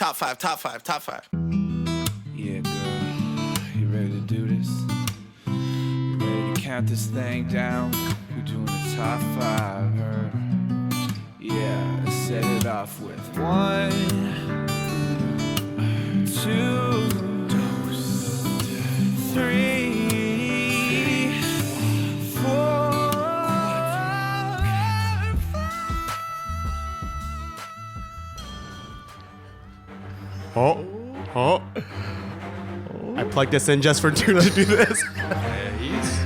top five, top five, top five. Yeah, girl, you ready to do this? You ready to count this thing down? We're doing the top five, her. Yeah, let's set it off with 1, 2, 3, 4. Oh. I plugged this in just for two to do this.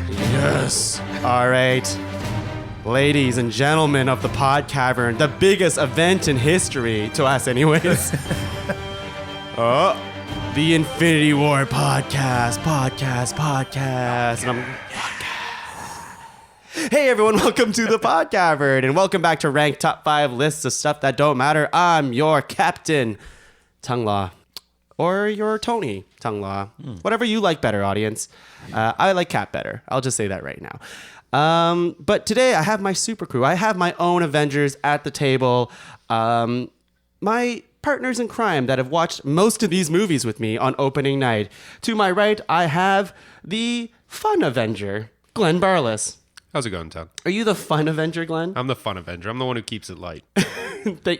Yes. All right. Ladies and gentlemen of the Pod Cavern, the biggest event in history, to us anyways. The Infinity War podcast. And Hey everyone, welcome to the Pod Cavern, and welcome back to Ranked Top 5 lists of stuff that don't matter. I'm your captain, Tongue Law. Or your Tony, Tongue Law. Whatever you like better, audience. I like Cap better. I'll just say that right now. But today I have my super crew. I have my own Avengers at the table. My partners in crime that have watched most of these movies with me on opening night. To my right, I have the fun Avenger, Glen Barlas. How's it going, Tom? Are you the fun Avenger, Glenn? I'm the fun Avenger. I'm the one who keeps it light.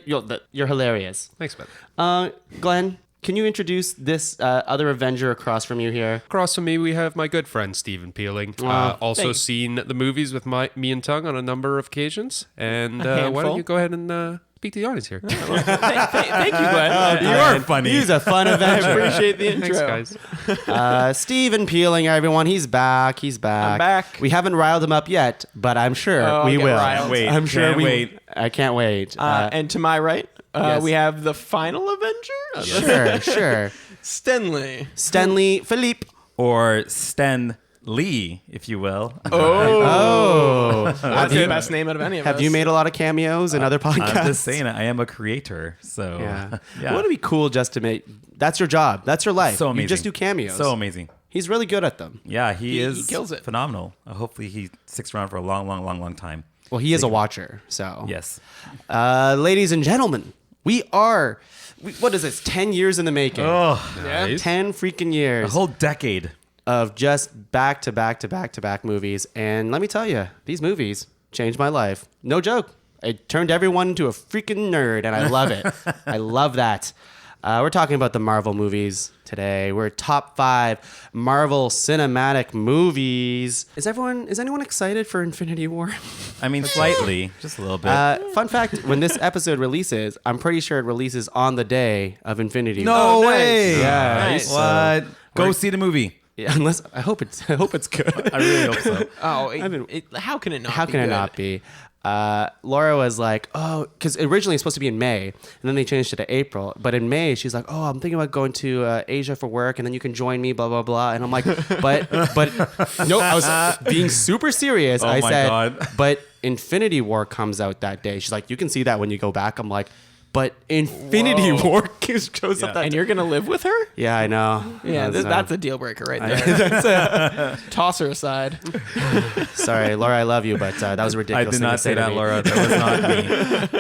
You're hilarious. Thanks, man. Glenn, can you introduce this other Avenger across from you here? Across from me, we have my good friend, Stephen Peeling. Also thanks. seen the movies with me and Tongue on a number of occasions. And why handful. don't you go ahead and speak to the audience here? Thank you, Glenn. You are funny. He's a fun Avenger. I appreciate the intro. Thanks, guys. Stephen Peeling, everyone. He's back. I'm back. We haven't riled him up yet, but I'm sure Oh, we I'll get will. riled. Wait, I'm sure can't we wait. I can't wait. And to my right, yes. we have the final Avenger, Sure. Stenley. Stenley Philippe. Or Sten Lee, if you will. Oh. That's the best name out of any of us. Have you made a lot of cameos in other podcasts? I'm just saying, I am a creator, so Yeah. yeah. Wouldn't it be cool just to make... That's your job. That's your life. So amazing. You just do cameos. So amazing. He's really good at them. Yeah, he is kills it. phenomenal. Hopefully he sticks around for a long time. Well, he is a watcher, so... Yes. Ladies and gentlemen, what is this, 10 years in the making? Oh, Nice. 10 freaking a years whole decade. of just back-to-back movies. And let me tell you, these movies changed my life. No joke. It turned everyone into a freaking nerd, and I love it. I love that. We're talking about the Marvel movies today. We're top 5 Marvel cinematic movies. Is anyone excited for Infinity War? I mean, slightly, just a little bit. Fun fact, when this episode releases, I'm pretty sure it releases on the day of Infinity War. no nice. way. Yeah. Nice. What? Go see the movie. Yeah, I hope it's good. I really hope so. Oh, been- how can it not? How be can it good? not be? Laura was like, oh, because originally it's supposed to be in May, and then they changed it to April. But in May, she's like, oh, I'm thinking about going to Asia for work, and then you can join me, blah, blah, blah. And I'm like, but no, I was being super serious. Oh I my said, God. but Infinity War comes out that day. She's like, you can see that when you go back. I'm like, but Infinity War shows up that And day. you're gonna live with her? Yeah, I know. Yeah, That's, that's a deal breaker right there. Toss her aside. sorry, Laura, I love you, but that was I ridiculous. did thing to not say to that, me. Laura. That was not me.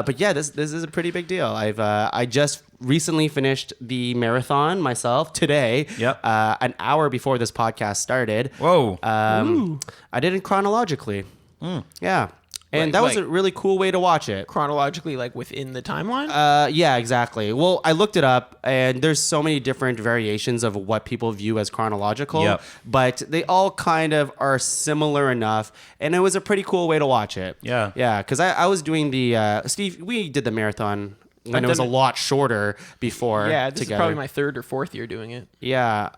But yeah, this is a pretty big deal. I just recently finished the marathon myself today. Yep. An hour before this podcast started. Whoa. I did it chronologically. Yeah. And Like- that was like- a really cool way to watch it. Chronologically, like within the timeline? Yeah, exactly. Well, I looked it up, and there's so many different variations of what people view as chronological, Yep. but they all kind of are similar enough, and it was a pretty cool way to watch it. Yeah. Yeah, because I was doing the... Steve, we did the marathon when I've it was a done it- lot shorter before yeah, this together. is probably my 3rd or 4th year doing it. Yeah,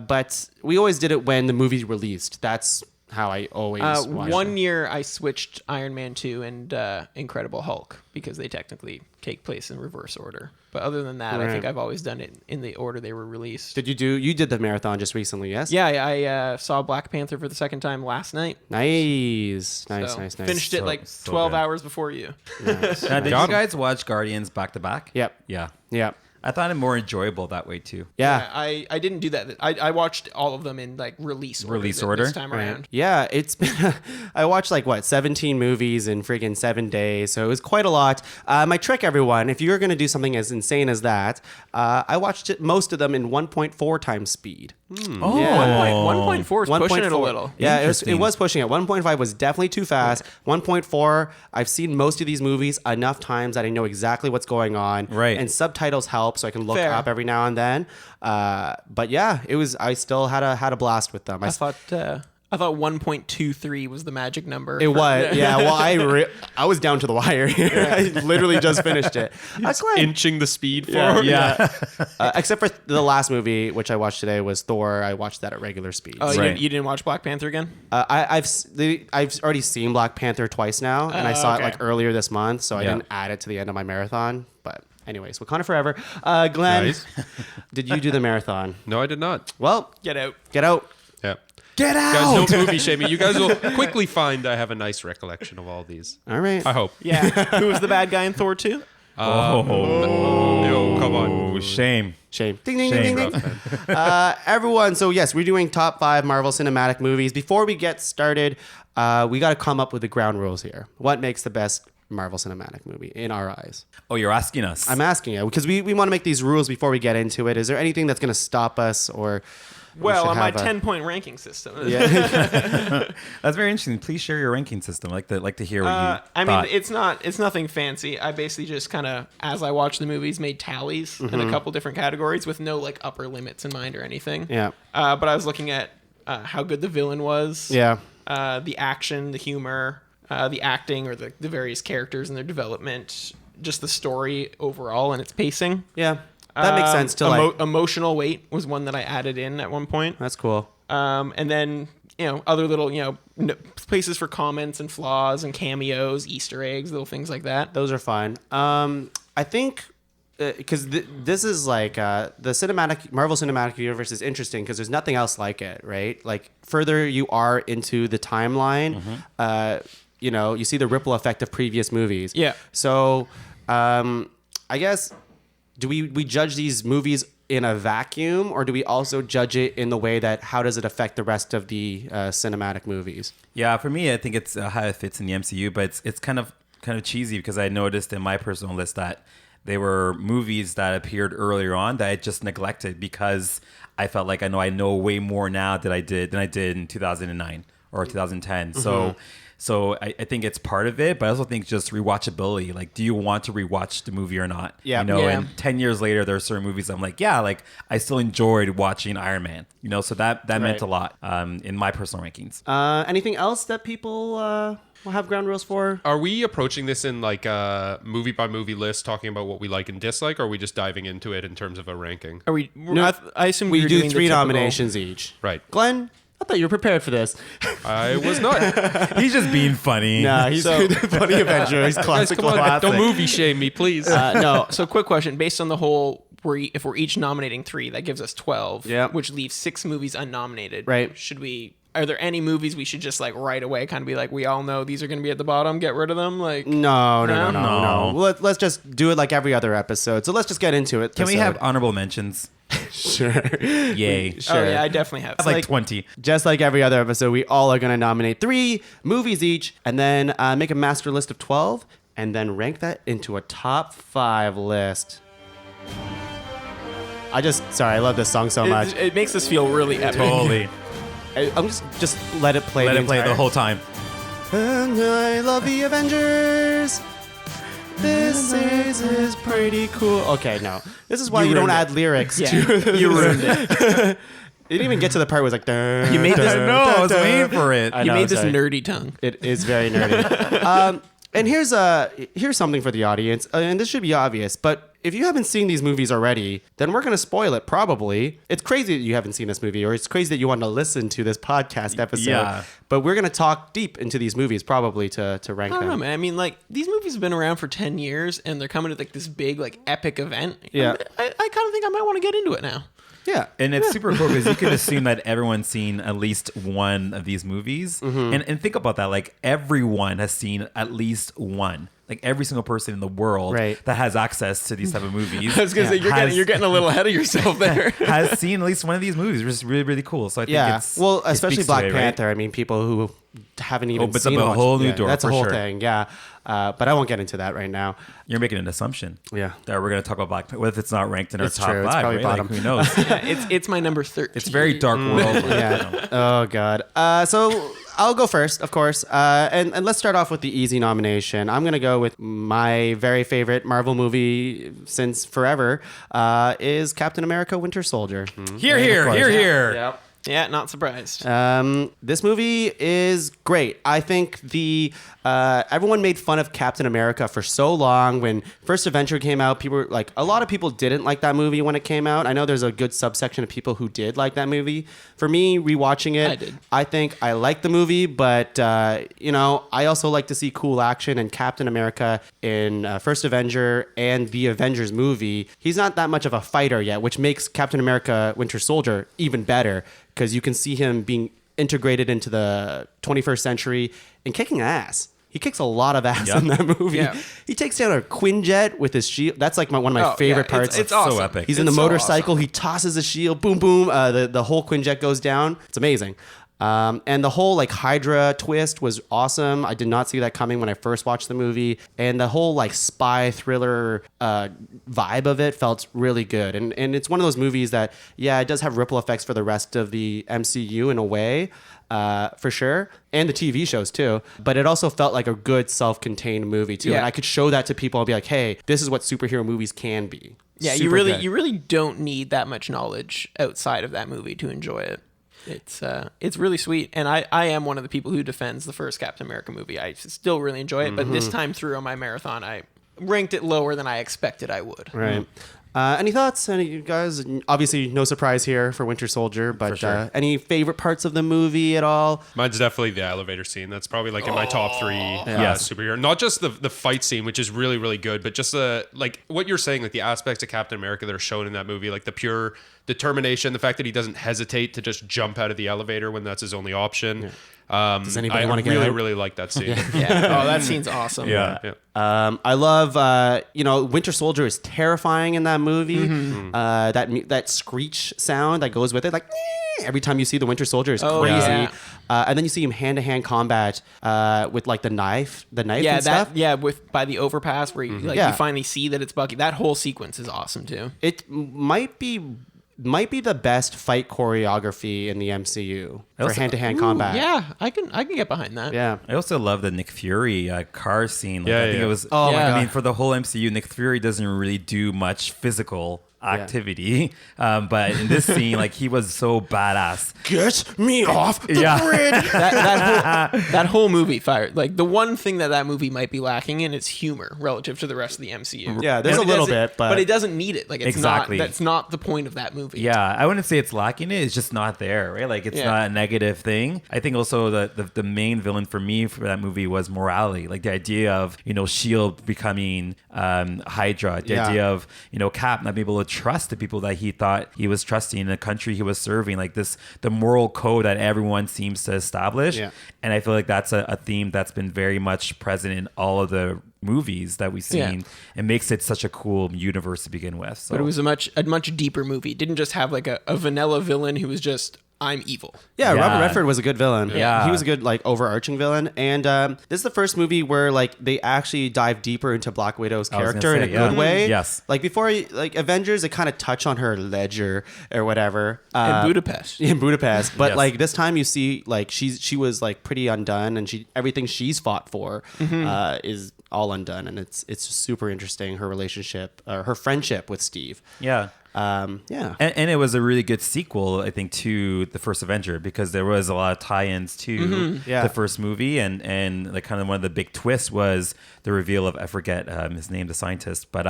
but we always did it when the movie released. That's how I always watched One it. year I switched Iron Man 2 and Incredible Hulk because they technically take place in reverse order. But other than that, I think Right. I've always done it in the order they were released. You did the marathon just recently, yes? Yeah, I saw Black Panther for the 2nd time last night. Nice. So Nice. Finished it like So 12 good. hours before you. Now, did you guys watch Guardians back to back? Yep. Yeah. Yeah. I thought it more enjoyable that way too. Yeah. I didn't do that. I watched all of them in like release order this time around. Yeah, it's been. I watched 17 movies in friggin' 7 days, so it was quite a lot. My trick, everyone, if you're gonna do something as insane as that, I watched most of them in 1.4 times speed. Oh, Yeah. 1.4 is pushing it a 1.4. little. Yeah, it Interesting. was pushing it. 1.5 was definitely too fast. 1.4, I've seen most of these movies enough times that I know exactly what's going on. Right. And subtitles help, so I can look Fair. up every now and then. But yeah, it was. I still had a blast with them. I thought 1.23 was the magic number. It was, yeah. Well, I was down to the wire. I literally just finished it. That's glad. Inching the speed forward. Yeah. Except for the last movie, which I watched today, was Thor. I watched that at regular speed. Oh, Right. you didn't watch Black Panther again? I've already seen Black Panther twice now, and I saw okay. it earlier this month, so I Yeah. didn't add it to the end of my marathon. But anyways, Wakanda Forever. Glenn, Nice. did you do the marathon? No, I did not. Well, Get out. get out. Yeah. Get You out. guys don't movie shame me. You guys will quickly find I have a nice recollection of all these. All right. I hope. Yeah. Who was the bad guy in Thor 2? Yo, come on. Oh, shame. Shame. Ding, ding, Shame. ding, ding, ding. Everyone, so yes, we're doing top 5 Marvel Cinematic movies. Before we get started, we got to come up with the ground rules here. What makes the best Marvel Cinematic movie in our eyes? Oh, you're asking us. I'm asking you because we want to make these rules before we get into it. Is there anything that's going to stop us or... Well, on my 10-point ranking system. Yeah. That's very interesting. Please share your ranking system. Like to hear what you I mean, thought. it's nothing fancy. I basically just kind of, as I watched the movies, made tallies in a couple different categories with no upper limits in mind or anything. Yeah. But I was looking at how good the villain was. Yeah. The action, the humor, the acting, or the various characters and their development, just the story overall and its pacing. Yeah. That makes sense to emotional weight was one that I added in at one point. That's cool. And then, other little, places for comments and flaws and cameos, Easter eggs, little things like that. Those are fun. I think because this is the Marvel Cinematic Universe is interesting because there's nothing else like it, right? Like further you are into the timeline, you see the ripple effect of previous movies. Yeah. So I guess do we judge these movies in a vacuum, or do we also judge it in the way that how does it affect the rest of the cinematic movies? Yeah, for me, I think it's how it fits in the MCU, but it's kind of cheesy because I noticed in my personal list that they were movies that appeared earlier on that I just neglected because I felt like I know way more now than I did in 2009 or 2010. So I think it's part of it, but I also think just rewatchability. Like, do you want to rewatch the movie or not? Yeah. Yeah. And 10 years later, there are certain movies I'm like, yeah, I still enjoyed watching Iron Man. So that meant a lot in my personal rankings. Anything else that people will have ground rules for? Are we approaching this in a movie by movie list, talking about what we like and dislike, or are we just diving into it in terms of a ranking? Are we? I assume We we're do doing 3 the typical- nominations each. Right. Glenn, I thought you were prepared for this. I was not. He's just being funny. Nah, he's the funny Avenger. He's Guys, classic. come on. Don't movie shame me, please. No. So, quick question: based on the whole, if we're each nominating 3, that gives us 12. Yeah. Which leaves 6 movies unnominated. Right. Are there any movies we should just right away kind of be like, we all know these are going to be at the bottom, get rid of them? No. No. Let's just do it like every other episode. So let's just get into it. Can we have honorable mentions? Sure. Yay. Oh yeah, I definitely have. That's like 20. Just like every other episode, we all are going to nominate 3 movies each and then make a master list of 12 and then rank that into a top 5 list. I love this song so much. It makes us feel really epic. Totally. I'm just let it play. Let it play the whole time. And I love the Avengers. This is pretty cool. Okay, no. This is why you don't add lyrics Yeah, to you ruined it. It didn't even get to the part where it's like You made this- No, I was waiting for it. I You know, made this sorry. nerdy tongue. It is very nerdy. And here's something for the audience, and this should be obvious, but if you haven't seen these movies already, then we're going to spoil it, probably. It's crazy that you haven't seen this movie, or it's crazy that you want to listen to this podcast episode. Yeah. But we're going to talk deep into these movies, probably, to rank I don't know, them. man. I mean, these movies have been around for 10 years, and they're coming to this big, epic event. Yeah. I kind of think I might want to get into it now. Yeah. And it's super cool because you can assume that everyone's seen at least one of these movies. And think about that. Everyone has seen at least one like every single person in the world Right. that has access to these type of movies. I was gonna say you're getting a little ahead of yourself there. has seen at least one of these movies, which is really, really cool. So I think Yeah, it's well, it especially speaks Black to it, right? Panther. I mean, people who haven't even Opens seen up a much- whole new yeah, door, That's a for whole sure. thing, yeah. But I won't get into that right now. You're making an assumption. Yeah. That we're going to talk about Black Panther. What if it's not ranked in our It's top true. It's five? probably Right? Like, bottom. who knows? Yeah, it's my number 13. It's a very dark world. Yeah. Oh God. So I'll go first, of course. And let's start off with the easy nomination. I'm gonna go with my very favorite Marvel movie since forever. Is Captain America: Winter Soldier. Here, here, here, here. Yep. Yeah, not surprised. This movie is great. I think everyone made fun of Captain America for so long. When first Avenger came out, people were like, a lot of people didn't like that movie when it came out. I know there's a good subsection of people who did like that movie. For me, rewatching it, I did. I think I like the movie, but I also like to see cool action. And Captain America in First Avenger and the Avengers movie, he's not that much of a fighter yet, which makes Captain America: Winter Soldier even better because you can see him being integrated into the 21st century and kicking ass. He kicks a lot of ass Yep. in that movie. Yeah. He takes down a Quinjet with his shield. That's like one of my Oh, favorite yeah, parts. It's So awesome. epic. He's in the It's so motorcycle. awesome. He tosses a shield. Boom, boom. The whole Quinjet goes down. It's amazing. And the whole like Hydra twist was awesome. I did not see that coming when I first watched the movie. And the whole like spy thriller vibe of it felt really good. And it's one of those movies that, yeah, it does have ripple effects for the rest of the MCU in a way. For sure, and the TV shows too. But it also felt like a good self-contained movie too, Yeah. and I could show that to people and be like, "Hey, this is what superhero movies can be." Yeah, Super good. you really don't need that much knowledge outside of that movie to enjoy it. It's really sweet, and I am one of the people who defends the first Captain America movie. I still really enjoy it, but this time through on my marathon, I ranked it lower than I expected I would. Right. Any thoughts? Any guys? Obviously, no surprise here for Winter Soldier, but sure. any favorite parts of the movie at all? Mine's definitely the elevator scene. That's probably like in my top three Yes. superhero. Not just the fight scene, which is really, really good, but just like what you're saying, like the aspects of Captain America that are shown in that movie, like the pure determination, the fact that he doesn't hesitate to just jump out of the elevator when that's his only option. Does anybody I want to get really, out? really like that scene. Yeah. Oh, that scene's awesome. Yeah. Yeah. I love, Winter Soldier is terrifying in that movie. That screech sound that goes with it, like every time you see the Winter Soldier is Oh, crazy. yeah. And then you see him hand-to-hand combat with like the knife Yeah, and stuff. with by the overpass where you Yeah. you finally see that it's Bucky. That whole sequence is awesome too. It might be the best fight choreography in the MCU for Also- hand-to-hand combat. Yeah, I can get behind that. Yeah. I also love the Nick Fury car scene. Like, Yeah, I think yeah. it was. Oh, my I God. mean, for the whole MCU, Nick Fury doesn't really do much physical activity, but in this scene, like he was so badass. Get me off the Yeah. grid. That whole movie fired. Like the one thing that movie might be lacking in is humor relative to the rest of the MCU. Yeah, there's But a it little doesn't- bit, but it doesn't need it. Like it's Exactly. not. That's not the point of that movie. Yeah, I wouldn't say it's lacking it. It's just not there, right? Like it's Yeah. not a negative thing. I think also the main villain for me for that movie was morality. Like the idea of Shield becoming Hydra. The Yeah. idea of Cap not being able to trust the people that he thought he was trusting in the country he was serving. Like the moral code that everyone seems to establish. Yeah. And I feel like that's a theme that's been very much present in all of the movies that we've seen. Yeah. It makes it such a cool universe to begin with. So. But it was a much deeper movie. It didn't just have like a vanilla villain who was just I'm evil. Yeah, Yeah. Robert Redford was a good villain. Yeah. He was a good, like, overarching villain. And this is the first movie where, like, they actually dive deeper into Black Widow's I was character gonna in a say, yeah. good way. Yes. Like, before, like, Avengers, they kind of touch on her ledger or whatever. In Budapest. In Budapest. But, Yes. like, this time you see, like, she was, like, pretty undone. And everything she's fought for is all undone. And it's super interesting, her relationship, her friendship with Steve. Yeah. Yeah. And it was a really good sequel, I think, to the first Avenger because there was a lot of tie-ins to Yeah. the first movie, and like kind of one of the big twists was the reveal of I forget his name, the scientist, but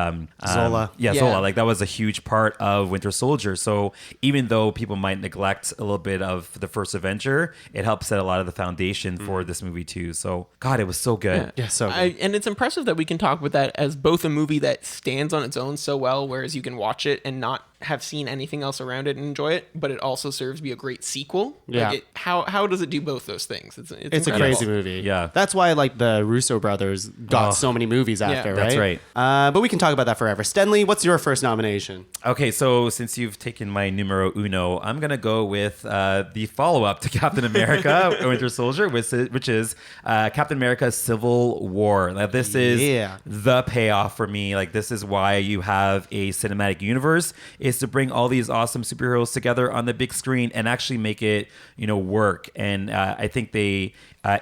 Zola. Yeah, Yeah. Zola. Like that was a huge part of Winter Soldier. So even though people might neglect a little bit of the first Avenger, it helps set a lot of the foundation for this movie too. So God, it was so good. Yeah, so good. And it's impressive that we can talk with that as both a movie that stands on its own so well, whereas you can watch it and not have seen anything else around it and enjoy it, but it also serves to be a great sequel. Yeah. Like how does it do both those things? It's It's a incredible. crazy movie. Yeah. That's why like the Russo brothers got so many movies after, right? That's right. But we can talk about that forever. Stenley, what's your first nomination? Okay, so since you've taken my numero uno, I'm gonna go with the follow-up to Captain America: Winter Soldier, which is Captain America: Civil War. Like, this is the payoff for me. Like, this is why you have a cinematic universe, is to bring all these awesome superheroes together on the big screen and actually make it, work. And I think they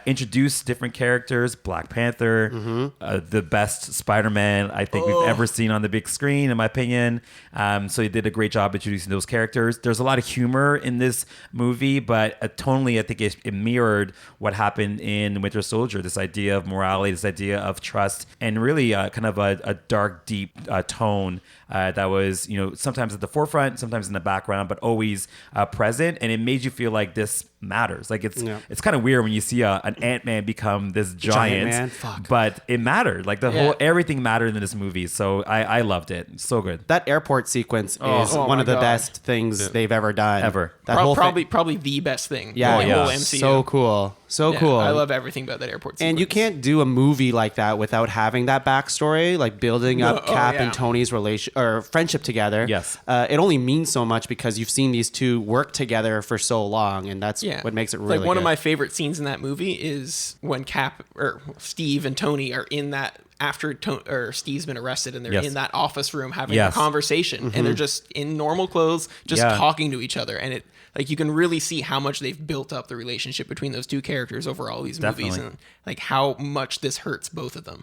introduce different characters. Black Panther, the best Spider-Man I think we've ever seen on the big screen, in my opinion. So they did a great job introducing those characters. There's a lot of humor in this movie, but tonally, I think it mirrored what happened in Winter Soldier. This idea of morality, this idea of trust, and really kind of a dark, deep tone that was, sometimes at the forefront, sometimes in the background, but always present. And it made you feel like this matters. Like it's kind of weird when you see an Ant-Man become this giant, man? Fuck. but it mattered. Like everything mattered in this movie. So I loved it. So good. That airport sequence is one my of the God. best things they've ever done. Ever. That whole Probably the best thing. Yeah, in the whole MCU. So cool. So Yeah, cool. I love everything about that airport sequence. And you can't do a movie like that without having that backstory, like building up Cap and Tony's relation or friendship together. Yes. It only means so much because you've seen these two work together for so long, and that's what makes it really like one good. of my favorite scenes in that movie is when Cap or Steve and Tony are in that after Steve's been arrested, and they're in that office room having a conversation, and they're just in normal clothes, just talking to each other, and it. Like, you can really see how much they've built up the relationship between those two characters over all these movies, and like how much this hurts both of them.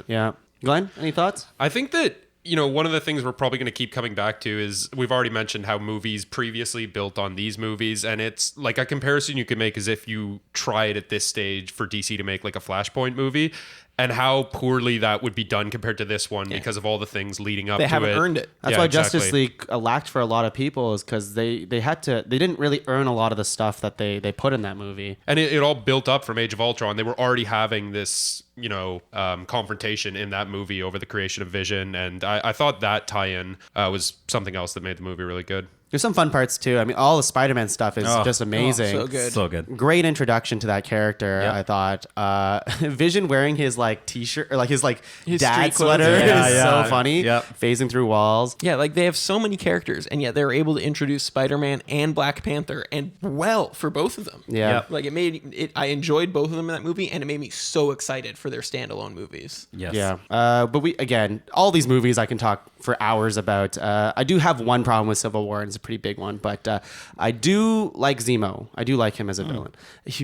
Yeah. Glenn, any thoughts? I think that, one of the things we're probably going to keep coming back to is we've already mentioned how movies previously built on these movies. And it's like a comparison you could make is if you tried at this stage for DC to make like a Flashpoint movie, and how poorly that would be done compared to this one because of all the things leading up to it. They haven't earned it. That's why Justice League lacked for a lot of people, is because they didn't really earn a lot of the stuff that they put in that movie. And it all built up from Age of Ultron. They were already having this, confrontation in that movie over the creation of Vision. And I thought that tie-in was something else that made the movie really good. There's some fun parts too. I mean, all the Spider-Man stuff is just amazing. so good. So good. Great introduction to that character, I thought. Vision wearing his like t-shirt or like his dad street clothes. sweater is so funny. Yep. Phasing through walls. Yeah, like they have so many characters, and yet they were able to introduce Spider-Man and Black Panther, and for both of them. Yeah. Yep. Like it made it. I enjoyed both of them in that movie, and it made me so excited for their standalone movies. Yes. Yeah. But all these movies I can talk for hours about. I do have one problem with Civil War, and it's a pretty big one, but I do like Zemo. I do like him as a villain.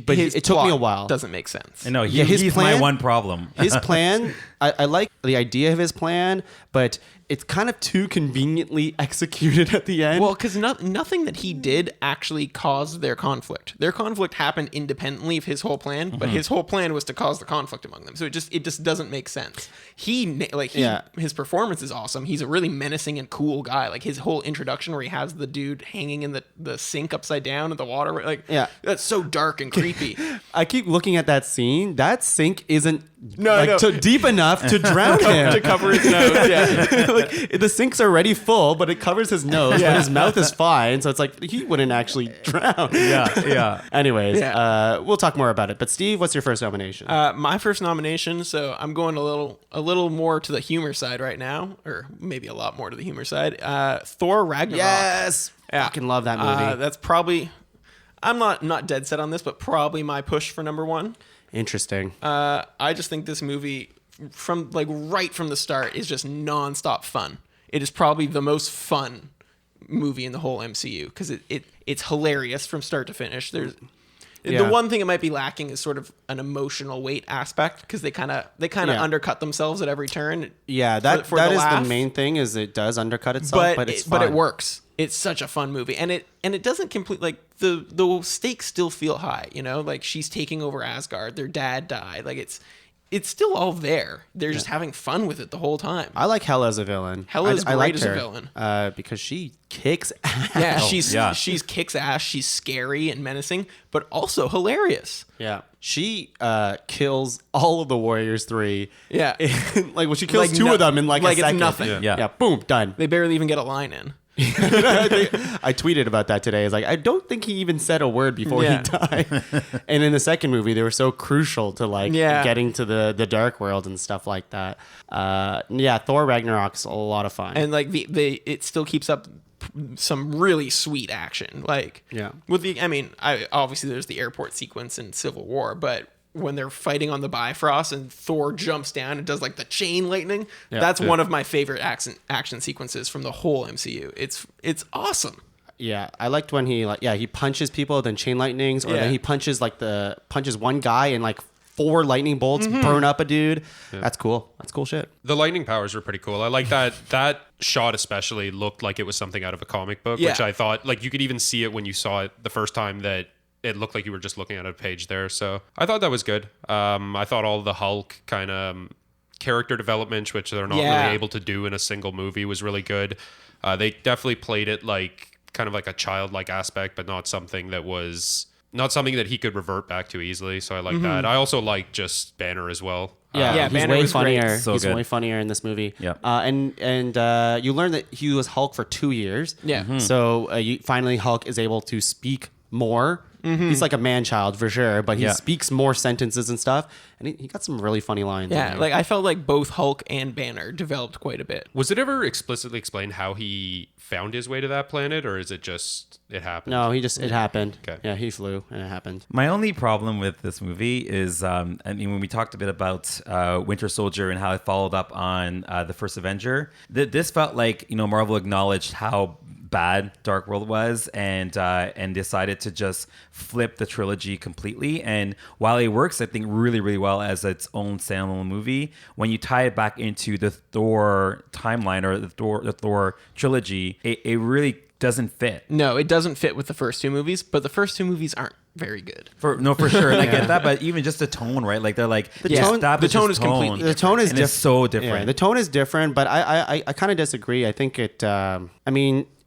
But His it took me a plot while. Doesn't make sense. I know. his He's plan- my one problem. His plan, I like the idea of his plan, but it's kind of too conveniently executed at the end. Well, because nothing that he did actually caused their conflict. Their conflict happened independently of his whole plan, but his whole plan was to cause the conflict among them. So it just doesn't make sense. His performance is awesome. He's a really menacing and cool guy. Like his whole introduction where he has the dude hanging in the sink upside down in the water. That's so dark and creepy. I keep looking at that scene. That sink isn't deep enough to drown him. To cover his nose. Yeah. Like the sink's already full, but it covers his nose, but his mouth is fine. So it's like he wouldn't actually drown. Yeah. Anyways, we'll talk more about it. But Steve, what's your first nomination? My first nomination, so I'm going a little more to the humor side right now, or maybe a lot more to the humor side. Thor Ragnarok. Yes, fucking love that movie. That's probably, I'm not dead set on this, but probably my push for number one. Interesting. I just think this movie, from right from the start, is just nonstop fun. It is probably the most fun movie in the whole MCU because it's hilarious from start to finish. The one thing it might be lacking is sort of an emotional weight aspect because they kind of undercut themselves at every turn. Yeah, that is the main thing. Is it does undercut itself, but it's fun. But it works. It's such a fun movie, and it doesn't complete the stakes still feel high. Like she's taking over Asgard. Their dad died. Like it's still all there. They're just having fun with it the whole time. I like Hela as a villain. Hela's I great liked as a her, villain. because she kicks ass. Yeah, she's kicks ass. She's scary and menacing, but also hilarious. Yeah. She kills all of the Warriors 3. Yeah. She kills two of them in a second. it's nothing. Yeah. Yeah, boom, done. They barely even get a line in. I tweeted about that today. It's like, I don't think he even said a word before he Yeah. died. And in the second movie, they were so crucial to like Yeah. getting to the dark world and stuff like that. Yeah, Thor Ragnarok's a lot of fun. And like it still keeps up some really sweet action. Like Yeah. with obviously there's the airport sequence in Civil War, but when they're fighting on the Bifrost and Thor jumps down and does like the chain lightning, that's one of my favorite action sequences from the whole MCU. It's awesome. Yeah, I liked when he punches people, then chain lightnings, or then he punches one guy and like 4 lightning bolts burn up a dude. Yeah. That's cool. That's cool shit. The lightning powers were pretty cool. I like that shot especially looked like it was something out of a comic book, which I thought like you could even see it when you saw it the first time that it looked like you were just looking at a page there. So I thought that was good. I thought all the Hulk kind of character development, which they're not really able to do in a single movie, was really good. They definitely played it like kind of like a childlike aspect, but not something that he could revert back to easily. So I like that. I also like just Banner as well. Yeah, he's Banner way was great. funnier. So he's good. way funnier in this movie. Yeah. And you learn that he was Hulk for 2 years. Yeah. So finally Hulk is able to speak more. He's like a man-child for sure, but he speaks more sentences and stuff. And he got some really funny lines. in Yeah, there. like I felt like both Hulk and Banner developed quite a bit. Was it ever explicitly explained how he found his way to that planet, or is it just it happened? No, it happened. Okay. Yeah, he flew and it happened. My only problem with this movie is, when we talked a bit about Winter Soldier and how it followed up on the first Avenger, this felt like Marvel acknowledged how bad Dark World was and decided to just flip the trilogy completely. And while it works, I think really, really well as its own standalone movie, when you tie it back into the Thor timeline or the Thor trilogy, it really doesn't fit. No, it doesn't fit with the first 2 movies, but the first 2 movies aren't very good. For sure, and I get that, but even just the tone, right? Like they're like The tone is completely The tone is it's so different. Yeah, the tone is different, but I kind of disagree. I think it.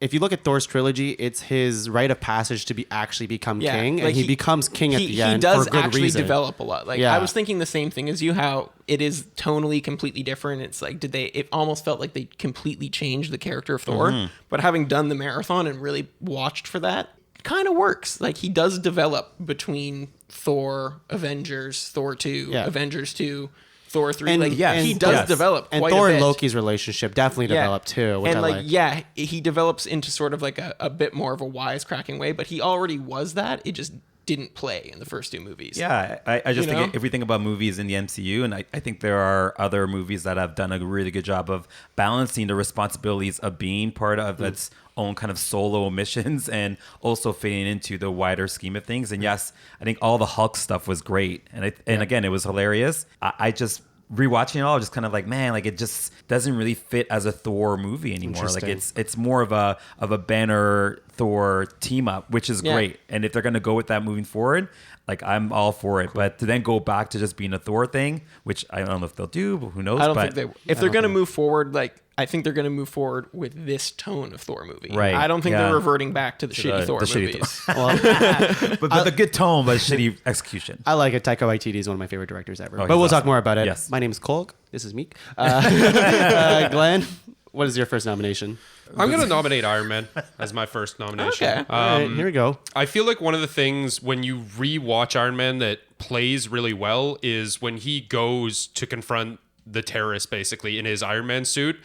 If you look at Thor's trilogy, it's his rite of passage to actually become king, and like he becomes king at the end He does for good actually reason. develop a lot. Like I was thinking the same thing as you, how it is tonally completely different. It's like it almost felt like they completely changed the character of Thor. But having done the marathon and really watched for that, it kind of works. Like he does develop between Thor, Avengers, Thor 2, Avengers 2, Thor 3. He does develop quite and Thor a bit. and Loki's relationship definitely developed too, which And I like. he develops into sort of like a bit more of a wisecracking way, but he already was that. It just didn't play in the first 2 movies. Yeah, I just think if we think about movies in the MCU, and I think there are other movies that have done a really good job of balancing the responsibilities of being part of its own kind of solo missions and also fitting into the wider scheme of things. And yes, I think all the Hulk stuff was great. And again, it was hilarious. I just rewatching it all, just kind of like, man, like it just doesn't really fit as a Thor movie anymore. Like it's more of a Banner Thor team up, which is great. And if they're going to go with that moving forward, like I'm all for it. But to then go back to just being a Thor thing, which I don't know if they'll do, but who knows? I don't think they. If they're going to move forward, like I think they're going to move forward with this tone of Thor movie. Right. I don't think Yeah. they're reverting back to the shitty Thor shitty movies. but the good tone, but shitty execution. I like it. Taika Waititi is one of my favorite directors ever. Oh, But we'll he's talk awesome. more about it. Yes. My name is Kolk. This is Meek. Glenn, what is your first nomination? I'm going to nominate Iron Man as my first nomination. Okay. All right, here we go. I feel like one of the things when you rewatch Iron Man that plays really well is when he goes to confront the terrorist basically in his Iron Man suit.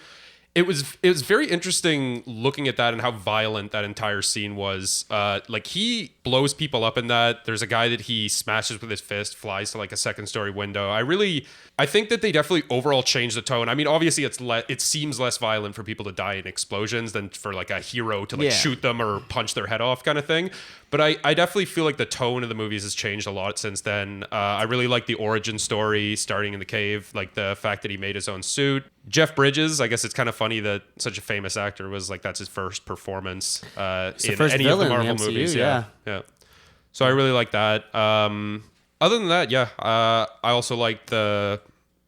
It was very interesting looking at that and how violent that entire scene was. Like he blows people up in that. There's a guy that he smashes with his fist, flies to like a second story window. I think that they definitely overall changed the tone. I mean, obviously it seems less violent for people to die in explosions than for like a hero to like shoot them or punch their head off kind of thing. But I definitely feel like the tone of the movies has changed a lot since then. I really like the origin story starting in the cave, like the fact that he made his own suit. Jeff Bridges, I guess it's kind of funny that such a famous actor was like, that's his first performance in first any of the villain in the Marvel MCU, movies. yeah. Yeah. So I really like that. Other than that, I also like the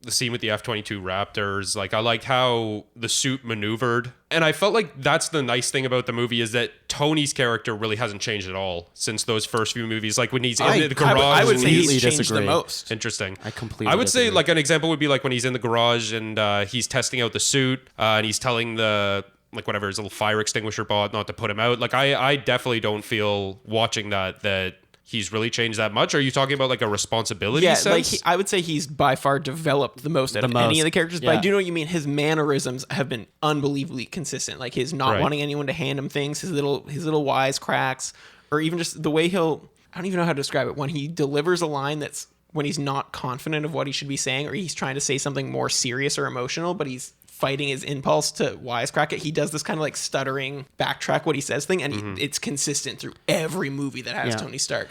scene with the F-22 Raptors. Like I liked how the suit maneuvered. And I felt like that's the nice thing about the movie is that Tony's character really hasn't changed at all since those first few movies. Like when he's in the garage. I would and say completely he's changed disagree. the most. Interesting. I completely I would say disagree. like an example would be like when he's in the garage and he's testing out the suit and he's telling the like whatever his little fire extinguisher bought, not to put him out. Like I definitely don't feel watching that he's really changed that much. Are you talking about like a responsibility Yeah, sense? like I would say he's by far developed the most out of any of the characters. But I yeah. do know what you mean. His mannerisms have been unbelievably consistent. Like his not Right. wanting anyone to hand him things, his little wisecracks, or even just the way I don't even know how to describe it. When he delivers a line that's when he's not confident of what he should be saying, or he's trying to say something more serious or emotional, but he's fighting his impulse to wisecrack it. He does this kind of like stuttering backtrack what he says thing, and it's consistent through every movie that has Yeah. Tony Stark.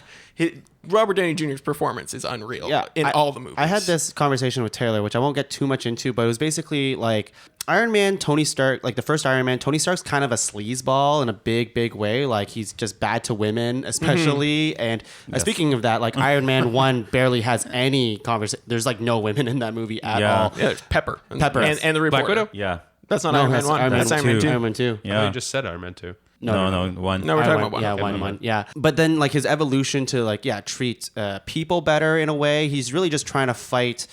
Robert Downey Jr.'s performance is unreal in all the movies. I had this conversation with Taylor, which I won't get too much into, but it was basically like Iron Man, Tony Stark, like the first Iron Man, Tony Stark's kind of a sleazeball in a big, big way. Like he's just bad to women, especially. And speaking of that, like Iron Man 1 barely has any conversation. There's like no women in that movie at all. Yeah, it's Pepper. Pepper. And the reporter. Black Widow? Yeah. That's not No, Iron Man that's 1. Iron Man That's Iron Man 2. Iron Man 2. Yeah. You just said Iron Man 2. No, one. No, we're talking Iron about one. Yeah, Okay, one. Yeah. But then like his evolution to like, treat people better in a way. He's really just trying to fight.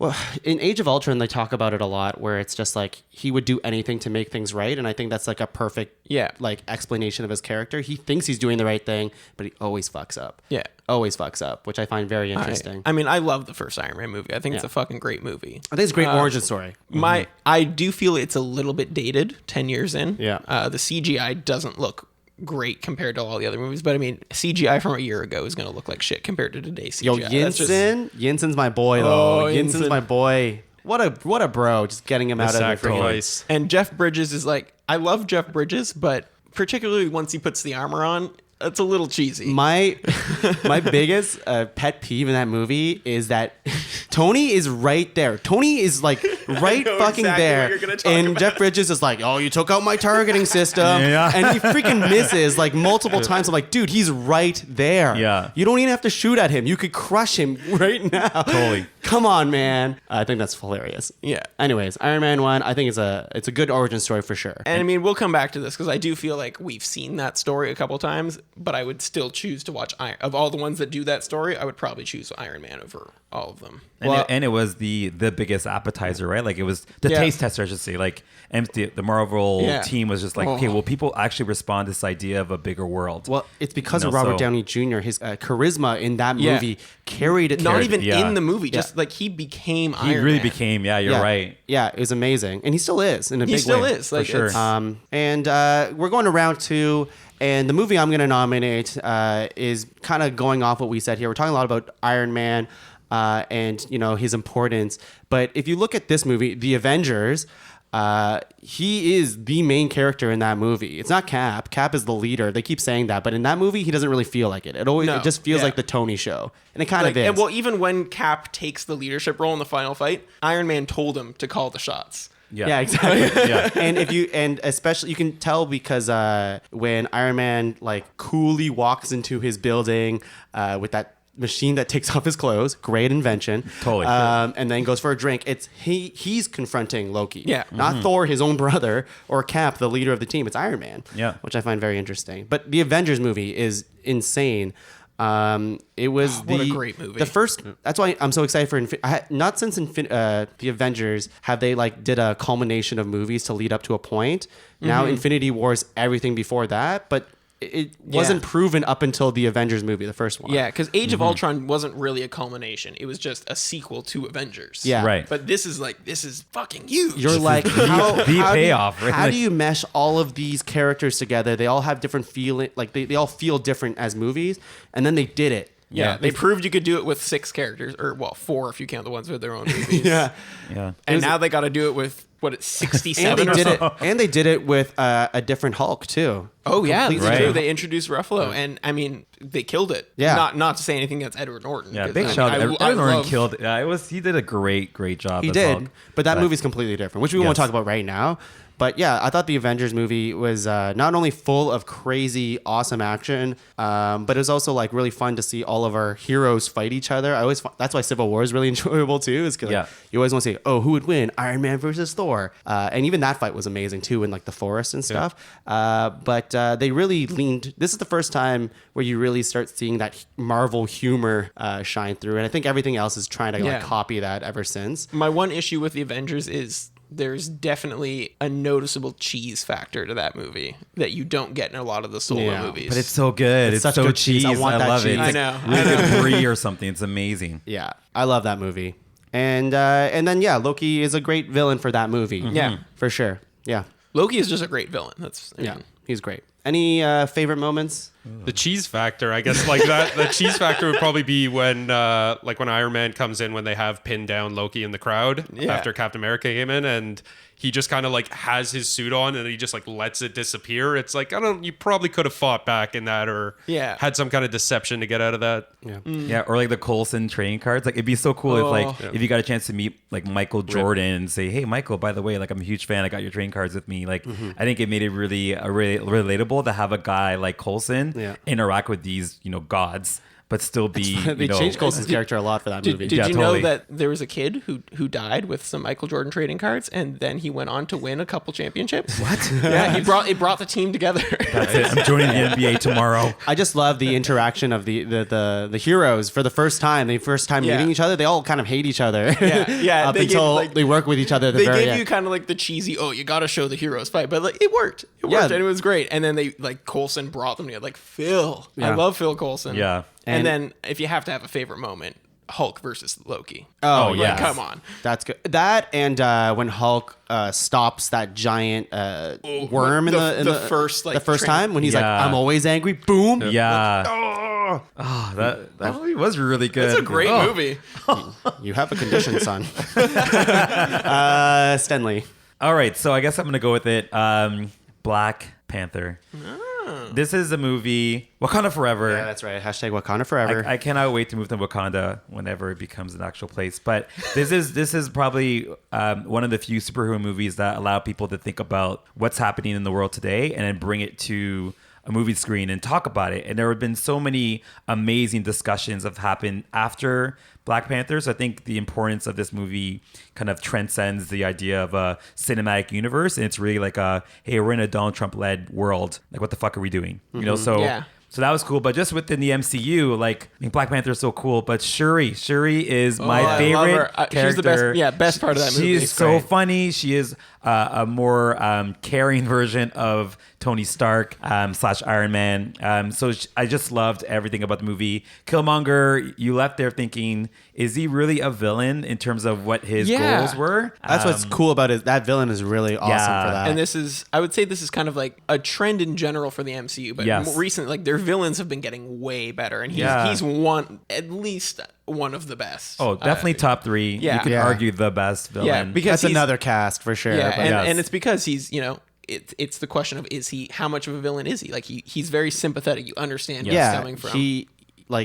Well, in Age of Ultron, they talk about it a lot, where it's just like he would do anything to make things right, and I think that's like a perfect like explanation of his character. He thinks he's doing the right thing, but he always fucks up. Yeah. Always fucks up, which I find very interesting. I mean, I love the first Iron Man movie. I think it's a fucking great movie. I think it's a great origin story. I do feel it's a little bit dated 10 years in. Yeah. The CGI doesn't look great compared to all the other movies, but I mean, CGI from a year ago is going to look like shit compared to today's Yo, CGI. That's just- Yinsen's my boy though. Oh, Yinsen's Yinsen. my boy. What a bro, just getting him out of the freaking. Sacrifice. And Jeff Bridges is like, I love Jeff Bridges, but particularly once he puts the armor on, it's a little cheesy. My biggest pet peeve in that movie is that Tony is right there. Tony is like right know fucking exactly there, what you're gonna talk and about. Jeff Bridges is like, "Oh, you took out my targeting system," Yeah. and he freaking misses like multiple times. I'm like, dude, he's right there. Yeah. You don't even have to shoot at him. You could crush him right now. Totally. Come on, man. I think that's hilarious. Yeah. Anyways, Iron Man 1, I think it's a good origin story for sure. And I mean, we'll come back to this because I do feel like we've seen that story a couple times, but I would still choose to watch of all the ones that do that story. I would probably choose Iron Man over all of them. And it was the biggest appetizer, right? Like it was the taste tester, I should say. Like the Marvel team was just like, okay, well, people actually respond to this idea of a bigger world. Well, it's because You of know, Robert so- Downey Jr. His charisma in that movie carried it. Not even yeah. in the movie, just like he became he Iron really Man. became, you're right. Yeah, it was amazing, and he still is in a He big still way. is. Like, for sure. it's- And we're going to round 2, and the movie I'm going to nominate is kind of going off what we said here. We're talking a lot about Iron Man and his importance, but if you look at this movie, The Avengers. He is the main character in that movie. It's not Cap. Cap is the leader. They keep saying that, but in that movie, he doesn't really feel like it. It just feels like the Tony show, and it kind of is. And well, even when Cap takes the leadership role in the final fight, Iron Man told him to call the shots. Yeah, exactly. Yeah. And especially you can tell because when Iron Man like coolly walks into his building with that machine that takes off his clothes, great invention. Totally. And then goes for a drink. It's he's confronting Loki. Yeah. Not Thor, his own brother, or Cap, the leader of the team. It's Iron Man. Yeah. Which I find very interesting. But the Avengers movie is insane. It was what a great movie. The first. That's why I'm so excited for. Not since the Avengers have they like did a culmination of movies to lead up to a point. Now Infinity War's everything before that, but it wasn't proven up until the Avengers movie, the first one. Yeah, because Age of Ultron wasn't really a culmination. It was just a sequel to Avengers. Yeah. Right. But this is fucking huge. You're like, how payoff, right? How do you mesh all of these characters together? They all have different feeling, like they all feel different as movies, and then they did it. Yeah, they proved you could do it with 6 characters, or 4 if you count the ones with their own movies. Yeah. Yeah. And now they got to do it with it's 67 And they or did so. it. And they did it with a different Hulk too. Oh yeah, Completely they Right. do. They introduced Ruffalo, and I mean, they killed it. Yeah. Not to say anything against Edward Norton. Yeah, 'cause, big I shout out. mean, I Edward Norton love- killed. Yeah, he did a great job. He as did, Hulk. but that movie's completely different, which we won't Yes. talk about right now. But yeah, I thought the Avengers movie was not only full of crazy, awesome action, but it was also like really fun to see all of our heroes fight each other. That's why Civil War is really enjoyable too. Is because you always want to say, oh, who would win, Iron Man versus Thor? And even that fight was amazing too, in like the forest and stuff. But they really leaned. This is the first time where you really start seeing that Marvel humor shine through, and I think everything else is trying to like copy that ever since. My one issue with the Avengers is there's definitely a noticeable cheese factor to that movie that you don't get in a lot of the solo Yeah, movies. But it's so good. It's such so good cheese. cheese. I want that love it. cheese. It's I know. like really good brie or something. It's amazing. Yeah, I love that movie. And then yeah, Loki is a great villain for that movie. Yeah. for sure. Yeah, Loki is just a great villain. That's I yeah, mean, he's great. Any favorite moments? The cheese factor, I guess, like that. The cheese factor would probably be when Iron Man comes in when they have pinned down Loki in the crowd after Captain America came in, and he just kind of like has his suit on and he just like lets it disappear. It's like, you probably could have fought back in that or had some kind of deception to get out of that. Yeah. Yeah, or like the Coulson trading cards. Like it'd be so cool if you got a chance to meet like Michael Jordan and say, "Hey, Michael, by the way, like I'm a huge fan. I got your trading cards with me." Like I think it made it really relatable to have a guy like Coulson interact with these gods, but still be. They changed Coulson's character a lot for that movie. Did Yeah, you totally. know that there was a kid who died with some Michael Jordan trading cards, and then he went on to win a couple championships? What? Yeah, it brought the team together. That's it. I'm joining the NBA tomorrow. I just love the interaction of the heroes for the first time. Meeting each other. They all kind of hate each other. Yeah. Up They until gave, they work with each other. At the They very gave end. you kind of like the cheesy, you got to show the heroes fight, but like it worked. It Yeah. worked, and it was great. And then they like Coulson brought them together. Like Phil, I Yeah. love Phil Coulson. Yeah. And then if you have to have a favorite moment, Hulk versus Loki. Oh, Like, yes. come on. That's good. That and when Hulk stops that giant worm the first, like, the first train- time when he's like, Yeah. "I'm always angry." Boom. Yeah. Oh, That movie was really good. It's a great movie. you have a condition, son. Stenley. All right, so I guess I'm gonna go with it. Black Panther. This is a movie, Wakanda Forever. Yeah, that's right. Hashtag Wakanda forever. I cannot wait to move to Wakanda whenever it becomes an actual place. But this is probably one of the few superhero movies that allow people to think about what's happening in the world today and then bring it to a movie screen and talk about it. And there have been so many amazing discussions that have happened after Black Panther. So I think the importance of this movie kind of transcends the idea of a cinematic universe. And it's really like hey, we're in a Donald Trump led world. Like, what the fuck are we doing? So that was cool. But just within the MCU, Black Panther is so cool. But Shuri is my I love favorite her. character. She's the best part of that movie. She's so funny. She is a more caring version of Tony Stark / Iron Man. I just loved everything about the movie. Killmonger, you left there thinking, is he really a villain in terms of what his goals were? That's what's cool about it. That villain is really awesome for that. And I would say this is kind of like a trend in general for the MCU, but Yes. more recently, like their villains have been getting way better, and he's at least one of the best. Oh, definitely top 3. yeah. You could Yeah. argue the best villain. Yeah, because that's he's- another cast for sure. Yeah, but and it's because he's it's the question of how much of a villain is he? Like he's very sympathetic. You understand where he's coming from.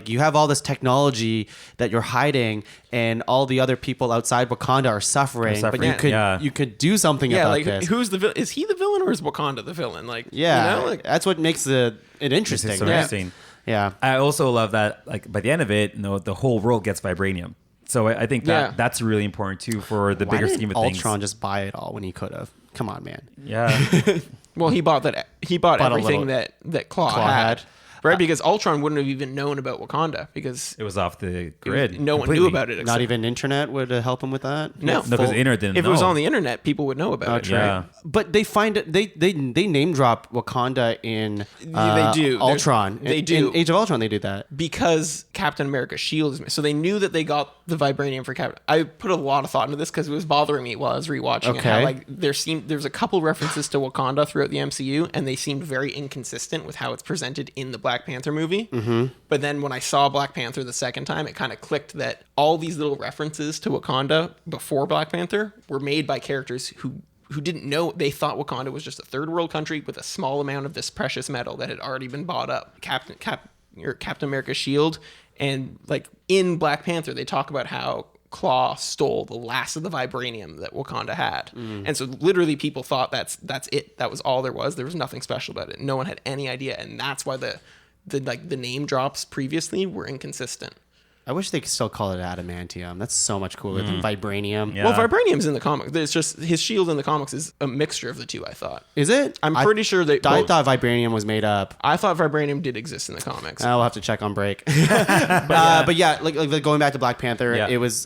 You have all this technology that you're hiding, and all the other people outside Wakanda are suffering. But you could do something about this. who's the villain? Is he the villain or is Wakanda the villain? Like that's what makes it interesting. It's so right? interesting. Yeah. I also love that, by the end of it, the whole world gets vibranium. So I think that's really important too for the Why bigger didn't scheme of Ultron things. just buy it all when he could have? Come on, man. Yeah. Well, he bought everything little- that Claw had. Right, because Ultron wouldn't have even known about Wakanda because It was off the grid. no one knew completely. about it. Not even internet would help him with that. No, because the internet didn't if it was know. on the internet, people would know about it. Yeah. But they find it. They name drop Wakanda in They do. Ultron. They do. In Age of Ultron. They do that. Because Captain America's shield is so they knew that they got the vibranium for Captain. I put a lot of thought into this because it was bothering me while I was rewatching it. How, Okay. there's a couple references to Wakanda throughout the MCU, and they seemed very inconsistent with how it's presented in the Black Panther movie. Mm-hmm. But then when I saw Black Panther the second time, it kind of clicked that all these little references to Wakanda before Black Panther were made by characters who didn't know. They thought Wakanda was just a third world country with a small amount of this precious metal that had already been bought up. Captain America's shield, and like in Black Panther, they talk about how Claw stole the last of the vibranium that Wakanda had, and so literally people thought that's it. That was all there was. There was nothing special about it. No one had any idea, and that's why the name drops previously were inconsistent. I wish they could still call it adamantium. That's so much cooler than vibranium. Yeah. Well, vibranium's in the comics. It's just his shield in the comics is a mixture of the two. I thought. Is it? I'm pretty sure they. I thought vibranium was made up. I thought vibranium did exist in the comics. I'll have to check on break. But yeah, like going back to Black Panther, Yeah. it was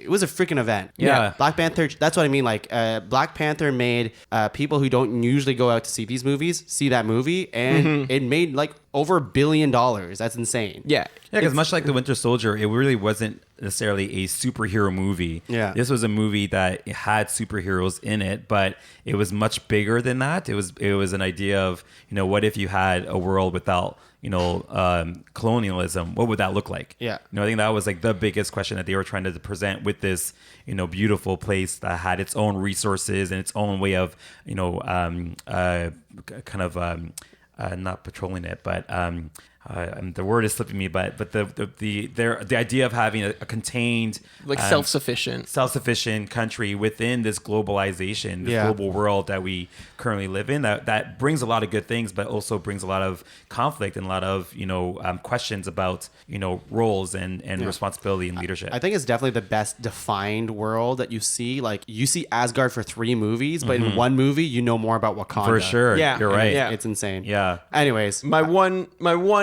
it was a freaking event. Yeah. Black Panther, that's what I mean. Like, Black Panther made people who don't usually go out to see these movies see that movie, and it made like over $1 billion. That's insane. Yeah. Yeah, because much like The Winter Soldier, it really wasn't necessarily a superhero movie. Yeah. This was a movie that had superheroes in it, but it was much bigger than that. It was an idea of, what if you had a world without, colonialism? What would that look like? Yeah. I think that was like the biggest question that they were trying to present with this, beautiful place that had its own resources and its own way of, not patrolling it, but the word is slipping me. But the idea of having a contained, Like self-sufficient country within this globalization, this Yeah. global world that we currently live in, that brings a lot of good things, but also brings a lot of conflict and a lot of questions about roles and responsibility and leadership. I think it's definitely the best defined world that you see. Like, you see Asgard for 3 movies, but in one movie, you know more about Wakanda. For sure, Yeah. you're right. Yeah. It's insane. Yeah. Anyways, My one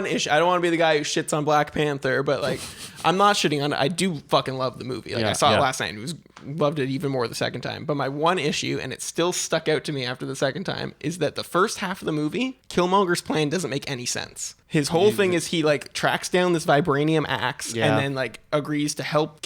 issue, I don't want to be the guy who shits on Black Panther, but like, I'm not shitting on it. I do fucking love the movie. Like, Yeah. I saw Yeah. it last night and loved it even more the second time. But my one issue, and it still stuck out to me after the second time, is that the first half of the movie, Killmonger's plan doesn't make any sense. His whole thing is he like tracks down this vibranium axe Yeah. and then like agrees to help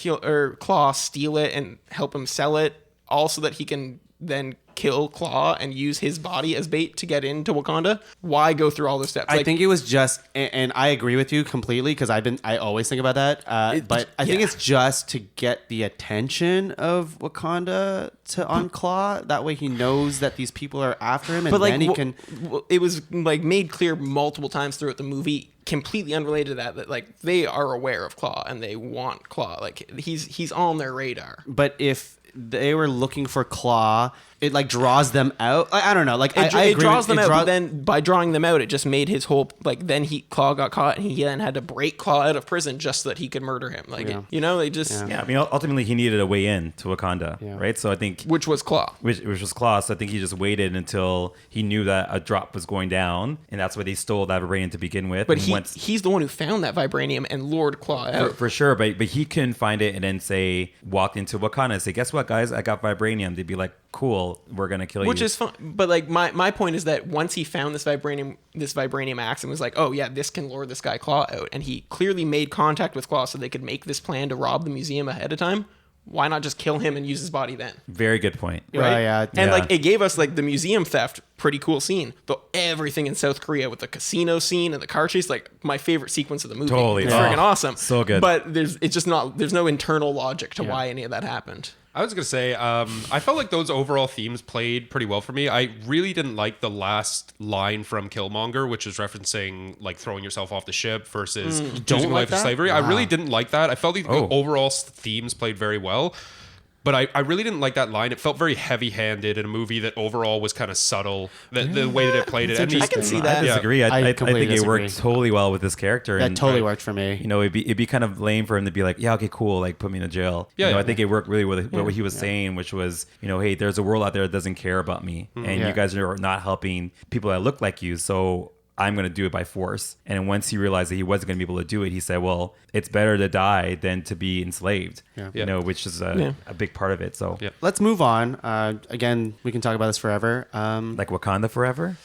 Claw steal it and help him sell it, all so that he can then kill Claw and use his body as bait to get into Wakanda. Why go through all those steps? I think it was just, and I agree with you completely, because I always think about that. But I think it's just to get the attention of Wakanda on Claw. That way he knows that these people are after him, and then he can. It was like made clear multiple times throughout the movie, completely unrelated to that like they are aware of Claw and they want Claw. Like he's on their radar. But if they were looking for Claw, it like draws them out. I don't know. Like I It agree draws with- them it out, draw- but then by drawing them out, it just made his whole like. Then Claw got caught, and he then had to break Claw out of prison just so that he could murder him. Like they just Yeah, I mean, ultimately he needed a way in to Wakanda, right? So I think which was Claw. which was Claw. So I think he just waited until he knew that a drop was going down, and that's why they stole that vibranium to begin with. But and he's the one who found that vibranium and lured Claw out. for sure, but he couldn't find it, and then walked into Wakanda and say, "Guess what, guys? I got vibranium." They'd be like, "Cool, we're gonna kill you." Which is fun, but like my point is that once he found this vibranium axe and was like, oh yeah, this can lure this guy Claw out, and he clearly made contact with Claw so they could make this plan to rob the museum ahead of time. Why not just kill him and use his body then? Very good point. Right? yeah. And like it gave us like the museum theft, pretty cool scene. But everything in South Korea with the casino scene and the car chase, like my favorite sequence of the movie. Totally. It's Oh, freaking awesome. so good. But there's no internal logic to why any of that happened. I was going to say, I felt like those overall themes played pretty well for me. I really didn't like the last line from Killmonger, which is referencing like throwing yourself off the ship versus choosing like life of that? slavery. I really didn't like that. I felt like the Oh. overall themes played very well. But I really didn't like that line. It felt very heavy-handed in a movie that overall was kind of subtle. The way that it played it. And I can see that. I disagree. I completely think it worked disagree. totally well with this character. That and, totally worked for me. it'd be kind of lame for him to be like, yeah, okay, cool, like put me in a jail. Yeah, I think it worked really with what he was saying, which was, hey, there's a world out there that doesn't care about me, and Yeah. you guys are not helping people that look like you, so I'm going to do it by force. And then once he realized that he wasn't going to be able to do it, he said, well, it's better to die than to be enslaved, which is a big part of it. So Yeah. Let's move on. Again, we can talk about this forever. like Wakanda forever.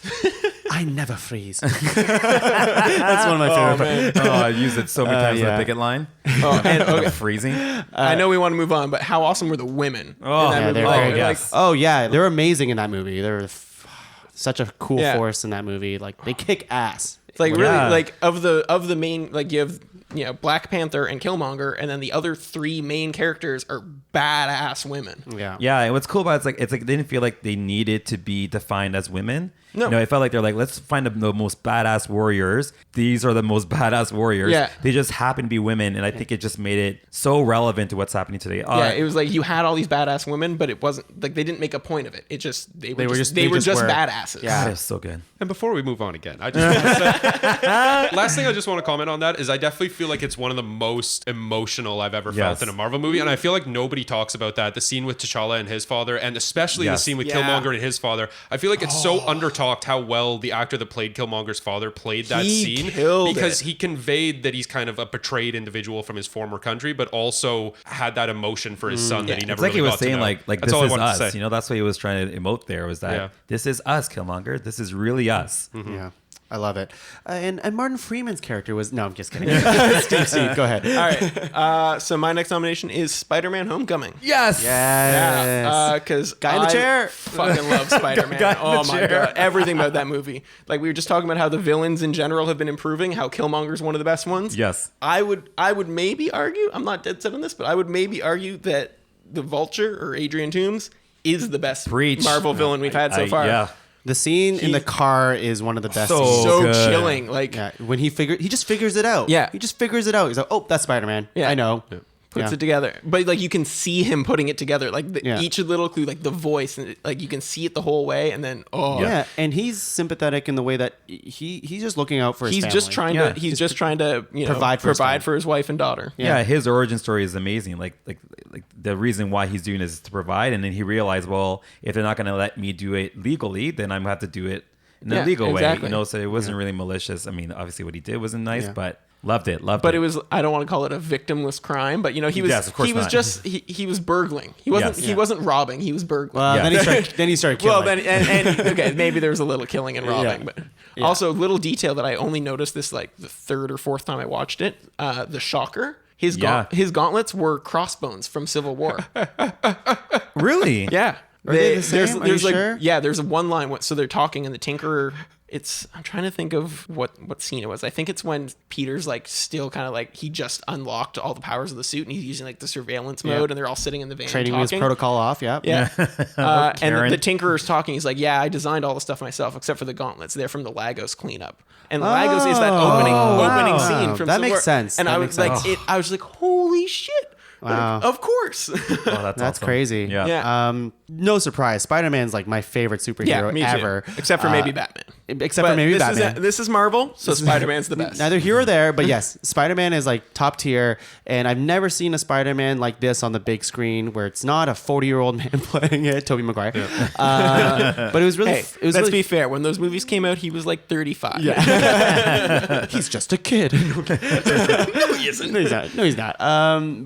I never freeze. That's one of my favorite. Oh, I used it so many times in yeah. the picket line. Oh, and okay. Freezing. I know we want to move on, but how awesome were the women? Oh, in that yeah, movie? they're Like, very like, yes. Oh yeah, they're amazing in that movie. They're such a cool Yeah. force in that movie. Like they kick ass. It's like really Yeah. like of the main, like you have Black Panther and Killmonger, and then the other 3 main characters are badass women. Yeah. Yeah, and what's cool about it's like they didn't feel like they needed to be defined as women. No. It felt like they're like, let's find the most badass warriors. These are the most badass warriors. Yeah. They just happen to be women, and I think it just made it so relevant to what's happening today. Yeah, it was like you had all these badass women, but it wasn't like they didn't make a point of it. It just they were just were. badasses. Yeah. That is so good. And before we move on again, I just want to say, last thing I just want to comment on that is I definitely feel like it's one of the most emotional I've ever Yes. felt in a Marvel movie, and I feel like nobody talks about that. The scene with T'Challa and his father, and especially the Yes. scene with Yeah. Killmonger and his father. I feel like it's so undertalked how well the actor that played Killmonger's father played that He scene, killed because it. he conveyed that he's kind of a betrayed individual from his former country, but also had that emotion for his son that he never It's like really he was got to saying, know. like That's this all I is wanted to us. say. You know, that's what he was trying to emote there. Was that Yeah. this is us, Killmonger. This is really us. Yeah, I love it. And Martin Freeman's character was I'm just kidding. Steve, go ahead. All right. So my next nomination is Spider-Man: Homecoming. Yes. Yes. Because Guy in the chair. fucking love Spider-Man. Guy in the Oh my chair. god, everything about that movie. Like we were just talking about how the villains in general have been improving. How Killmonger's one of the best ones. Yes. I would maybe argue. I'm not dead set on this, but I would maybe argue that the Vulture or Adrian Toomes is the best Preach. Marvel villain we've had so far. Yeah. The scene in the car is one of the best So scenes. So good. chilling. Like Yeah, when he just figures it out. Yeah. He just figures it out. He's like, oh, that's Spider-Man. Yeah. I know. puts Yeah. it together. But like you can see him putting it together, like Yeah. each little clue, like the voice, and like you can see it the whole way. And then Yeah, and he's sympathetic in the way that he's just looking out for his he's family. just trying Yeah. to Provide for his family. for his wife and daughter. Yeah, his origin story is amazing. Like the reason why he's doing this is to provide, and then he realized, well, if they're not going to let me do it legally, then I'm gonna have to do it in a Yeah, legal exactly. way. You know, so it wasn't really malicious. I mean, obviously what he did wasn't nice, Yeah. but loved it. But it was, I don't want to call it a victimless crime, but he was Yes, of course he was not. just he was burgling. He wasn't Yes. he Yeah. wasn't robbing. He was burgling. Well, Yeah. then he started killing. Well, then and okay, maybe there was a little killing and robbing, but also little detail that I only noticed this like the third or fourth time I watched it. The Shocker. His his gauntlets were crossbones from Civil War. really. Yeah. Are they the same? Are you like sure? yeah, there's one line so they're talking and the Tinkerer, I'm trying to think of what scene it was. I think it's when Peter's like still kind of like he just unlocked all the powers of the suit and he's using like the surveillance mode and they're all sitting in the van trading talking. his protocol off. Yeah. Yeah. And Karen. the Tinkerer's talking. He's like, yeah, I designed all the stuff myself except for the gauntlets. They're from the Lagos cleanup. And Lagos is that opening wow. scene from That Civil makes War. sense. And That I makes was like, sense. I was like, holy shit. Wow. Like, of course. Oh, that's That's awesome. crazy. Yeah. Yeah. No surprise. Spider-Man's like my favorite superhero Yeah, me too. ever. Except for maybe Batman. Except for maybe Batman. This is Marvel, so Spider-Man's the best. Neither here or there, but yes, Spider-Man is like top tier, and I've never seen a Spider-Man like this on the big screen where it's not a 40-year-old man playing it, Tobey Maguire. But it was really, Hey, it was let's really, be fair. When those movies came out, he was like 35. he's just a kid. No, he isn't. No, he's not. No, he's not.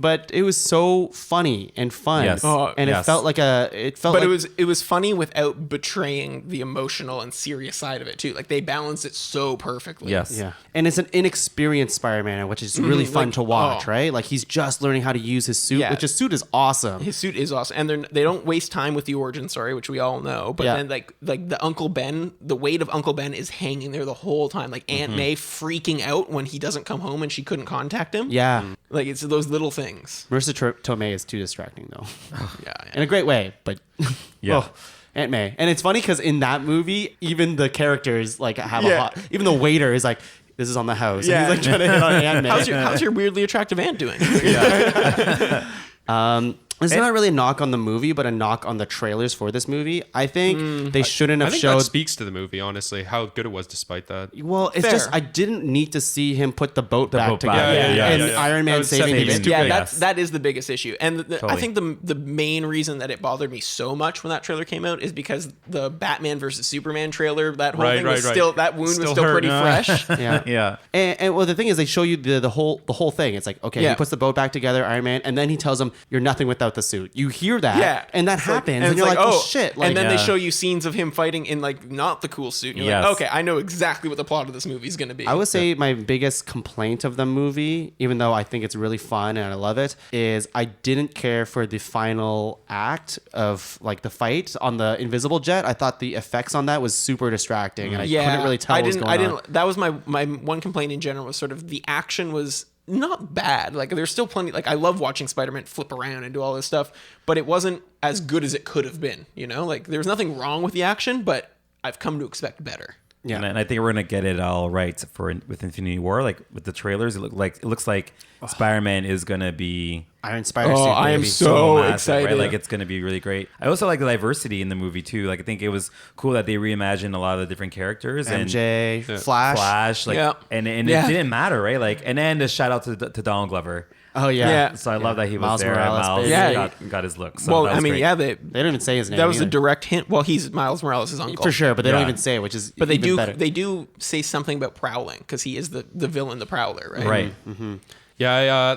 But it was so funny and fun, Yes. and it Yes. felt like But like, it was funny without betraying the emotional and serious side of it too. Like they balanced it so perfectly. Yes. Yeah, and it's an inexperienced Spider-Man, which is really fun like, to watch, oh. right? Like he's just learning how to use his suit, Yeah. which his suit is awesome. His suit is awesome, and they don't waste time with the origin story, which we all know. But Yeah. then like the Uncle Ben, the weight of Uncle Ben is hanging there the whole time. Like Aunt May freaking out when he doesn't come home and she couldn't contact him. Yeah, like it's those little things. Marissa Tomei is too distracting though, Yeah, in a great way, but Yeah. Aunt May. And it's funny because in that movie, even the characters like have Yeah. a hot. Even the waiter is like, "This is on the house." Yeah. And he's like trying to hit on Aunt May. How's your weirdly attractive aunt doing? It's not really a knock on the movie, but a knock on the trailers for this movie. I think they shouldn't I have think showed. that speaks to the movie, honestly, how good it was despite that. Well, it's Fair. just I didn't need to see him put the boat back boat back. together and Yeah. Iron That Man was saving saving him. stupid. Yeah, Yes. that is the biggest issue, and I Totally. think the main reason that it bothered me so much when that trailer came out is because the Batman versus Superman trailer, that whole thing was still that wound was Still still hurt. pretty fresh. Yeah. Yeah. And well, the thing is, they show you the whole thing. It's like, okay, Yeah. he puts the boat back together, Iron Man, and then he tells him, "You're nothing without the suit." You hear that, Yeah, and that It's like- happens, and, it's you're like, "Oh shit!" Like, and then they Yeah. show you scenes of him fighting in like not the cool suit. And you're Yes. like, okay, I know exactly what the plot of this movie is going to be. I would say my biggest complaint of the movie, even though I think it's really fun and I love it, is I didn't care for the final act of like the fight on the invisible jet. I thought the effects on that was super distracting, and I couldn't really tell what was going on. That was my one complaint in general was sort of the action was not bad. Like there's still plenty. Like I love watching Spider-Man flip around and do all this stuff, but it wasn't as good as it could have been. You know, like there was nothing wrong with the action, but I've come to expect better. Yeah. And I think we're gonna get it all right with Infinity War. Like with the trailers, it looks like Spider-Man is gonna be Iron Spider suit. I am baby. so massive, excited. right? Like it's gonna be really great. I also like the diversity in the movie too. Like I think it was cool that they reimagined a lot of the different characters MJ, and Flash. like Yeah. and it Yeah. didn't matter, right? Like and then a shout out to Donald Glover. Oh yeah. Yeah. So I love that he was Miles there. Morales, Miles baby. Yeah. got his look. So Well, that I was mean, great. yeah, They don't even say his name. that was a either. direct hint. Well, he's Miles Morales' uncle. for sure, but they don't Yeah. even say it, which is But they even do better. they do say something about Prowling because he is the villain, the Prowler, right? Right. Yeah,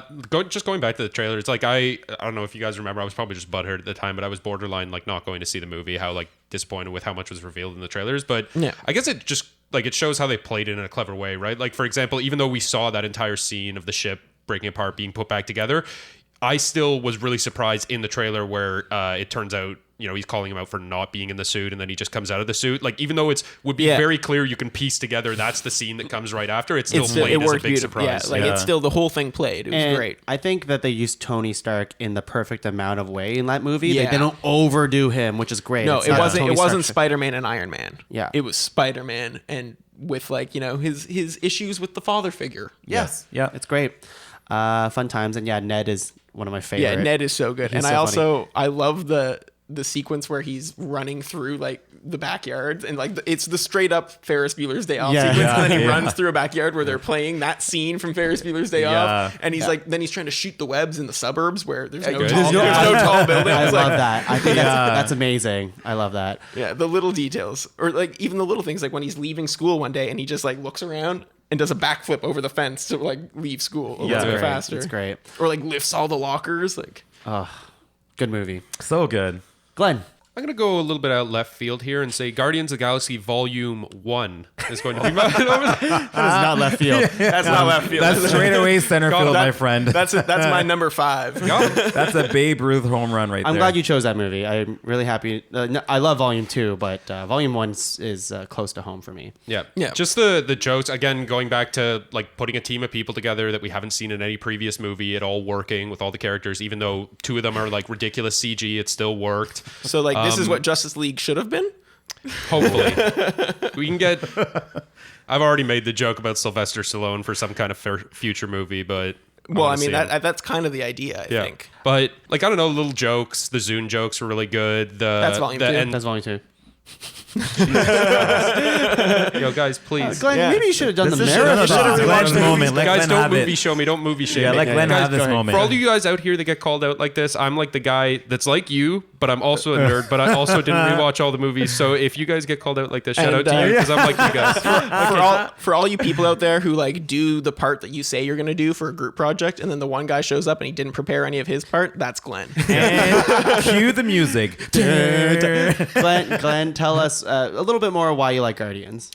just going back to the trailer, it's like I don't know if you guys remember, I was probably just butthurt at the time, but I was borderline like not going to see the movie. How like disappointed with how much was revealed in the trailers, but Yeah. I guess it just like it shows how they played it in a clever way, right? Like for example, even though we saw that entire scene of the ship breaking apart, being put back together, I still was really surprised in the trailer where it turns out, you know, he's calling him out for not being in the suit, and then he just comes out of the suit. Like, even though would be Yeah. very clear, you can piece together that's the scene that comes right after. It's still It played as a worked big beautifully. surprise. Yeah, like Yeah. it's still the whole thing played. It was And great. I think that they used Tony Stark in the perfect amount of way in that movie. Yeah. They don't overdo him, which is great. No, It's it not wasn't. Tony It wasn't Stark. Spider-Man and Iron Man. Yeah. it was Spider-Man and with like his issues with the father figure. Yes. Yeah. It's great. Fun times. And yeah, Ned is one of my favorite. Yeah, Ned is so good, He's and so I love the sequence where he's running through like the backyard and like it's the straight up Ferris Bueller's Day Off Yeah. sequence, Yeah, and then he yeah. runs through a backyard where they're playing that scene from Ferris Bueller's Day Yeah. Off, and he's like then he's trying to shoot the webs in the suburbs where there's no good. tall, There's there's no tall buildings. I Like, love that. I think that's amazing. I love that. yeah, the little details, or like even the little things, like when he's leaving school one day and he just like looks around and does a backflip over the fence to like leave school a little bit great. faster. It's great. Or like lifts all the lockers. Like Good movie. So good. Glenn. I'm going to go a little bit out left field here and say Guardians of the Galaxy Volume 1 is going to be my... That is not left field. that's not left field. That's straight away center God, field, that- my friend. That's my number 5. That's a Babe Ruth home run right I'm there. glad you chose that movie. I'm really happy. I love Volume 2, but Volume 1 is close to home for me. Yeah. Yeah. Just the jokes, again, going back to like putting a team of people together that we haven't seen in any previous movie, it all working with all the characters, even though 2 of them are like ridiculous CG, it still worked. So like this is what Justice League should have been. Hopefully. We can get... I've already made the joke about Sylvester Stallone for some kind of future movie, but... Well, I wanna mean see him. that's kind of the idea, I think. But like I don't know, little jokes. The Zune jokes were really good. That's volume 2. That's Volume 2. Yo, guys, please. Glenn, Yeah. maybe you should have done the This is- marathon. this is Glen's moment. Let Guys, Glenn don't have movie it. show me. Don't movie shame Yeah, me. let Glenn Guys, have this go ahead. moment. For all of you guys out here that get called out like this, I'm like the guy that's like you, but I'm also a nerd, but I also didn't rewatch all the movies. So if you guys get called out like this, shout out And, to you because I'm like you guys. For all you people out there who like do the part that you say you're going to do for a group project, and then the one guy shows up and he didn't prepare any of his part, that's Glenn. And cue the music. Glenn, tell us a little bit more why you like Guardians.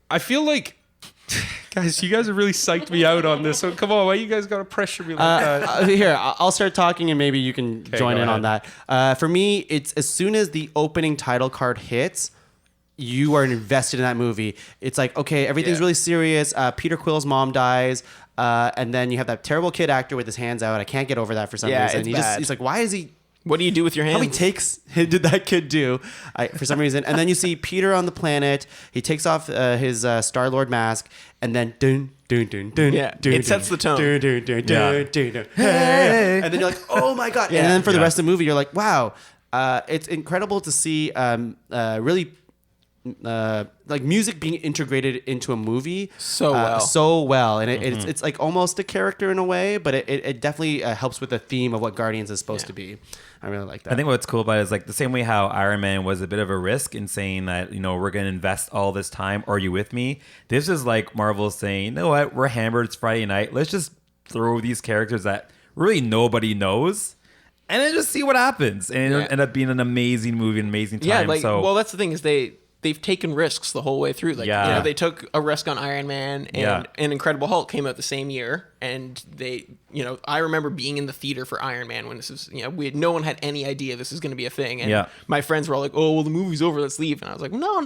I feel like, guys, you guys have really psyched me out on this. So come on, why you guys got to pressure me like that? Here, I'll start talking and maybe you can join go in on ahead. that. For me, it's as soon as the opening title card hits, you are invested in that movie. It's like, okay, everything's Yeah. really serious. Peter Quill's mom dies. And then you have that terrible kid actor with his hands out. I can't get over that for some Yeah, reason. it's He's bad. like, why is he... What do you do with your hands? How many takes did that kid do for some reason? And then you see Peter on the planet. He takes off his Star-Lord mask, and then dun dun dun dun. Yeah, dun, it dun, sets the tone. Dun, dun, dun, Yeah. dun, dun, dun. Hey, and then you're like, oh my god! Yeah. And then for the Yeah. rest of the movie, you're like, wow, it's incredible to see really. Like music being integrated into a movie so well, and it's like almost a character in a way, but it definitely helps with the theme of what Guardians is supposed to be. I really like that. I think what's cool about it is like the same way how Iron Man was a bit of a risk in saying that, you know, we're going to invest all this time. Are you with me? This is like Marvel saying, you know what? We're hammered. It's Friday night. Let's just throw these characters that really nobody knows and then just see what happens. And it'll end up being an amazing movie, an amazing time. Yeah, like so well, that's the thing is they've taken risks the whole way through. Like, Yeah. you know, they took a risk on Iron Man, and Yeah. Incredible Hulk came out the same year. And they, you know, I remember being in the theater for Iron Man when this was, you know, no one had any idea this was going to be a thing. And Yeah. my friends were all like, "Oh, well, the movie's over, let's leave." And I was like, "No,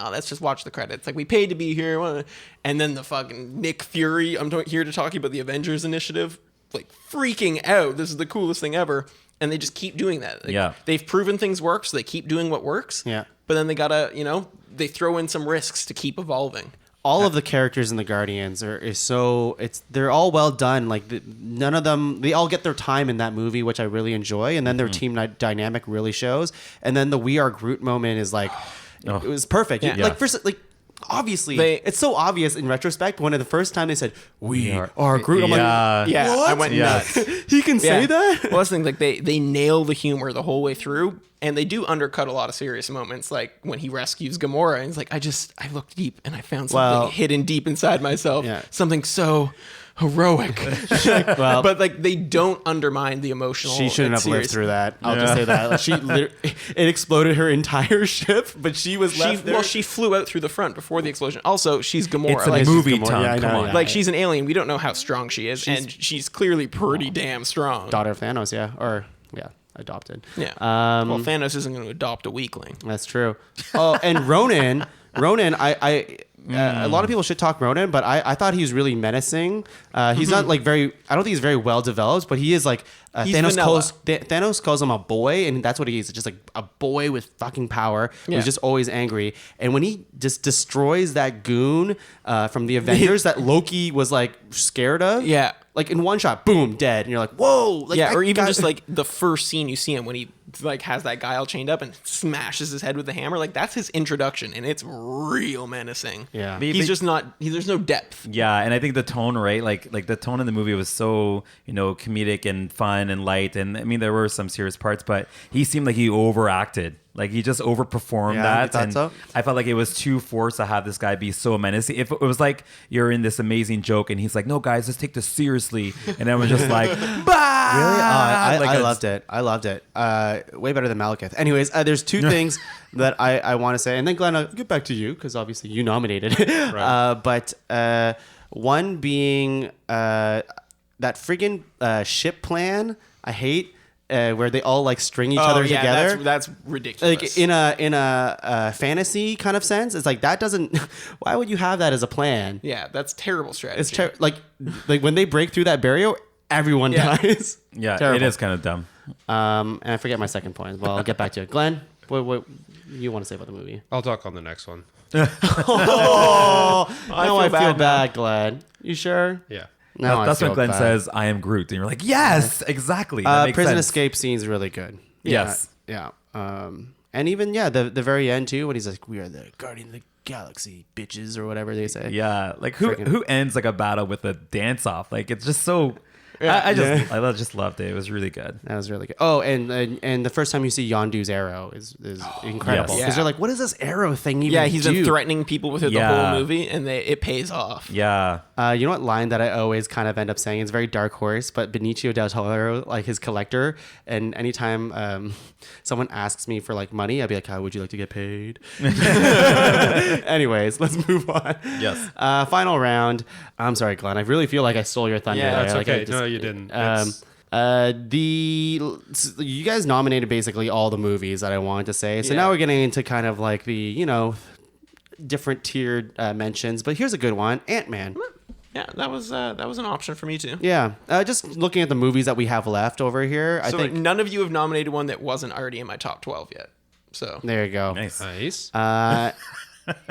let's just watch the credits. Like, we paid to be here." And then the fucking Nick Fury, here to talk about the Avengers initiative, like freaking out. This is the coolest thing ever. And they just keep doing that. Like, Yeah. they've proven things work, so they keep doing what works. Yeah. But then they gotta, you know, they throw in some risks to keep evolving. All of the characters in the Guardians they're all well done. Like none of them, they all get their time in that movie, which I really enjoy. And then their team dynamic really shows. And then the "We Are Groot" moment is like, it was perfect. Yeah. Like first, like obviously, it's so obvious in retrospect. When the first time they said "We are Groot," I'm like, Yeah, what? I went nuts. He can say that. Well, that's the thing. Like they nail the humor the whole way through, and they do undercut a lot of serious moments. Like when he rescues Gamora, and he's like, I looked deep and I found something hidden deep inside myself. Yeah. Something so heroic. But like they don't undermine the emotional. She shouldn't have lived serious. through that. I'll just say that. Like, it exploded her entire ship, but she was left there. Well, she flew out through the front before the explosion. Also, she's Gamora. It's a like, movie, Gamora. Tom. Yeah, I know, Come on. yeah. Like she's an alien. We don't know how strong she is, and she's clearly pretty damn strong. Daughter of Thanos, adopted. Yeah. Well, Thanos isn't going to adopt a weakling. That's true. Oh, and Ronan, a lot of people should talk Ronan, but I thought he was really menacing. He's not like I don't think he's very well developed, but he is like He's Thanos calls him a boy, and that's what he is. It's just like a boy with fucking power. Yeah. He's just always angry. And when he just destroys that goon from the Avengers that Loki was like scared of, Yeah. like in one shot, boom, dead, and you're like, whoa, like, Yeah, that or even guy- just like the first scene you see him when he like has that guy all chained up and smashes his head with the hammer. Like that's his introduction, and it's real menacing. Yeah. He's just not. There's no depth. Yeah, and I think the tone, right? Like the tone in the movie was so, comedic and fun and light. And I mean, there were some serious parts, but he seemed like he overacted. Like he just overperformed Yeah, that. you thought And so? I felt like it was too forced to have this guy be so menacing. If it was like you're in this amazing joke and he's like, "No, guys, let's take this seriously," and everyone's just like, "Bah!" Really? Like, I loved it. I loved it. Way better than Malekith. Anyways, there's two things that I want to say. And then, Glenn, I'll get back to you because obviously you nominated it. Right. But one being that friggin' ship plan I hate. Where they all like string each other together. That's ridiculous. Like in a fantasy kind of sense, it's like that doesn't. Why would you have that as a plan? yeah, that's terrible strategy. It's like when they break through that barrier, everyone dies. yeah, Terrible. it is kind of dumb. And I forget my second point. Well, I'll get back to it. Glenn, what you want to say about the movie? I'll talk on the next one. Oh, now I feel bad now. bad, Glenn. You sure? Yeah. No, That's I when feel Glenn bad. says, "I am Groot," and you're like, "Yes, exactly." That makes Prison sense. escape scene is really good. Yes. Yeah. And even the very end too, when he's like, "We are the guardian of the galaxy, bitches," or whatever they say. Yeah, like who Friggin- who ends like a battle with a dance off? Like it's just so. I just loved it. It was really good. That was really good. Oh, and the first time you see Yondu's arrow is incredible. yes. Because they're like, what does this arrow thing even yeah, he's do? been threatening people with it the Yeah. whole movie, and it pays off. Yeah. You know what line that I always kind of end up saying? It's very Dark Horse, but Benicio del Toro, like his collector, and anytime someone asks me for like money, I'd be like, "How would you like to get paid?" Anyways, let's move on. Yes. Final round. I'm sorry, Glenn. I really feel like I stole your thunder. Yeah, there. That's Like, okay. I just- No, you didn't. you guys nominated basically all the movies that I wanted to say. So Yeah. now we're getting into kind of like the, different tiered mentions. But here's a good one. Ant-Man. Yeah, that was an option for me too. Yeah. Just looking at the movies that we have left over here, I So think none of you have nominated one that wasn't already in my top 12 yet. So there you go. Nice. Nice.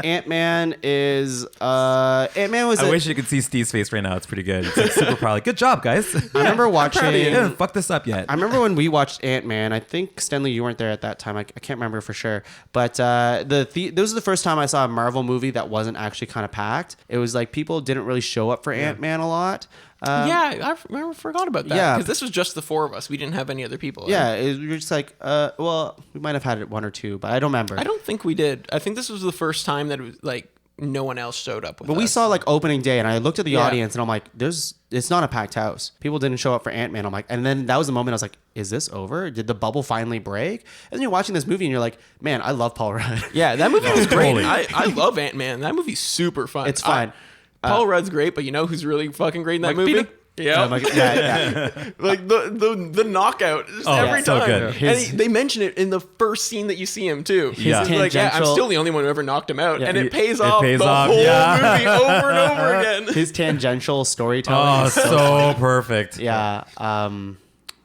Ant-Man is Ant-Man was I wish you could see Steve's face right now. It's pretty good. It's like super proud. Like, good job, guys. I remember watching You haven't fucked this up yet. I remember when we watched Ant-Man. I think Stenley, you weren't there at that time. I can't remember for sure. But this was the first time I saw a Marvel movie that wasn't actually kind of packed. It was like people didn't really show up for Ant-Man a lot. yeah, I forgot about that. yeah. because this was just the four of us. We didn't have any other people. Yeah, we were just like, well, we might have had one or two, but I don't remember. I don't think we did. I think this was the first time that it was like no one else showed up with But us. we saw like opening day, and I looked at the Yeah. audience, and I'm like, it's not a packed house. People didn't show up for Ant-Man. I'm like, and then that was the moment I was like, is this over? Did the bubble finally break? And then you're watching this movie, and you're like, man, I love Paul Rudd. Yeah, that movie was great. Totally. I love Ant-Man. That movie's super fun. It's fun. Paul Rudd's great, but you know who's really fucking great in that Mike movie? Peter? Yeah, I'm like, yeah. like the knockout just Oh, every yeah, so time. good. And they mention it in the first scene that you see him too. Yeah. He's like, yeah, I'm tangential- still the only one who ever knocked him out, and it pays it off pays the off, whole yeah. movie over and over again. His tangential storytelling. Oh, is so perfect. yeah.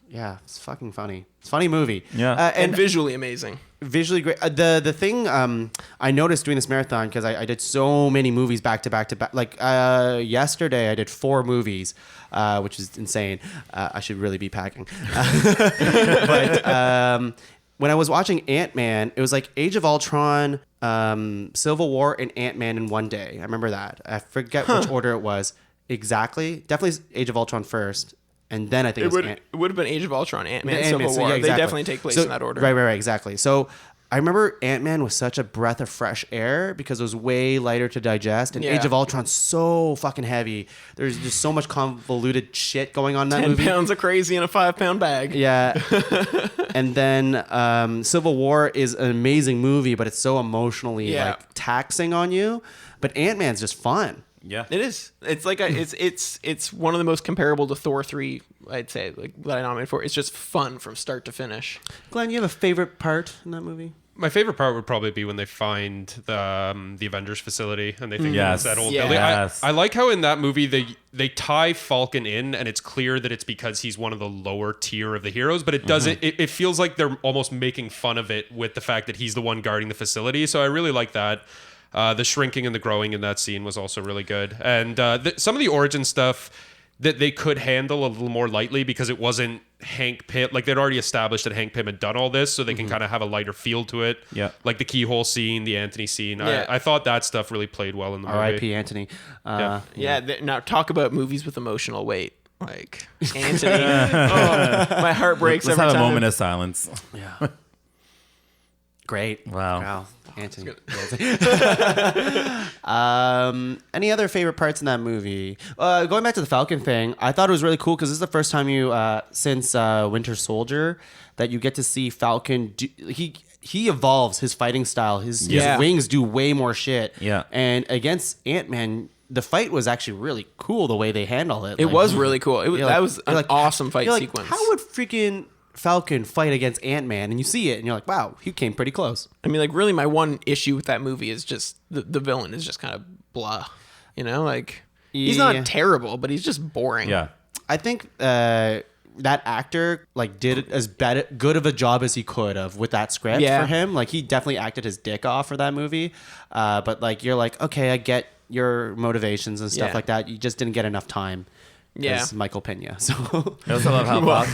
Yeah, it's fucking funny. It's a funny movie. Yeah. And visually amazing. visually great. The thing I noticed doing this marathon, because I did so many movies back to back to back. Like yesterday, I did 4 movies, which is insane. I should really be packing. But when I was watching Ant-Man, it was like Age of Ultron, Civil War, and Ant-Man in one day. I remember that. I forget which order it was exactly. Definitely Age of Ultron first. And then I think It would have been Age of Ultron, Ant-Man, Ant-Man, Civil War. yeah, They exactly. definitely take place So- in that order. Right, exactly. So I remember Ant-Man was such a breath of fresh air because it was way lighter to digest. And Yeah. Age of Ultron's so fucking heavy. There's just so much convoluted shit going on in that 10 movie. pounds of crazy in a 5-pound bag. Yeah. And then Civil War is an amazing movie, but it's so emotionally Yeah. like taxing on you. But Ant-Man's just fun. Yeah. It is. It's like it's one of the most comparable to Thor 3, I'd say, like that I nominated for. It's just fun from start to finish. Glenn, you have a favorite part in that movie? My favorite part would probably be when they find the Avengers facility and they think Yes. it's that old Yeah. building. Yes. I like how in that movie they tie Falcon in and it's clear that it's because he's one of the lower tier of the heroes, but it doesn't. It feels like they're almost making fun of it with the fact that he's the one guarding the facility. So I really like that. The shrinking and the growing in that scene was also really good, and some of the origin stuff that they could handle a little more lightly because it wasn't Hank Pym. Like they'd already established that Hank Pym had done all this, so they can kind of have a lighter feel to it. Yeah. Like the keyhole scene, the Anthony scene. Yeah. I thought that stuff really played well in the movie. R.I.P. Anthony. Now talk about movies with emotional weight. Like Anthony. Oh, my heart breaks Let's every have a time. moment of silence. Yeah. Great. Wow. Anthony. Any other favorite parts in that movie? Going back to the Falcon thing, I thought it was really cool because this is the first time since Winter Soldier that you get to see Falcon he evolves his fighting style. His wings do way more shit. Yeah. And against Ant-Man, the fight was actually really cool the way they handled it. It Like, was really cool. It was, you're that like- was you're an awesome fight you're like, sequence. How would freaking Falcon fight against Ant-Man? And you see it and you're like, wow, he came pretty close. I mean, like, really, my one issue with that movie is just the villain is just kind of blah. You know, like, he's Yeah. not terrible, but he's just boring. Yeah. I think that actor like did as good of a job as he could have with that script Yeah. for him. Like he definitely acted his dick off for that movie. But like you're like, okay, I get your motivations and stuff Yeah. like that. You just didn't get enough time. Yeah. As Michael Pena. So I also love how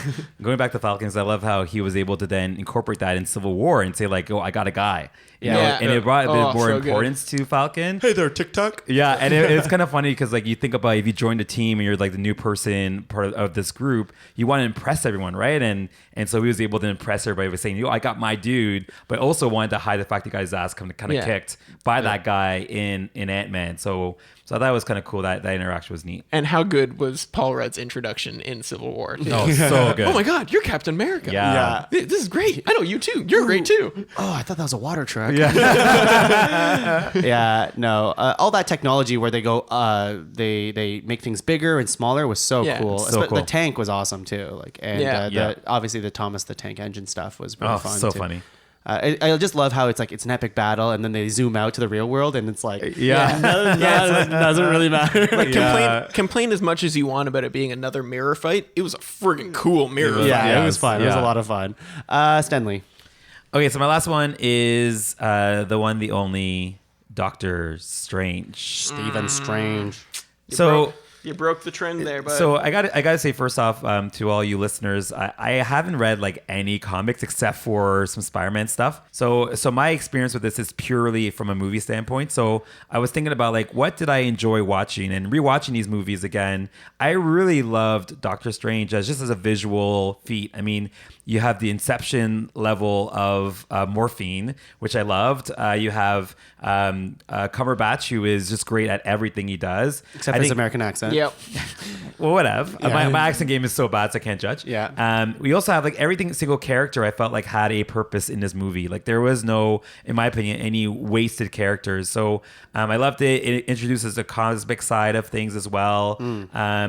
going back to Falcons, I love how he was able to then incorporate that in Civil War and say like, "Oh, I got a guy," you know? Yeah. And it brought a bit Oh, more so good. importance to Falcon. hey there, TikTok. Yeah, and it's kind of funny because like you think about if you joined a team and you're like the new person part of this group, you want to impress everyone, right? And so he was able to impress everybody by saying, "Yo, I got my dude," but also wanted to hide the fact he got his ass kind of Yeah. kicked by that guy in Ant-Man. So that was kind of cool. That interaction was neat. And how good was Paul Rudd's introduction in Civil War? Oh, so good. Oh my God, you're Captain America. Yeah. This is great. I know you too. You're great too. Oh, I thought that was a water truck. Yeah. Yeah, no. All that technology where they go, they make things bigger and smaller was so Yeah, cool. so cool. The tank was awesome too. Like, and Yeah. obviously the Thomas the Tank Engine stuff was really Oh, fun. so too. funny. I just love how it's like it's an epic battle, and then they zoom out to the real world, and it's like Yeah. it doesn't really matter. Complain as much as you want about it being another mirror fight. It was a friggin' cool mirror fight. yeah, it was Yes, fun. It was a yeah. lot of fun. Stenley. Okay, so my last one is the one, the only Doctor Strange. Stephen Strange. You broke the trend there, but So I gotta say first off to all you listeners, I haven't read like any comics except for some Spider-Man stuff. So my experience with this is purely from a movie standpoint. So I was thinking about like what did I enjoy watching and rewatching these movies again. I really loved Doctor Strange as a visual feat. I mean, you have the Inception level of morphine, which I loved. You have Cumberbatch, who is just great at everything he does. Except I for his think- American accent. yep. Well, whatever. Yeah. My accent game is so bad, so I can't judge. Yeah. We also have like every single character I felt like had a purpose in this movie. Like there was no, in my opinion, any wasted characters. So I loved it. It introduces the cosmic side of things as well.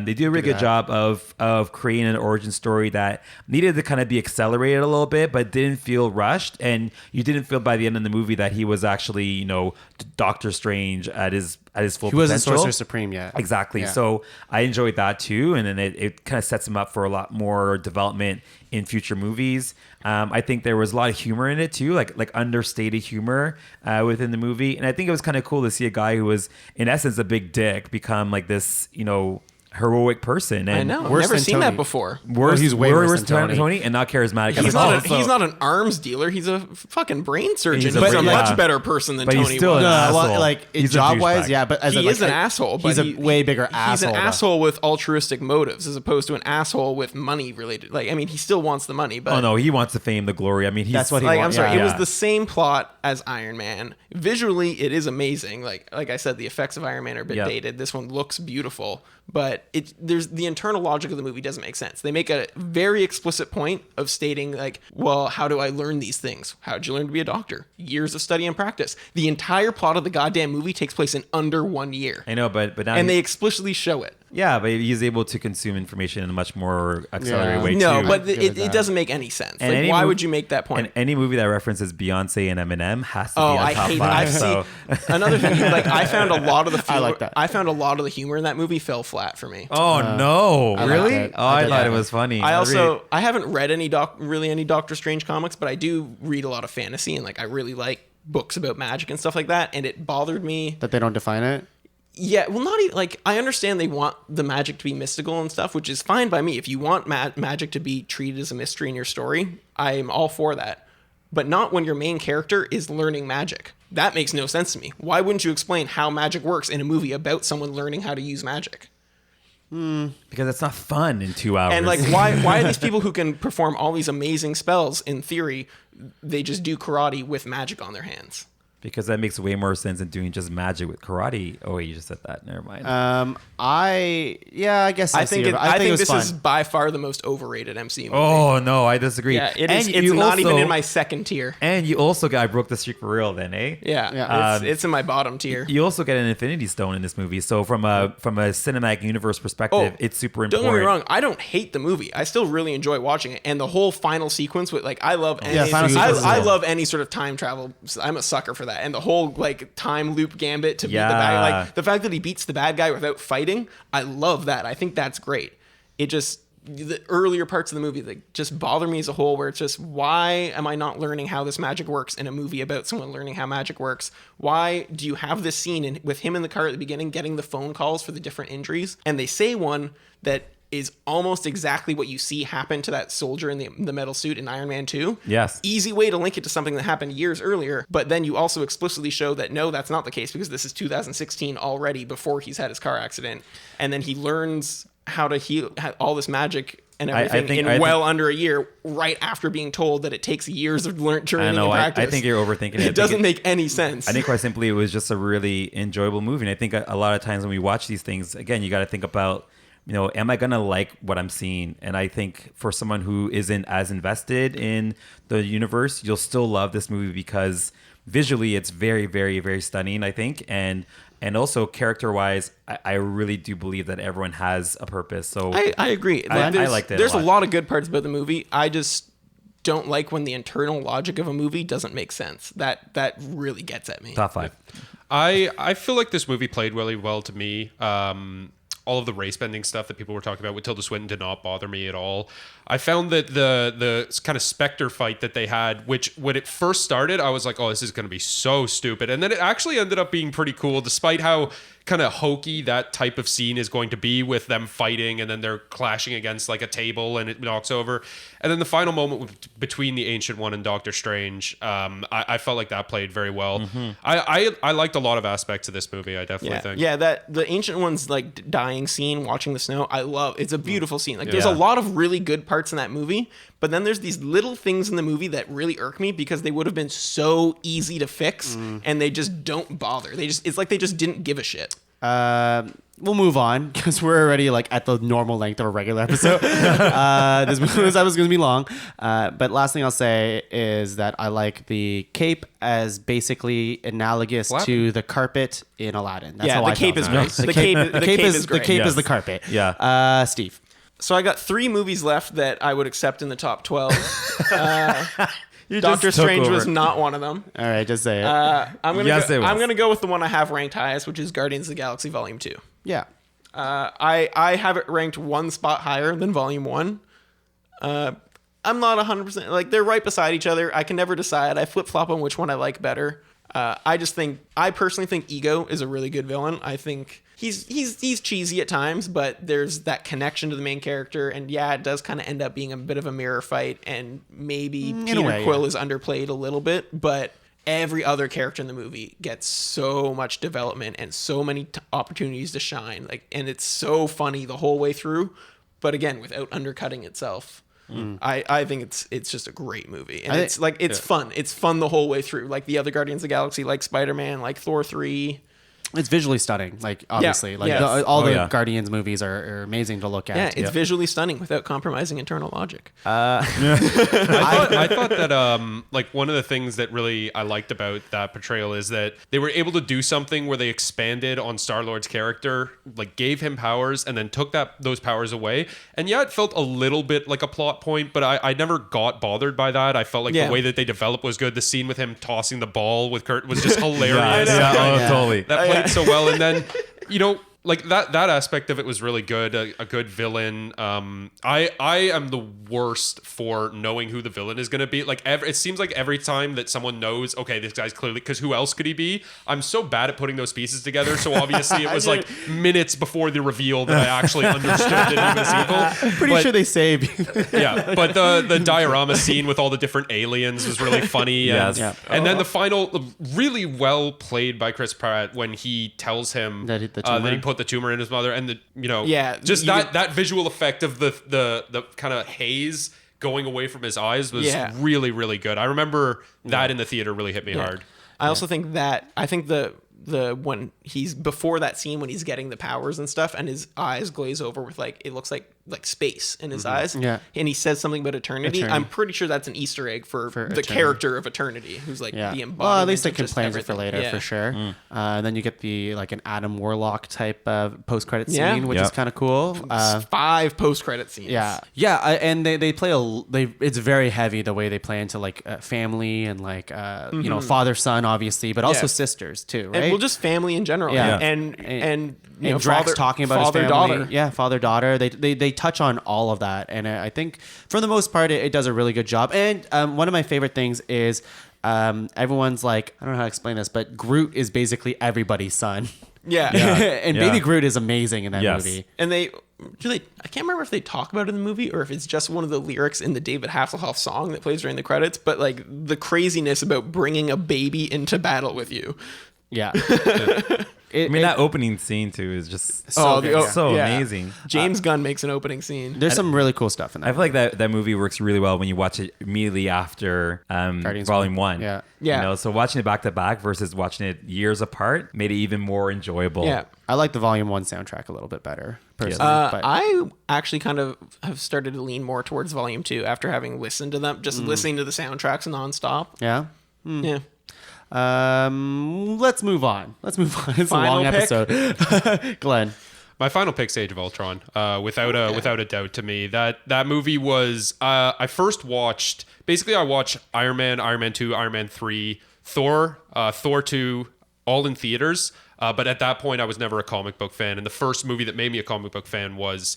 They do a really good job of creating an origin story that needed to kind of be accelerated a little bit, but didn't feel rushed. And you didn't feel by the end of the movie that he was actually, Doctor Strange at his at his full He wasn't potential. Sorcerer Supreme yet. Exactly. Yeah. So I enjoyed that too, and then it kind of sets him up for a lot more development in future movies. I think there was a lot of humor in it too, like understated humor within the movie, and I think it was kind of cool to see a guy who was in essence a big dick become like this, heroic person. And I know. I've Worse never than seen Tony. that before. Worse, he's way worse than Tony. and not charismatic. He's at all. not, So- he's not an arms dealer. He's a fucking brain surgeon. He's He's a a brain- much yeah. better person than But he's Tony still was. an asshole. Well, like He's a job wise, douchebag. yeah, but as He a, is an asshole, but He's a way bigger asshole. He's an though. asshole with altruistic motives, as opposed to an asshole with money related. Like, I mean, he still wants the money, but Oh no, he wants the fame, the glory. I mean, he's That's what he like, wants. I'm sorry, Yeah. it was the same plot as Iron Man. Visually, it is amazing. Like I said, the effects of Iron Man are a bit Yeah. dated. This one looks beautiful, but there's the internal logic of the movie doesn't make sense. They make a very explicit point of stating like, well, how do I learn these things? How'd you learn to be a doctor? Years of study and practice. The entire plot of the goddamn movie takes place in under 1 year. I know, but now And they explicitly show it. yeah, but he's able to consume information in a much more accelerated Yeah. way No, too. but give it it that. doesn't make any sense. And Like, any why mov- would you make that point? And any movie that references Beyonce and Eminem has to be Oh, on I top hate five. that. So Another thing, like I found a lot of the humor, I like that. I found a lot of the humor in that movie fell flat for me. oh no, I liked really? it. Oh, I I did thought like it it. was funny. I haven't read any any Doctor Strange comics, but I do read a lot of fantasy and like I really like books about magic and stuff like that. And it bothered me. that they don't define it. Yeah, well, not even like I understand they want the magic to be mystical and stuff, which is fine by me. If you want magic to be treated as a mystery in your story, I'm all for that. But not when your main character is learning magic. That makes no sense to me. Why wouldn't you explain how magic works in a movie about someone learning how to use magic? because it's not fun in 2 hours. And like, why are these people who can perform all these amazing spells in theory, they just do karate with magic on their hands? because that makes way more sense than doing just magic with karate. Oh, wait, you just said that. Never mind. I guess I think it was this fun. is by far the most overrated MCU movie. oh no, I disagree. Yeah, it And is. It's you not even also- in my second tier. And you also got I broke the streak for real, then, eh? Yeah, Yeah. it's in my bottom tier. You also get an Infinity Stone in this movie. So from a cinematic universe perspective, it's super important. Don't get me wrong. I don't hate the movie. I still really enjoy watching it, and the whole final sequence with like I love any, final sequence is I cool. love any sort of time travel. I'm a sucker for that, and the whole like time loop gambit to beat the Yeah. bad, like the fact that he beats the bad guy without fighting. I love that. I think that's great. It just the earlier parts of the movie that just bother me as a whole, where it's just why am I not learning how this magic works in a movie about someone learning how magic works? Why do you have this scene with him in the car at the beginning getting the phone calls for the different injuries, and they say one that is almost exactly what you see happen to that soldier in the metal suit in Iron Man 2. Yes. Easy way to link it to something that happened years earlier, but then you also explicitly show that no, that's not the case because this is 2016 already before he's had his car accident. And then he learns how to heal all this magic and everything under a year right after being told that it takes years of training and practice. I think you're overthinking it. It doesn't make any sense. I think quite simply it was just a really enjoyable movie. And I think a lot of times when we watch these things, again, you got to think about, am I going to like what I'm seeing? And I think for someone who isn't as invested in the universe, you'll still love this movie because visually it's very, very, very stunning, I think. And also character-wise, I really do believe that everyone has a purpose. So I agree. I There's- liked it a There's a lot. lot of good parts about the movie. I just don't like when the internal logic of a movie doesn't make sense. That really gets at me. top 5. I feel like this movie played really well to me. All of the race bending stuff that people were talking about with Tilda Swinton did not bother me at all. I found that the kind of Spectre fight that they had, which when it first started, I was like, oh, this is going to be so stupid. And then it actually ended up being pretty cool, despite how kind of hokey that type of scene is going to be with them fighting and then they're clashing against like a table and it knocks over. And then the final moment between the Ancient One and Doctor Strange, I felt like that played very well. Mm-hmm. I liked a lot of aspects of this movie, I definitely think. Yeah, that the Ancient One's like dying scene, watching the snow. I love. It's a beautiful scene. Like there's Yeah. a lot of really good parts in that movie, but then there's these little things in the movie that really irk me because they would have been so easy to fix, and they just don't bother. It's like they just didn't give a shit. We'll move on because we're already like at the normal length of a regular episode. This episode is going to be long. But last thing I'll say is that I like the cape as basically analogous to the carpet in Aladdin. That's Yeah, how the I cape felt. is great. The cape is great. The cape Yes. is the carpet. Yeah. Steve. So I got 3 movies left that I would accept in the top 12. Doctor just took Strange was over. not one of them. All right, just say it. Yes, it was. I'm gonna go with the one I have ranked highest, which is Guardians of the Galaxy Volume 2. Yeah. I have it ranked one spot higher than Volume 1. I'm not 100%. Like, they're right beside each other. I can never decide. I flip-flop on which one I like better. I personally think Ego is a really good villain. I think he's cheesy at times, but there's that connection to the main character, and yeah, it does kind of end up being a bit of a mirror fight, and maybe Peter Quill is underplayed a little bit, but every other character in the movie gets so much development and so many opportunities to shine. Like, and it's so funny the whole way through, but again, without undercutting itself. I think it's just a great movie, and it's fun. It's fun the whole way through. Like the other Guardians of the Galaxy, like Spider-Man, like Thor 3. It's visually stunning, like obviously. Yeah. Like Yes. all the Guardians movies are amazing to look at. Yeah, it's visually stunning without compromising internal logic. I thought that like one of the things that really I liked about that portrayal is that they were able to do something where they expanded on Star-Lord's character, like gave him powers and then took those powers away. And yeah, it felt a little bit like a plot point, but I never got bothered by that. I felt like the way that they developed was good. The scene with him tossing the ball with Kurt was just hilarious. Totally. That played so well, and then like that aspect of it was really good. A good villain. I am the worst for knowing who the villain is going to be. Like it seems like every time that someone knows, okay, this guy's clearly, because who else could he be? I'm so bad at putting those pieces together. So obviously it was like minutes before the reveal that I actually understood that he was evil. Pretty sure they save you. Yeah, but the diorama scene with all the different aliens was really funny. Yes. And then the final, really well played by Chris Pratt when he tells him That that he put the tumor in his mother, and just even- that visual effect of the kind of haze going away from his eyes was really, really good. I remember that in the theater really hit me hard. I also think the when he's before that scene when he's getting the powers and stuff, and his eyes glaze over with like it looks like space in his eyes. Yeah. And he says something about eternity. I'm pretty sure that's an Easter egg for the eternity. character of Eternity, who's like the embodiment. Well, at least they of can just plan it for everything. later for sure. Then you get the like an Adam Warlock type post credit scene, Yeah. which is kind of cool. 5 post-credit scenes. And they play it's very heavy the way they play into like family and like father son obviously, but also sisters too, right? And well, just family in general. Yeah. And Drax talking about his family. daughter. Yeah, father daughter. They touch on all of that, and I think for the most part it does a really good job. And one of my favorite things is everyone's like, I don't know how to explain this, but Groot is basically everybody's son. Yeah. And Baby Groot is amazing in that movie. And I can't remember if they talk about it in the movie or if it's just one of the lyrics in the David Hasselhoff song that plays during the credits, but like the craziness about bringing a baby into battle with you. Yeah. That opening scene too is just So amazing. James Gunn makes an opening scene. There's some really cool stuff in that. I feel like that movie works really well when you watch it immediately after Volume 1. Yeah. Yeah. So watching it back to back versus watching it years apart made it even more enjoyable. Yeah. I like the Volume 1 soundtrack a little bit better, personally. but I actually kind of have started to lean more towards Volume 2 after having listened to them, just listening to the soundtracks nonstop. yeah. Yeah. Let's move on. It's Final a long pick? episode. Glenn. My final pick's Age of Ultron, without a doubt. To me, that movie was. I watched Iron Man, Iron Man 2, Iron Man 3, Thor, Thor 2, all in theaters. But at that point, I was never a comic book fan, and the first movie that made me a comic book fan was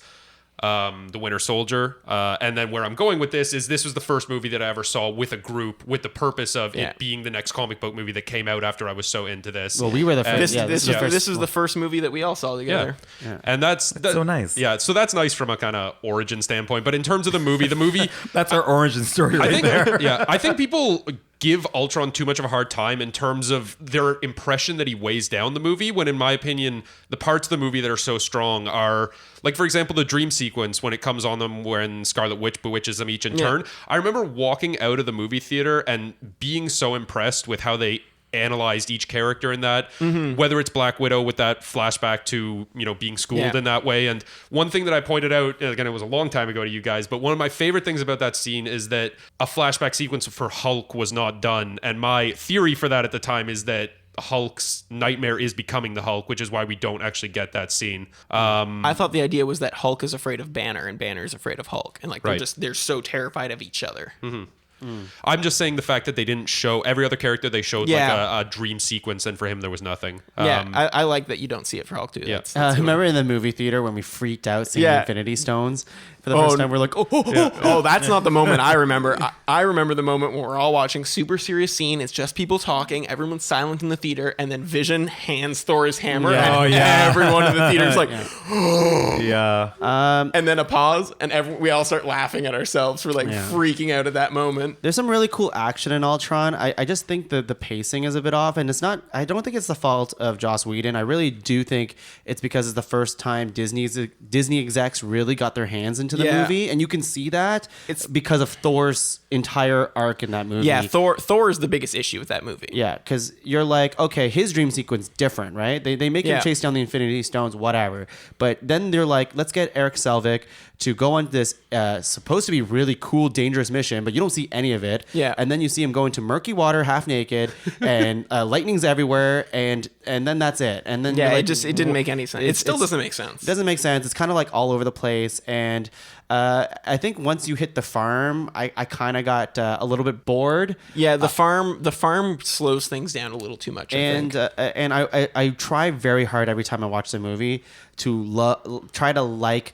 The Winter Soldier. And then where I'm going with this was the first movie that I ever saw with a group with the purpose of it being the next comic book movie that came out after I was so into this. Well, we were the first. This is the first movie that we all saw together. Yeah. And that's so nice. Yeah, so that's nice from a kind of origin standpoint. But in terms of the movie That's our origin story right there. I think people give Ultron too much of a hard time in terms of their impression that he weighs down the movie, when in my opinion the parts of the movie that are so strong are, like, for example, the dream sequence when it comes on them when Scarlet Witch bewitches them each in turn. I remember walking out of the movie theater and being so impressed with how they analyzed each character in that, whether it's Black Widow with that flashback to being schooled in that way. And one thing that I pointed out, again, it was a long time ago to you guys, but one of my favorite things about that scene is that a flashback sequence for Hulk was not done. And my theory for that at the time is that Hulk's nightmare is becoming the Hulk, which is why we don't actually get that scene. I thought the idea was that Hulk is afraid of Banner and Banner is afraid of Hulk, and like they're so terrified of each other. I'm just saying the fact that they didn't show every other character. They showed Yeah. like a dream sequence, and for him there was nothing. Yeah, I like that you don't see it for Hulk too. Yeah. Remember in the movie theater when we freaked out seeing the Yeah. Infinity Stones for the first time? We're like, Oh, that's not the moment I remember. I remember the moment when we're all watching super serious scene. It's just people talking. Everyone's silent in the theater, and then Vision hands Thor his hammer, Yeah. and Oh, yeah. everyone in the theater is like, Yeah. and then a pause, and we all start laughing at ourselves for like freaking out at that moment. There's some really cool action in Ultron. I just think that the pacing is a bit off, and it's not. I don't think it's the fault of Joss Whedon. I really do think it's because it's the first time Disney execs really got their hands into the Yeah. movie, and you can see that It's- because of Thor's entire arc in that movie. Yeah, Thor is the biggest issue with that movie. Yeah, because you're like, okay, his dream sequence different, right? They make him Yeah. chase down the Infinity Stones, whatever. But then they're like, let's get Eric Selvig to go on this supposed to be really cool, dangerous mission, but you don't see any of it. Yeah. And then you see him go into murky water, half naked, and lightning's everywhere, and then that's it. And then Yeah, you're like, it didn't make any sense. It still doesn't make sense. It doesn't make sense. It's kind of like all over the place. And I think once you hit the farm, I kind of got a little bit bored. Yeah, the farm slows things down a little too much. And I try very hard every time I watch the movie to try to like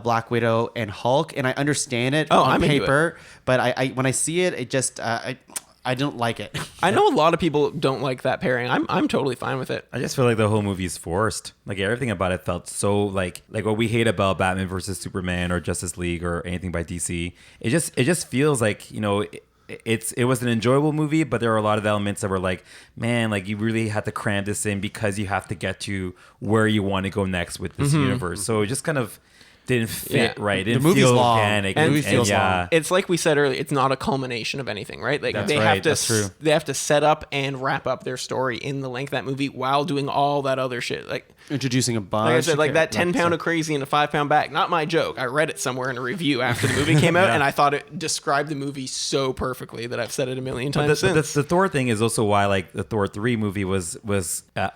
Black Widow and Hulk, and I understand it on I'm into paper, but I when I see it, it just I don't like it. I know a lot of people don't like that pairing. I'm totally fine with it. I just feel like the whole movie is forced. Like everything about it felt so like what we hate about Batman versus Superman or Justice League or anything by DC. It just feels like, you know, it was an enjoyable movie, but there are a lot of elements that were like, man, like you really had to cram this in because you have to get to where you want to go next with this universe. So it just kind of didn't fit right. It didn't movie's feel long. organic. The movie feels long. It's like we said earlier, it's not a culmination of anything, right? Like That's they right, have to that's true. they have to set up and wrap up their story in the length of that movie while doing all that other shit. Like Introducing a bunch. I said, like that of 10-pound of crazy and a 5-pound back. Not my joke. I read it somewhere in a review after the movie came out, and I thought it described the movie so perfectly that I've said it a million times since. The Thor thing is also why like the Thor 3 movie was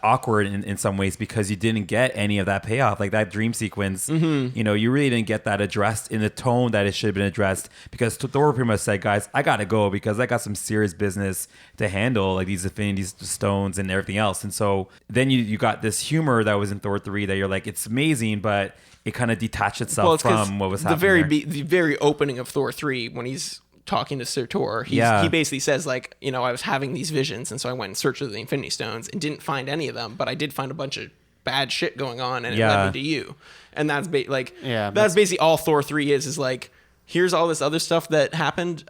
awkward in some ways because you didn't get any of that payoff. Like that dream sequence, you know, you really didn't get that addressed in the tone that it should have been addressed because Thor pretty much said, guys, I gotta go because I got some serious business to handle, like these Infinity Stones and everything else. And so then you got this humor that was in Thor 3 that you're like, it's amazing, but it kind of detached itself It's 'cause from what was happening. the very opening of Thor 3 when he's talking to Sir Tor, he basically says like, you know, I was having these visions and so I went in search of the Infinity Stones and didn't find any of them, but I did find a bunch of bad shit going on and it led me to you. And that's that's basically all Thor 3 is like, here's all this other stuff that happened.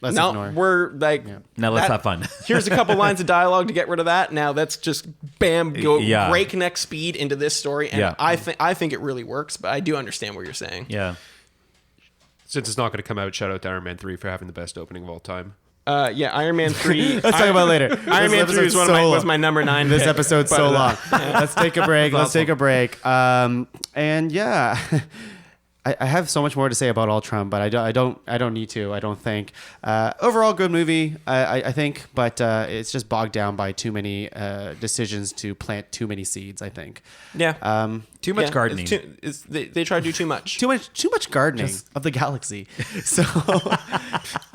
Let's now ignore. We're like, Now let's have fun. Here's a couple lines of dialogue to get rid of that. Now let's just bam, go breakneck speed into this story. And I think it really works, but I do understand what you're saying. Yeah. Since it's not going to come out, shout out to Iron Man 3 for having the best opening of all time. Iron Man 3. Let's talk about it later. Iron Man 3 was my number 9 This pick. episode's so long. Let's take a break. Let's take a break. And yeah, I have so much more to say about Ultron, but I don't need to. I don't think. Overall, good movie. I think, but it's just bogged down by too many decisions to plant too many seeds. I think. Yeah. Too much gardening. They try to do too much. Too much gardening of the galaxy. So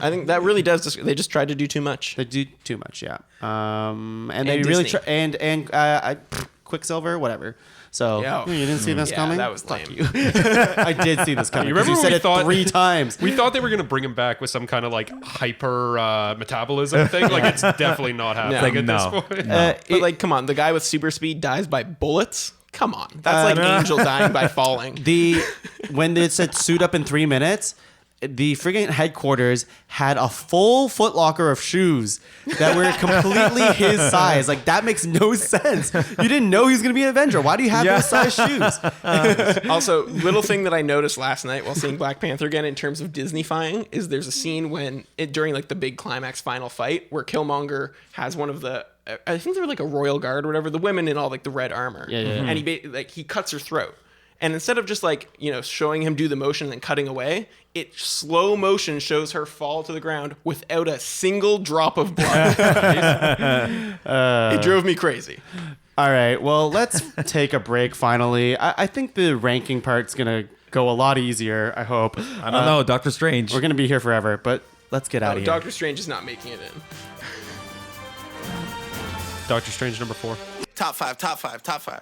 I think that really does. They just tried to do too much. they do too much. Yeah. And they And really Disney. Quicksilver, whatever. So Yeah. you didn't see this Yeah, coming? that was lame. I did see this coming. You 'cause remember you when said we it thought- 3 times. We thought they were going to bring him back with some kind of like hyper metabolism thing. Like it's definitely not happening at No. this point. But like, come on, the guy with super speed dies by bullets. Come on, that's like Angel dying by falling. When they said suit up in 3 minutes, the friggin' headquarters had a full Foot Locker of shoes that were completely his size. Like, that makes no sense. You didn't know he was going to be an Avenger. Why do you have those size shoes? Also, little thing that I noticed last night while seeing Black Panther again in terms of Disney-fying is there's a scene during like the big climax final fight where Killmonger has one of the, I think they're like a royal guard or whatever, the women in all like the red armor. Yeah. And he cuts her throat. And instead of just like, you know, showing him do the motion and then cutting away, it slow motion shows her fall to the ground without a single drop of blood. It drove me crazy. All right. Well, let's take a break finally. I think the ranking part's going to go a lot easier, I hope. I don't know. Doctor Strange. We're going to be here forever, but let's get out of here. Doctor Strange is not making it in. Doctor Strange number 4. Top five, top five, top five.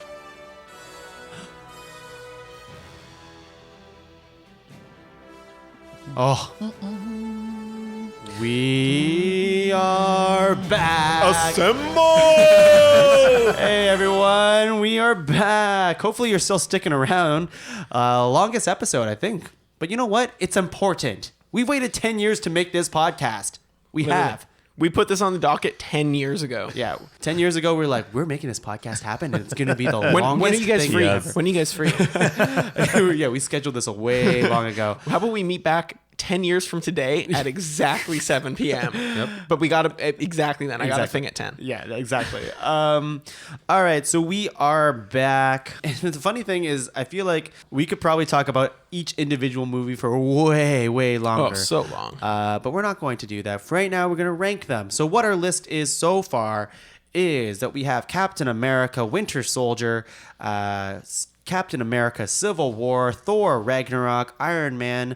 Oh. We are back. Hey everyone, we are back. Hopefully you're still sticking around. Longest episode, I think. But you know what? It's important. We waited 10 years to make this podcast. We have. We put this on the docket 10 years ago. Yeah. 10 years ago, we were like, we're making this podcast happen, and it's going to be the longest when are you guys thing free? ever. When are you guys free? Yeah, we scheduled this way long ago. How about we meet back 10 years from today at exactly 7 p.m. But we got to exactly then. I got a thing at 10. Yeah, exactly. All right, so we are back. And the funny thing is, I feel like we could probably talk about each individual movie for way, way longer. Oh, so long. But we're not going to do that. For right now, we're going to rank them. So what our list is so far is that we have Captain America, Winter Soldier, Captain America, Civil War, Thor, Ragnarok, Iron Man,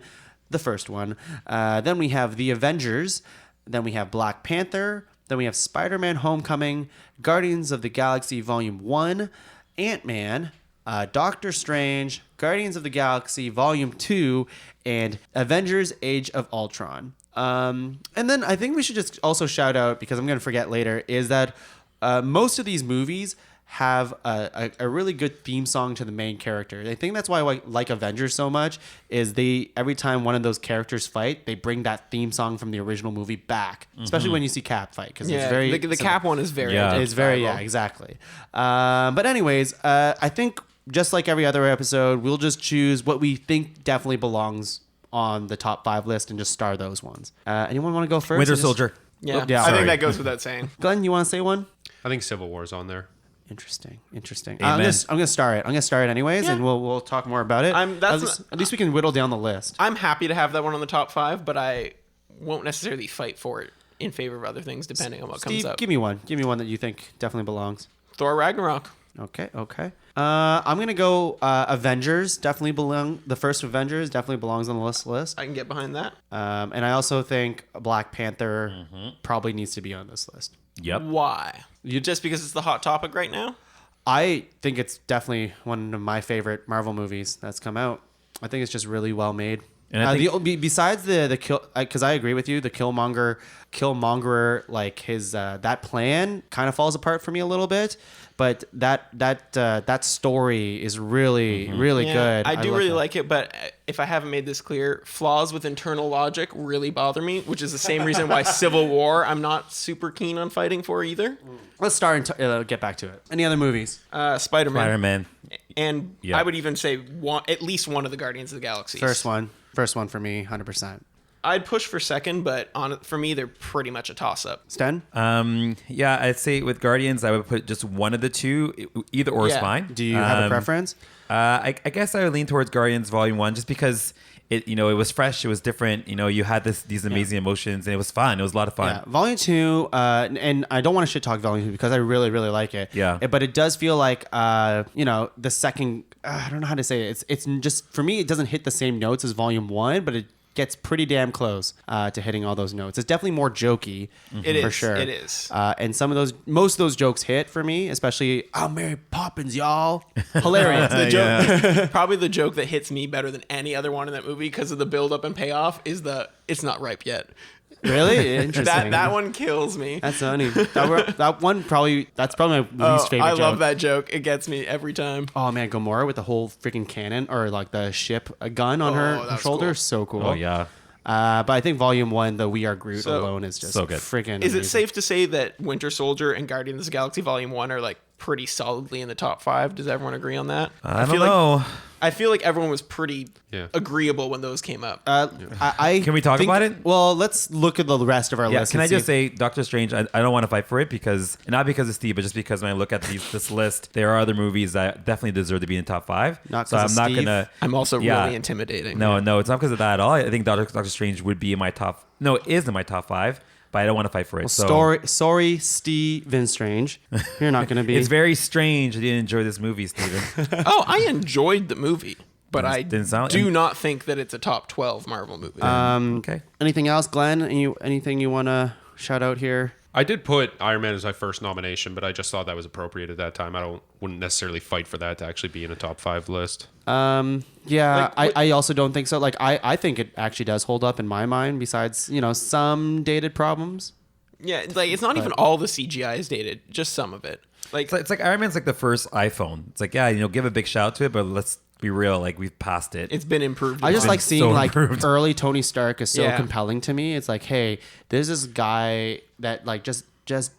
the first one. Then we have The Avengers. Then we have Black Panther. Then we have Spider-Man Homecoming, Guardians of the Galaxy Volume 1, Ant-Man, Doctor Strange, Guardians of the Galaxy Volume 2, and Avengers Age of Ultron. And then I think we should just also shout out, because I'm going to forget later, is that most of these movies have a really good theme song to the main character. I think that's why I like Avengers so much, is every time one of those characters fight, they bring that theme song from the original movie back, especially when you see Cap fight, because it's very... The Cap one is very... It's very, exactly. But anyways, I think just like every other episode, we'll just choose what we think definitely belongs on the top 5 list and just star those ones. Anyone want to go first? Winter Soldier. Yeah, Oh, yeah, I sorry. think that goes without saying. Glenn, you want to say one? I think Civil War's on there. Interesting. Amen. I'm gonna start it. I'm gonna start it anyways, and we'll talk more about it. At least we can whittle down the list. I'm happy to have that one on the top 5, but I won't necessarily fight for it in favor of other things, depending on what Steve, comes up. give me one. Give me one that you think definitely belongs. Thor Ragnarok. Okay. I'm gonna go Avengers. Definitely belong. The first Avengers definitely belongs on the list. I can get behind that. And I also think Black Panther probably needs to be on this list. Yep. Why? Just because it's the hot topic right now? I think it's definitely one of my favorite Marvel movies that's come out. I think it's just really well made. And I think, besides the kill, because I agree with you, the Killmonger, like his that plan kind of falls apart for me a little bit. But that story is really good. I do love really that. like it, but if I haven't made this clear, flaws with internal logic really bother me, which is the same reason why Civil War I'm not super keen on fighting for either. Let's start and get back to it. Any other movies? Spider-Man. Spider-Man. And Yeah. I would even say at least one of the Guardians of the Galaxy. First one for me, 100%. I'd push for second, but for me, they're pretty much a toss-up. Sten, Yeah, I'd say with Guardians, I would put just one of the two. Either or is Yeah. fine. do you have a preference? I guess I would lean towards Guardians Volume 1 just because it was fresh, it was different. You had these amazing emotions, and it was fun. It was a lot of fun. Yeah, Volume 2, and I don't want to shit talk Volume 2 because I really, really like it. Yeah. But it does feel like, the second, I don't know how to say it. It's just, for me, it doesn't hit the same notes as Volume 1, but it gets pretty damn close to hitting all those notes. It's definitely more jokey, It for is, sure. it is. And most of those jokes hit for me, especially, I'm Mary Poppins, y'all. Hilarious. The joke, probably the joke that hits me better than any other one in that movie because of the build-up and payoff is it's not ripe yet. Really? Interesting. That one kills me. That's funny. That's probably my least favorite I joke. love that joke. It gets me every time. Oh man, Gamora with the whole freaking cannon or like the ship, a gun on Oh, her that's shoulder, cool. so cool. Oh yeah. But I think Volume 1, the We Are Groot alone is just so good. freaking. Is it amazing. safe to say that Winter Soldier and Guardians of the Galaxy Volume 1 are like pretty solidly in the top 5? Does everyone agree on that? I don't know. I feel like everyone was pretty Yeah. agreeable when those came up. Can we talk about it? Well, let's look at the rest of our Yeah, list. can and I see just say Doctor Strange? I don't want to fight for it because not because of Steve, but just because when I look at this list, there are other movies that definitely deserve to be in the top 5. Not so 'cause I'm of not Steve? gonna. I'm also Yeah. really intimidating. No, it's not because of that at all. I think Doctor Strange would be in my top. No, it is in my top 5, but I don't want to fight for it. So Sorry, Steven Strange. You're not going to be. it's very strange. I didn't enjoy this movie, Steven. Oh, I enjoyed the movie. but I Didn't sound- do not think that it's a top 12 Marvel movie. Okay. Anything else, Glenn? Anything you want to shout out here? I did put Iron Man as my first nomination, but I just thought that was appropriate at that time. Wouldn't necessarily fight for that to actually be in a top 5 list. Yeah, I also don't think so. Like, I think it actually does hold up in my mind, besides, some dated problems. yeah, like it's not even all the CGI is dated, just some of it. Like It's like Iron Man's like the first iPhone. It's like, yeah, give a big shout out to it, but let's be real, like we've passed it. it's been improved. I just upon. like seeing so like improved. early Tony Stark is so Yeah. compelling to me. It's like, hey, there's this guy that like just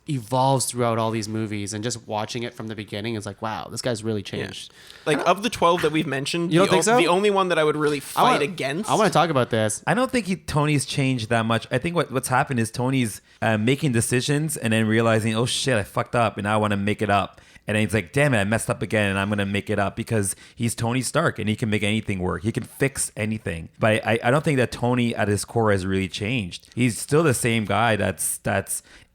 evolves throughout all these movies, and just watching it from the beginning is like, wow, this guy's really changed. Like of the 12 that we've mentioned, You don't think so? The only one that I would really fight against. I want to talk about this. I don't think Tony's changed that much. I think what's happened is Tony's making decisions and then realizing, oh shit, I fucked up and I want to make it up. And then he's like, damn it, I messed up again and I'm going to make it up, because he's Tony Stark and he can make anything work. He can fix anything. But I don't think that Tony at his core has really changed. He's still the same guy that's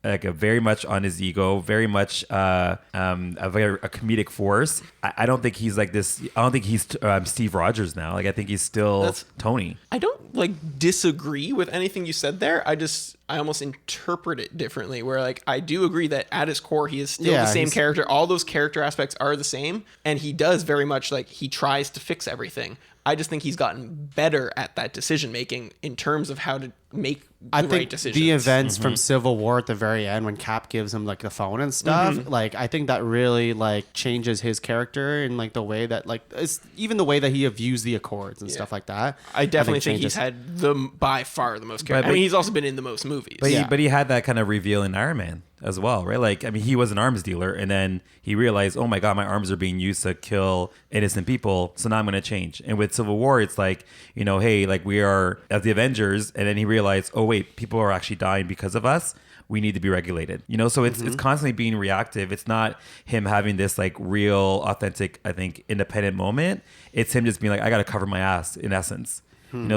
like a very much on his ego, very much a comedic force. I don't think he's like this. I don't think he's Steve Rogers now. Like I think he's still Tony. I don't like disagree with anything you said there. I almost interpret it differently, where like I do agree that at his core he is still the same character. All those character aspects are the same, and he does very much like he tries to fix everything. I just think he's gotten better at that decision making in terms of how to make I the think right decisions. the events from Civil War at the very end, when Cap gives him like the phone and stuff, like I think that really like changes his character and like the way that like it's even the way that he views the Accords and stuff like that. I definitely think changes. he's had by far the most character. But- I mean, he's also been in the most movies. But he had that kind of reveal in Iron Man as well, right? Like, I mean, he was an arms dealer, and then he realized, oh my god, my arms are being used to kill innocent people, so now I'm going to change. And with Civil War, it's like, hey, like we are as the Avengers, and then he realized, oh wait, people are actually dying because of us. We need to be regulated, so it's constantly being reactive. It's not him having this like real, authentic, I think, independent moment. It's him just being like, I got to cover my ass, in essence.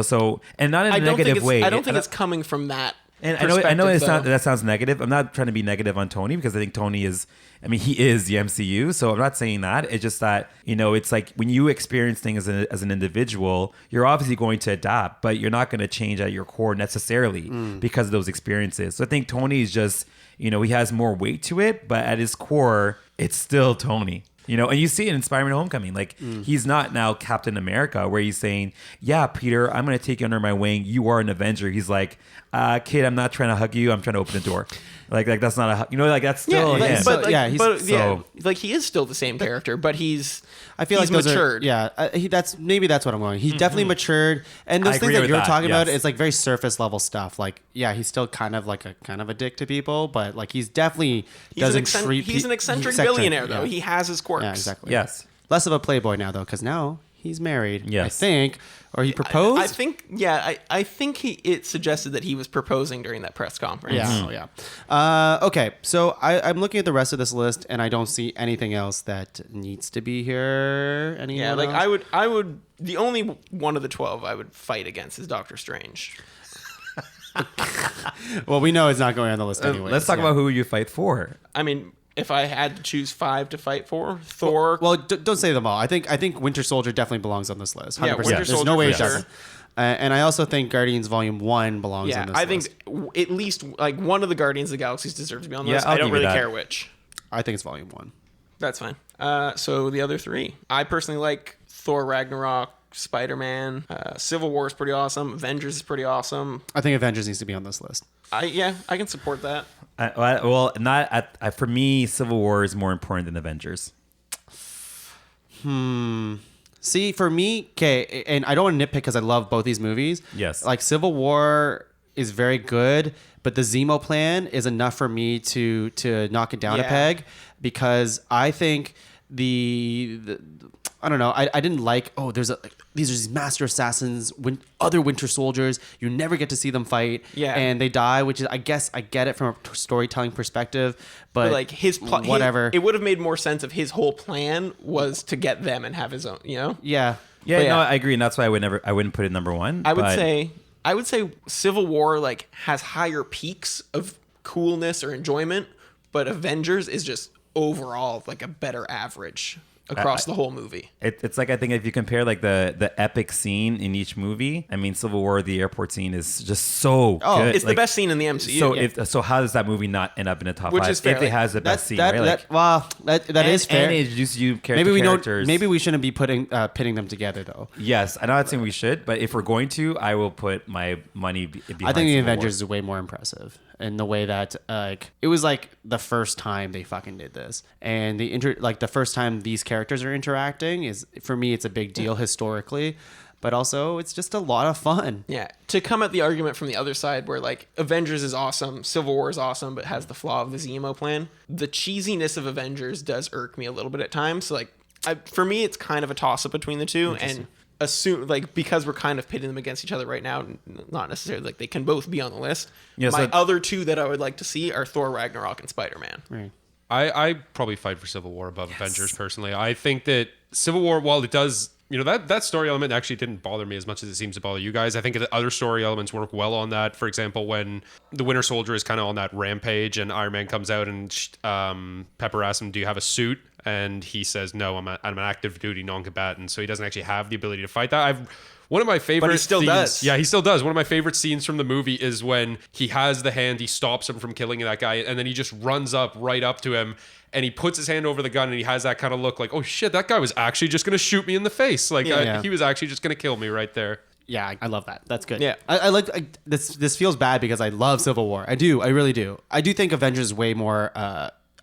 So, and not in a negative way. I don't think it's coming from that. And I know it's not, though. that sounds negative. I'm not trying to be negative on Tony, because I think Tony is, he is the MCU. So I'm not saying that. It's just that, it's like when you experience things as an individual, you're obviously going to adapt, but you're not going to change at your core necessarily because of those experiences. So I think Tony is just, he has more weight to it, but at his core, it's still Tony. And you see it in Spider-Man Homecoming. Like, he's not now Captain America, where he's saying, yeah, Peter, I'm going to take you under my wing. You are an Avenger. He's like, kid, I'm not trying to hug you. I'm trying to open the door. Like that's not a hug. Like, that's still him. Like he is still the same character, but I feel like those matured. that's what I'm going. He definitely matured, and those I things agree that with you're that, talking about, yes. it's like very surface level stuff. Like, yeah, he's still kind of a dick to people, but like he's definitely doesn't treat. He's an eccentric billionaire, though. Yeah. He has his quirks. Yeah, exactly. Yes. Less of a playboy now, though, because now he's married. Yes. I think, or he proposed. I think, I think it suggested that he was proposing during that press conference. Yeah. Okay, so I'm looking at the rest of this list, and I don't see anything else that needs to be here. Yeah, like I would. The only one of the 12 I would fight against is Doctor Strange. Well, we know it's not going on the list anyway. Let's talk about who you fight for. I mean, if I had to choose 5 to fight for, Thor. Well, don't say them all. I think Winter Soldier definitely belongs on this list. 100%. Yeah, Winter There's Soldier no way for it sure. doesn't. And I also think Guardians Volume 1 belongs on this I list. think at least like one of the Guardians of the Galaxies deserves to be on the Yeah, list. I'll I don't give you really that. care which. I think it's Volume 1. That's fine. So the other 3, I personally like Thor Ragnarok, Spider-Man, Civil War is pretty awesome, Avengers is pretty awesome. I think Avengers needs to be on this list. I can support that. For me, Civil War is more important than Avengers. See, for me, okay, and I don't want to nitpick because I love both these movies. Yes. Like, Civil War is very good, but the Zemo plan is enough for me to knock it down a Yeah. peg, because I think I don't know. I didn't like, these are these master assassins, other Winter Soldiers. You never get to see them fight. Yeah. And they die, which is, I guess I get it from a storytelling perspective, but like his plot, whatever. it would have made more sense if his whole plan was to get them and have his own. Yeah. Yeah, But no, I agree, and that's why I wouldn't put it number one. I would say Civil War like has higher peaks of coolness or enjoyment, but Avengers is just overall like a better average across the whole movie. It's like, I think if you compare like the epic scene in each movie, I mean, Civil War, the airport scene is just so good. It's the best scene in the MCU. So how does that movie not end up in the top Which 5 is fair, if it has the best scene, that, right? that is fair. And it introduces you Maybe we characters. don't. Maybe we shouldn't be pitting them together though. Yes, I'm not saying we should, but if we're going to, I will put my money behind I think the Civil Avengers is War. way more impressive in the way that it was like the first time they fucking did this, and the first time these characters are interacting is, for me, it's a big deal historically, but also it's just a lot of fun. Yeah, to come at the argument from the other side where like Avengers is awesome, Civil War is awesome, but has the flaw of the Zemo plan. The cheesiness of Avengers does irk me a little bit at times. So like, for me, it's kind of a toss up between the two, and assume like because we're kind of pitting them against each other right now, not necessarily like they can both be on the list. Yeah, My so- other two that I would like to see are Thor Ragnarok and Spider-Man. Right. I probably fight for Civil War above Avengers personally. I think that Civil War, while it does, that story element actually didn't bother me as much as it seems to bother you guys. I think the other story elements work well on that. For example, when the Winter Soldier is kind of on that rampage and Iron Man comes out and Pepper asks him, "Do you have a suit?" And he says, "No, I'm an active duty non-combatant." So he doesn't actually have the ability to fight that. One of my favorite But he still scenes, does. Yeah, he still does. One of my favorite scenes from the movie is when he has the hand, he stops him from killing that guy, and then he just runs right up to him, and he puts his hand over the gun, and he has that kind of look like, oh shit, that guy was actually just going to shoot me in the face. Like, Yeah. he was actually just going to kill me right there. Yeah, I love that. That's good. Yeah. I like this feels bad because I love Civil War. I do. I really do. I do think Avengers is way more.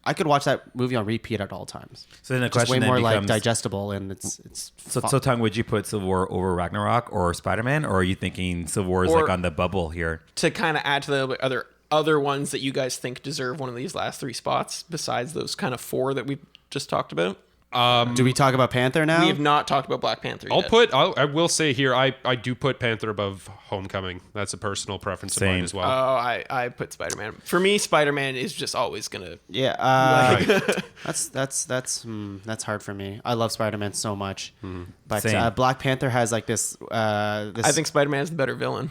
I could watch that movie on repeat at all times. So then the Just question way then more like becomes- digestible, and it's So, fun. so Tong, would you put Civil War over Ragnarok or Spider-Man, or are you thinking Civil War is Or- like on the bubble here? To kind of add to the other ones that you guys think deserve one of these last 3 spots, besides those kind of 4 that we just talked about. Do we talk about Panther now? We have not talked about Black Panther yet. I will say here, I do put Panther above Homecoming. That's a personal preference of mine Same. as well. Oh, I put Spider-Man. For me, Spider-Man is just always gonna. Yeah, that's hard for me. I love Spider-Man so much, but Same. Black Panther has like this. I think Spider-Man is the better villain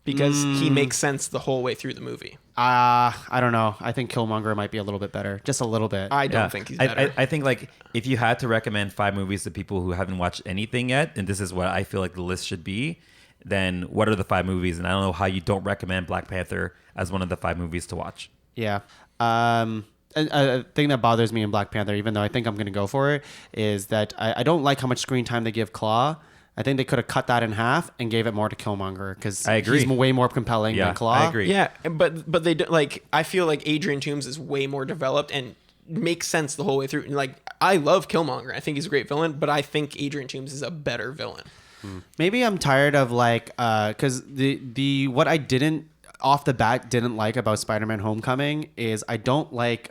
because he makes sense the whole way through the movie. I don't know. I think Killmonger might be a little bit better, just a little bit. I don't think he's better. I think like if you had to recommend 5 movies to people who haven't watched anything yet, and this is what I feel like the list should be, then what are the 5 movies? And I don't know how you don't recommend Black Panther as one of the 5 movies to watch. Yeah. A thing that bothers me in Black Panther, even though I think I'm going to go for it, is that I don't like how much screen time they give Claw. I think they could have cut that in half and gave it more to Killmonger because I agree. he's way more compelling Yeah, than Claw. I agree. Yeah, but they do, like I feel like Adrian Toomes is way more developed and makes sense the whole way through. And like I love Killmonger. I think he's a great villain, but I think Adrian Toomes is a better villain. Maybe I'm tired of like because the what I didn't off the bat didn't like about Spider-Man Homecoming is I don't like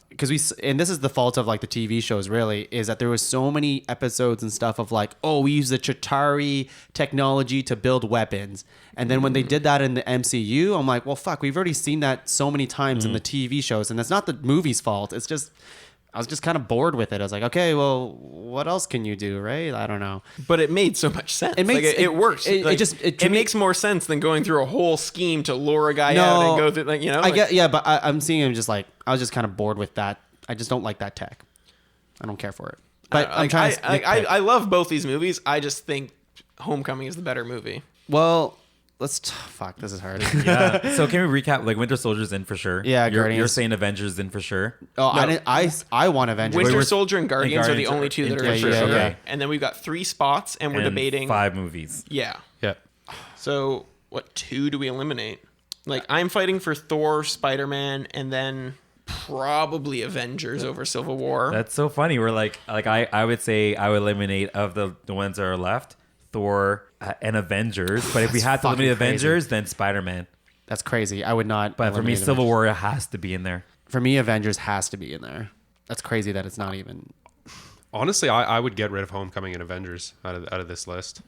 because and this is the fault of like the TV shows really is that there was so many episodes and stuff of like, oh, we use the Chitauri technology to build weapons, and then when they did that in the MCU, I'm like, well, fuck, we've already seen that so many times in the TV shows, and that's not the movie's fault. It's just I was just kind of bored with it. I was like, okay, well, what else can you do, right? I don't know. But it made so much sense. It makes- like, it works. it Like, just- it to me- makes more sense than going through a whole scheme to lure a guy out and go through like I like, get, yeah, but I'm seeing him just like I was just kind of bored with that. I just don't like that tech. I don't care for it. But I'm trying to. nitpick. I love both these movies. I just think Homecoming is the better movie. Well, fuck. This is hard. Yeah. So can we recap? Like Winter Soldier's in for sure. Yeah, you're Guardians. saying Avengers in for sure. Oh, No. I want Avengers. Winter we're- Soldier and Guardians are the Guardians only are 2 that are in in for for sure. sure. Okay. And then we've got 3 spots, and we're And debating 5 movies. Yeah. Yeah. So what 2 do we eliminate? Like I'm fighting for Thor, Spider-Man, and then probably Avengers over Civil War. That's so funny. We're like I would say I would eliminate of the ones that are left, Thor and Avengers. But if we had to fucking eliminate crazy. Avengers, then Spider-Man. That's crazy. I would not. But for me, eliminate Civil Avengers. War has to be in there. For me, Avengers has to be in there. That's crazy that it's not even. Honestly, I would get rid of Homecoming and Avengers out of this list.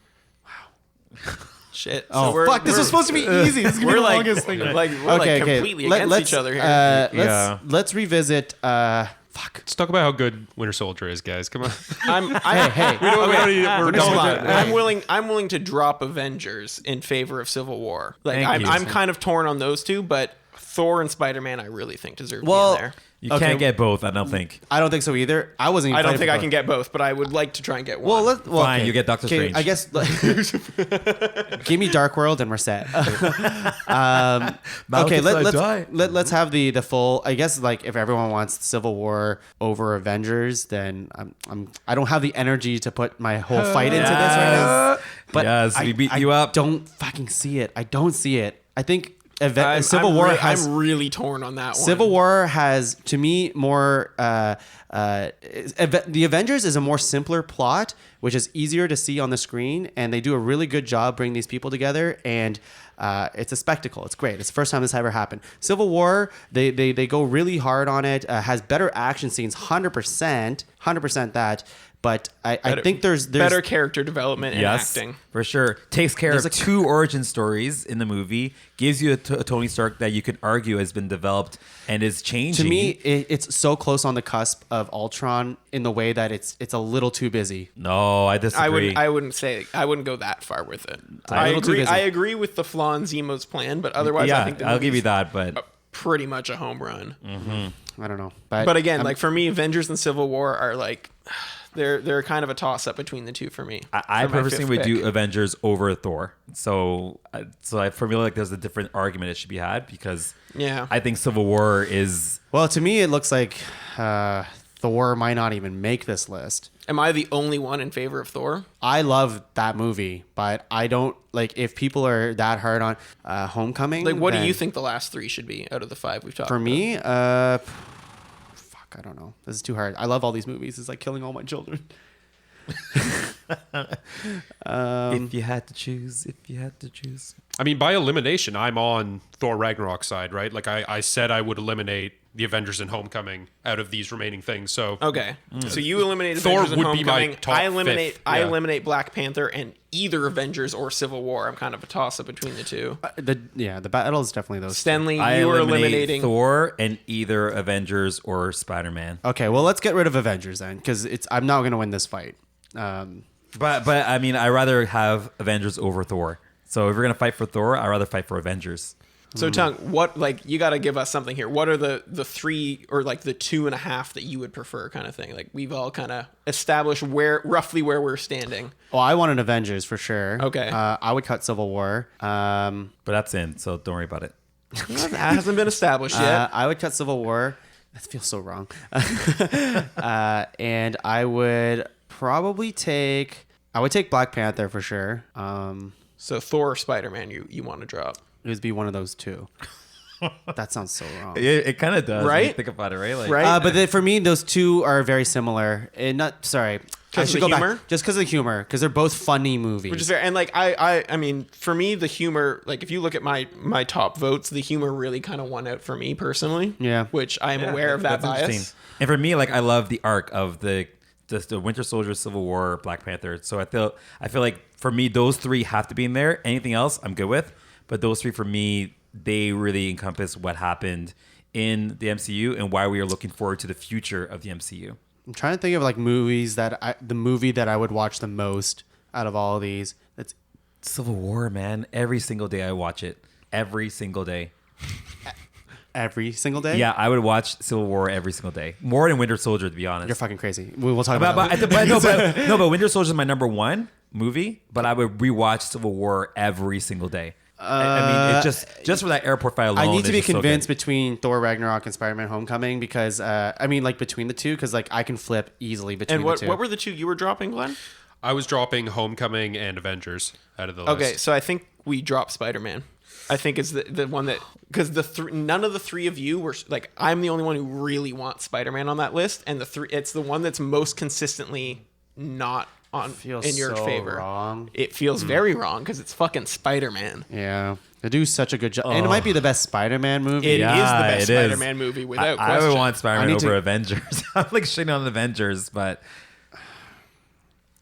Shit. Oh fuck! This was supposed to be easy. This is gonna be We're the like, longest thing. we're completely against each other here. Let's revisit. Fuck. Let's talk about how good Winter Soldier is, guys. Come on. Hey. We're done Hold with on. it. I'm willing to drop Avengers in favor of Civil War. Like Thank you. I'm kind of torn on those 2, but Thor and Spider-Man, I really think deserve to Well, be in there. You Okay. can't get both, I don't think. I don't think so either. I wasn't. Even I don't fighting think for I both. can get both, but I would like to try and get one. Fine, okay. you get Doctor Strange. I guess. Give me Dark World and we're set. Okay, let's have the full. I guess like if everyone wants Civil War over Avengers, then I don't have the energy to put my whole fight into this right now. But Yes, we beat you up. Don't fucking see it. I don't see it. I think I'm has. really torn on that one. Civil War has, to me, more. The Avengers is a more simpler plot, which is easier to see on the screen, and they do a really good job bringing these people together. And it's a spectacle. It's great. It's the first time this ever happened. Civil War, they go really hard on it. Has better action scenes, 100% that. But I think there's better character development and Yes, acting. for sure. Takes care There's of a- two origin stories in the movie. Gives you a Tony Stark that you could argue has been developed and is changing. To me, it's so close on the cusp of Ultron in the way that it's a little too busy. No, I disagree. I wouldn't go that far with it. a I little too agree. busy. I agree with the flaw in Zemo's plan, but otherwise, I think the I'll give you movie's that, but pretty much a home run. I don't know. But again, like for me, Avengers and Civil War are like they're kind of a toss up between the two for me. I For my personally fifth would do pick. Avengers over Thor. So I feel like there's a different argument that should be had because Yeah. I think Civil War is. Well, to me, it looks like Thor might not even make this list. Am I the only one in favor of Thor? I love that movie, but I don't like if people are that hard on Homecoming. Like, what do then you think the last three should be out of the five we've talked For about? me, fuck, I don't know. This is too hard. I love all these movies. It's like killing all my children. If you had to choose. I mean, by elimination, I'm on Thor Ragnarok side, right? Like I said I would eliminate the Avengers and Homecoming out of these remaining things. So Okay, so you eliminate Thor Avengers and would be my Homecoming. top I eliminate fifth. I Yeah. eliminate Black Panther and either Avengers or Civil War. I'm kind of a toss up between the two. The battle is definitely those. two. Stenley, I you were eliminate eliminating Thor and either Avengers or Spider-Man. Okay, well, let's get rid of Avengers then, because I'm not going to win this fight. But I mean, I rather have Avengers over Thor. So if we're gonna fight for Thor, I'd rather fight for Avengers. So, Tuong, what, like, you got to give us something here. What are the three or like the 2.5 that you would prefer, kind of thing? Like, we've all kind of established roughly where we're standing. Well, I want an Avengers for sure. Okay. I would cut Civil War. But that's in, so don't worry about it. That hasn't been established yet. I would cut Civil War. That feels so wrong. And I would probably take Black Panther for sure. So, Thor or Spider-Man, you want to drop. It would be one of those two. That sounds so wrong. It kind of does, when you Right? think about it, right? Like, Right? But then for me, those two are very similar. And not sorry, I 'Cause should of go the humor? back just because of the humor, because they're both funny movies. Which is fair. And like I mean, for me, the humor, like if you look at my top votes, the humor really kind of won out for me personally. Yeah. Which I am aware of that that's bias. interesting. And for me, like I love the arc of the Winter Soldier, Civil War, Black Panther. So I feel like for me, those three have to be in there. Anything else, I'm good with. But those three, for me, they really encompass what happened in the MCU and why we are looking forward to the future of the MCU. I'm trying to think of like movies the movie that I would watch the most out of all of these. That's Civil War, man. Every single day I watch it. Every single day. every single day. Yeah, I would watch Civil War every single day. More than Winter Soldier, to be honest. You're fucking crazy. We'll talk about that. But Winter Soldier is my number one movie. But I would rewatch Civil War every single day. I mean, it just for that airport fight alone. I need to it's be just so convinced good. between Thor Ragnarok and Spider-Man Homecoming because I mean like between the two because like I can flip easily between And the two. what were the two you were dropping, Glenn? I was dropping Homecoming and Avengers out of the list. Okay, so I think we dropped Spider-Man. I think it's the one that because none of the three of you were like I'm the only one who really wants Spider-Man on that list, and it's the one that's most consistently not on Feels in your so favor. wrong. It feels very wrong because it's fucking Spider-Man. Yeah, they do such a good job, and it might be the best Spider-Man movie. It is the Yeah, best it is. Spider-Man movie without I question. would want Spider-Man I need over to- Avengers. I'm like shitting on Avengers, but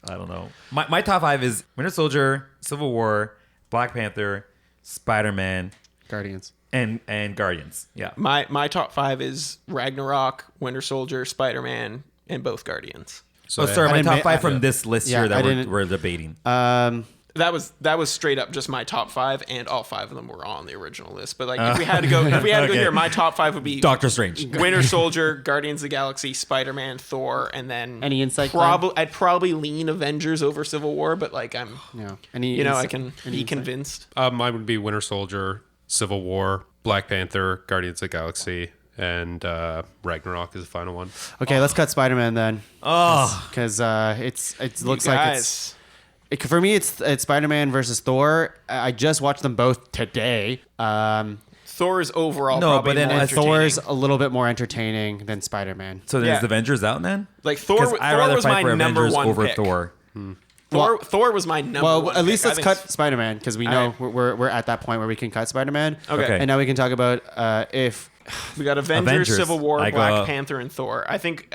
I don't know. My top five is Winter Soldier, Civil War, Black Panther, Spider-Man, Guardians. and Guardians. Yeah. My top 5 is Ragnarok, Winter Soldier, Spider-Man, and both Guardians. So sorry, I my didn't top ma- five I- from this list yeah, here I that didn't- we're debating. That was straight up just my top 5, and all 5 of them were on the original list. But like, if we had to go Okay. here, my top 5 would be Doctor Strange. Winter Soldier, Guardians of the Galaxy, Spider-Man, Thor, and then Any insight, Glenn? I'd probably lean Avengers over Civil War, but like I can be convinced. Mine would be Winter Soldier, Civil War, Black Panther, Guardians of the Galaxy, and Ragnarok is the final one. Okay, let's cut Spider-Man then. Oh, Because it looks like Guys, for me, it's Spider-Man versus Thor. I just watched them both today. Thor is overall No, probably but then more entertaining. Thor's a little bit more entertaining than Spider-Man. so then Yeah. is the Avengers out then? Like Thor, 'Cause Thor I'd rather was fight my for number Avengers one over pick. Thor. Thor was my number one. Well, at least pick. I let's think cut Spider-Man because we know we're at that point where we can cut Spider-Man. Okay. And now we can talk about if We got Avengers, Civil War, I Black go- Panther, and Thor. I think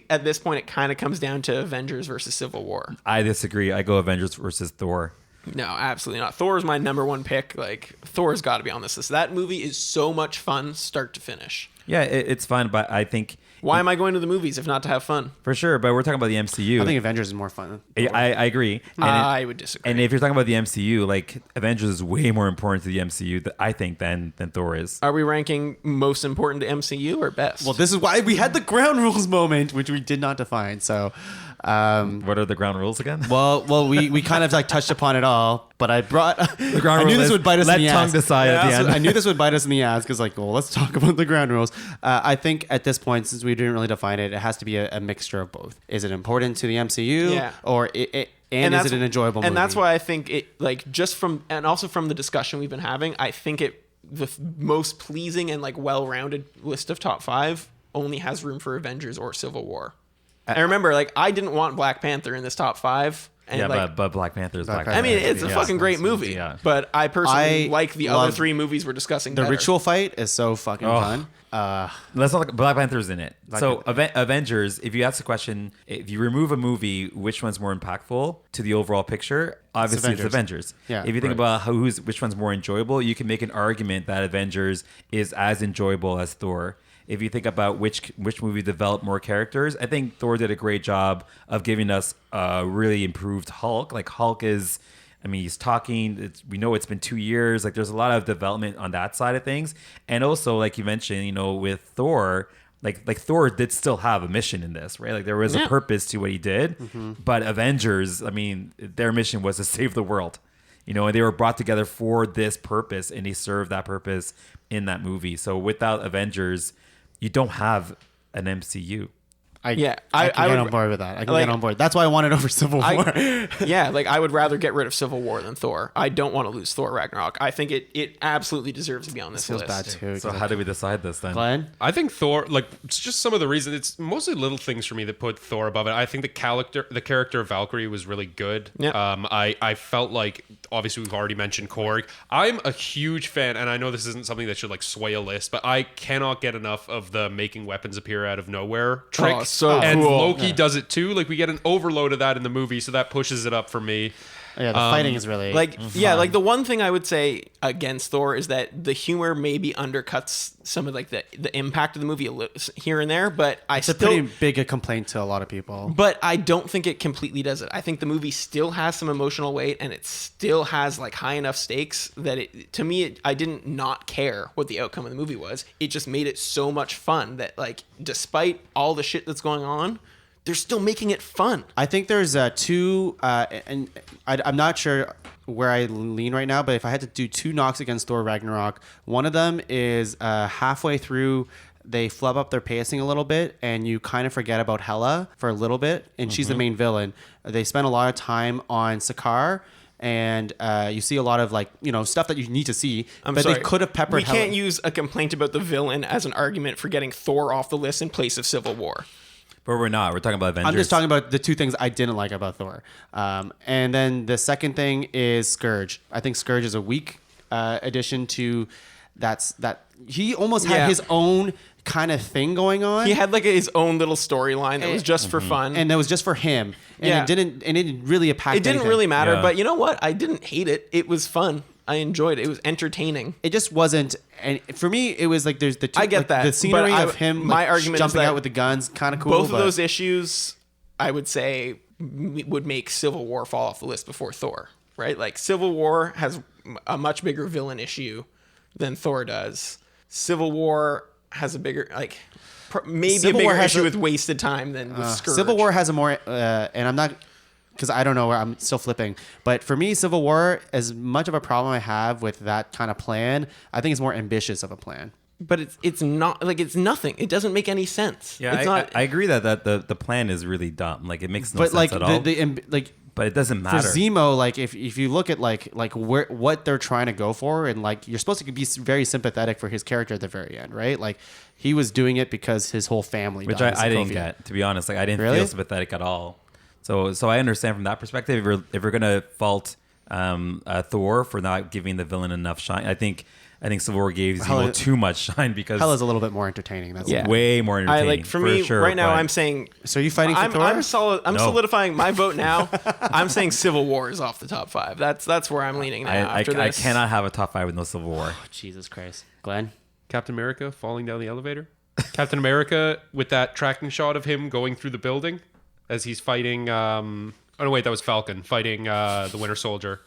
at this point it kind of comes down to Avengers versus Civil War. I disagree. I go Avengers versus Thor. No, absolutely not. Thor is my number one pick. Like Thor's got to be on this list. That movie is so much fun, start to finish. Yeah, it's fun, but I think Why am I going to the movies if not to have fun? for sure. But we're talking about the MCU. I think Avengers is more fun. I agree. I would disagree. And if you're talking about the MCU, like Avengers is way more important to the MCU, I think, than Thor is. Are we ranking most important to MCU or best? Well, this is why we had the ground rules moment, which we did not define. So, What are the ground rules again? we kind of like touched upon it all, but I brought. The ground I knew rule this is would bite us let in the Tongue ass. decide at the end. I knew this would bite us in the ass because, like, well, let's talk about the ground rules. I think at this point, since we didn't really define it, it has to be a mixture of both. Is it important to the MCU, Yeah. or is it an enjoyable movie? And that's why I think it, like, just from, and also from the discussion we've been having, I think the most pleasing and like well-rounded list of top 5 only has room for Avengers or Civil War. I remember, like, I didn't want Black Panther in this top 5. And Yeah, like, but Black Panther is Black Panther. I Panther. mean, it's a Yeah. fucking great movie. Yeah. But I personally I like the other love 3 movies we're discussing the better. ritual fight is so fucking fun. Let's not look, Black Panther's in it. So Avengers, if you ask the question, if you remove a movie, which one's more impactful to the overall picture? Obviously, it's Avengers. Yeah, if you think about which one's more enjoyable, you can make an argument that Avengers is as enjoyable as Thor. If you think about which movie developed more characters, I think Thor did a great job of giving us a really improved Hulk. Like Hulk is, I mean, he's talking. We know it's been 2 years. Like there's a lot of development on that side of things. And also, like you mentioned, you know, with Thor, like Thor did still have a mission in this, right? Like there was a purpose to what he did. But Avengers, I mean, their mission was to save the world. You know, and they were brought together for this purpose, and they served that purpose in that movie. So without Avengers, you don't have an MCU. I Yeah, I I can get would- on board with that. I can like- get on board. That's why I wanted over Civil War. Yeah, like I would rather get rid of Civil War than Thor. I don't want to lose Thor Ragnarok. I think it absolutely deserves to be on this feels list. bad too. So how do we decide this then? Glenn? I think Thor, like, it's just some of the reasons. It's mostly little things for me that put Thor above it. I think the character of Valkyrie was really good. Yeah. I felt like, obviously, we've already mentioned Korg. I'm a huge fan, and I know this isn't something that should like sway a list, but I cannot get enough of the making weapons appear out of nowhere trick. Oh, so and cool. Loki does it too. Like we get an overload of that in the movie, so that pushes it up for me. Yeah, the fighting is really Like, yeah, like the one thing I would say against Thor is that the humor maybe undercuts some of like the impact of the movie here and there, but it's a pretty big a complaint to a lot of people. But I don't think it completely does it. I think the movie still has some emotional weight, and it still has like high enough stakes that I didn't not care what the outcome of the movie was. It just made it so much fun that, like, despite all the shit that's going on, they're still making it fun. I think there's two, and I'm not sure where I lean right now, but if I had to do 2 knocks against Thor Ragnarok, one of them is halfway through, they flub up their pacing a little bit, and you kind of forget about Hela for a little bit, and she's the main villain. They spend a lot of time on Sakaar, and you see a lot of, like, you know, stuff that you need to see, but sorry. they could have peppered We Hela. can't use a complaint about the villain as an argument for getting Thor off the list in place of Civil War. But we're not. We're talking about Avengers. I'm just talking about the 2 things I didn't like about Thor. And then the second thing is Scourge. I think Scourge is a weak addition to that. He almost had Yeah. his own kind of thing going on. He had like his own little storyline that was just for fun. and that was just for him. And Yeah. it didn't really impact It didn't anything. really matter, Yeah. but you know what? I didn't hate it. It was fun. I enjoyed it. It was entertaining. It just wasn't, and for me, it was like there's the 2, I get like, that, the scenery but of him, my like, argument is jumping that out with the guns, kind of cool. Both of but- those issues, I would say, would make Civil War fall off the list before Thor. right? Like Civil War has a much bigger villain issue than Thor does. Civil War has a bigger maybe Civil a War bigger has issue a- with wasted time than with Scourge. Civil War has a more, and I'm not, because I don't know where I'm still flipping. But for me, Civil War, as much of a problem I have with that kind of plan, I think it's more ambitious of a plan. but it's not like it's nothing. It doesn't make any sense. Yeah, it's I agree that the plan is really dumb. Like it makes no But sense like at all. but it doesn't for matter. Zemo, like if you look at like where what they're trying to go for, and like you're supposed to be very sympathetic for his character at the very end, right? Like he was doing it because his whole family Which died in I didn't Sokovia. get, to be honest. Like I didn't Really? feel sympathetic at all. So I understand from that perspective. If we're gonna fault Thor for not giving the villain enough shine, I think Civil War gave Hela- Zemo too much shine because Hell is a little bit more entertaining. That's Yeah. way more entertaining. for me sure, right now. but- I'm saying So are you fighting for I'm Thor? I'm No. solidifying my vote now. I'm saying Civil War is off the top 5. That's where I'm leaning now. I after this. cannot have a top 5 with no Civil War. Jesus Christ, Glenn. Captain America falling down the elevator. Captain America with that tracking shot of him going through the building as he's fighting. Oh no, wait, that was Falcon fighting the Winter Soldier.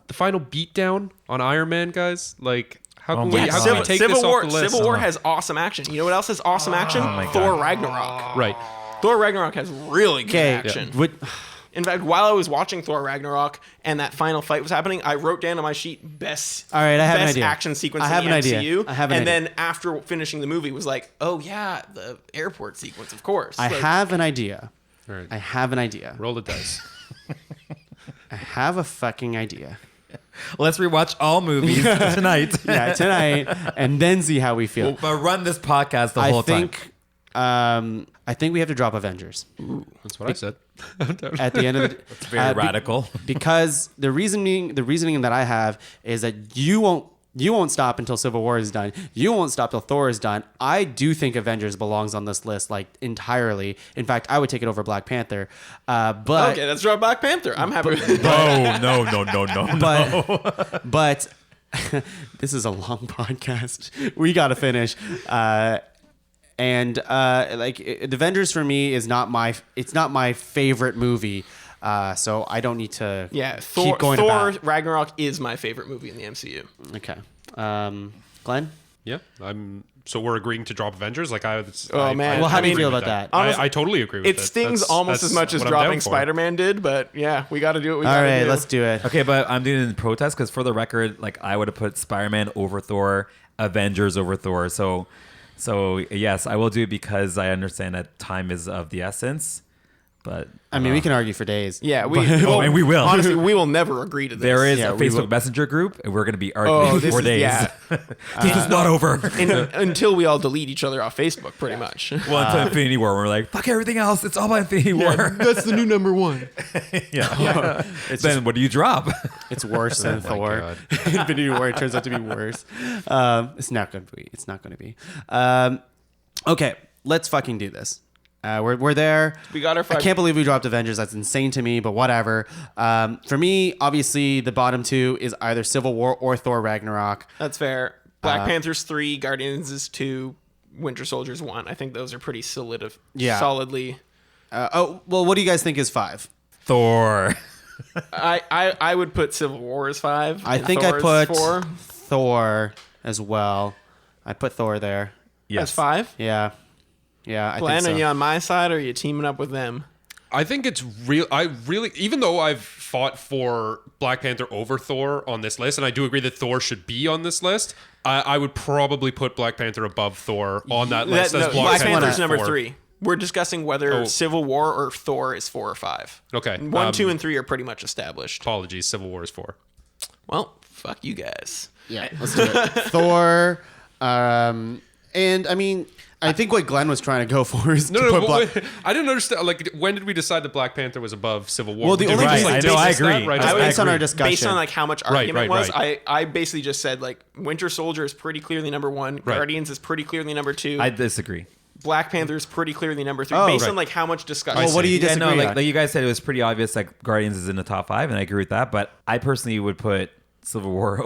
The final beatdown on Iron Man, guys. Like, how can my we God. how can we take Civil this War. off the list? Civil War has awesome action. You know what else has awesome action? my Thor God. Ragnarok. Right. Thor Ragnarok has really good Okay, action. what- In fact, while I was watching Thor Ragnarok and that final fight was happening, I wrote down on my sheet best. All right, I have an best idea. action sequence I have in the an idea. MCU. I have an and idea. then after finishing the movie, was like, oh yeah, the airport sequence, of course. I Like, have an idea. All right. I have an idea. Roll the dice. I have a fucking idea. Let's rewatch all movies tonight. Yeah, tonight, and then see how we feel. But run this podcast the whole time. I think we have to drop Avengers That's what I said. at the end of the. It's very radical. Because the reasoning that I have is that you won't stop until Civil War is done. You won't stop till Thor is done. I do think Avengers belongs on this list like entirely. In fact, I would take it over Black Panther. But okay, let's draw Black Panther. I'm happy with it. No. but this is a long podcast. We got to finish. And the Avengers for me is not my favorite movie. So I don't need to Yeah, keep going Thor about. Ragnarok is my favorite movie in the MCU. Okay. Glenn? Yeah, So we're agreeing to drop Avengers. Like Oh, man. Well, how do you agree feel with about that? Honestly, I totally agree with It that. stings That's- almost that's as much as what I'm down dropping for. Spider-Man did, but yeah, we got to do what we All got to right, do. let's do it. Okay, but I'm doing it in protest because for the record, like I would have put Spider-Man over Thor, Avengers over Thor. So yes, I will do it because I understand that time is of the essence. But I mean, we can argue for days. Yeah, and we will. Honestly, we will never agree to this. there is Yeah, a we Facebook will. Messenger group, and we're going to be arguing this for is- days. yeah. This is not over. Until we all delete each other off Facebook, pretty much. Well, until Infinity War, we're like, fuck everything else. It's all about Infinity War. That's the new number 1. Yeah. Then what do you drop? It's worse than Thor. God. Infinity War turns out to be worse. It's not going to be. It's not going to be. Okay, let's fucking do this. We're there. We got our I 5. can't believe we dropped Avengers. That's insane to me, but whatever. For me, obviously, the bottom two is either Civil War or Thor Ragnarok. That's fair. Black Panther's 3, Guardians is 2, Winter Soldier's 1. I think those are pretty Yeah. solidly. Well, what do you guys think is 5? Thor. I would put Civil War as 5. I and think Thor I as put 4. Thor as well. I put Thor there. Yes. As 5. Yeah. Yeah, I Glenn, think so. are you on my side or are you teaming up with them? I think it's real. I really, even though I've fought for Black Panther over Thor on this list, and I do agree that Thor should be on this list, I would probably put Black Panther above Thor on that list as Black Panther Panther's number 4. 3. We're discussing whether Oh. Civil War or Thor is 4 or 5. Okay. 1, 2, and 3 are pretty much established. Apologies. Civil War is 4. Well, fuck you guys. Yeah, let's do it. Thor. And I mean, I think what Glenn was trying to go for is to put Black. wait, I didn't understand. Like, when did we decide that Black Panther was above Civil War? Well, the Did only we just, reason- like, I know, I dismiss that agree. right I away? Based on our agree. discussion. Based on like how much Right, argument right, was, right. I basically just said like Winter Soldier is pretty clearly number 1. Right. Guardians is pretty clearly number 2. I disagree. Black Panther is pretty clearly number 3. Oh, based right. on like how much discussion. Well, what do you Yeah, disagree no, on? like you guys said, it was pretty obvious. Like Guardians is in the top 5, and I agree with that. But I personally would put Civil War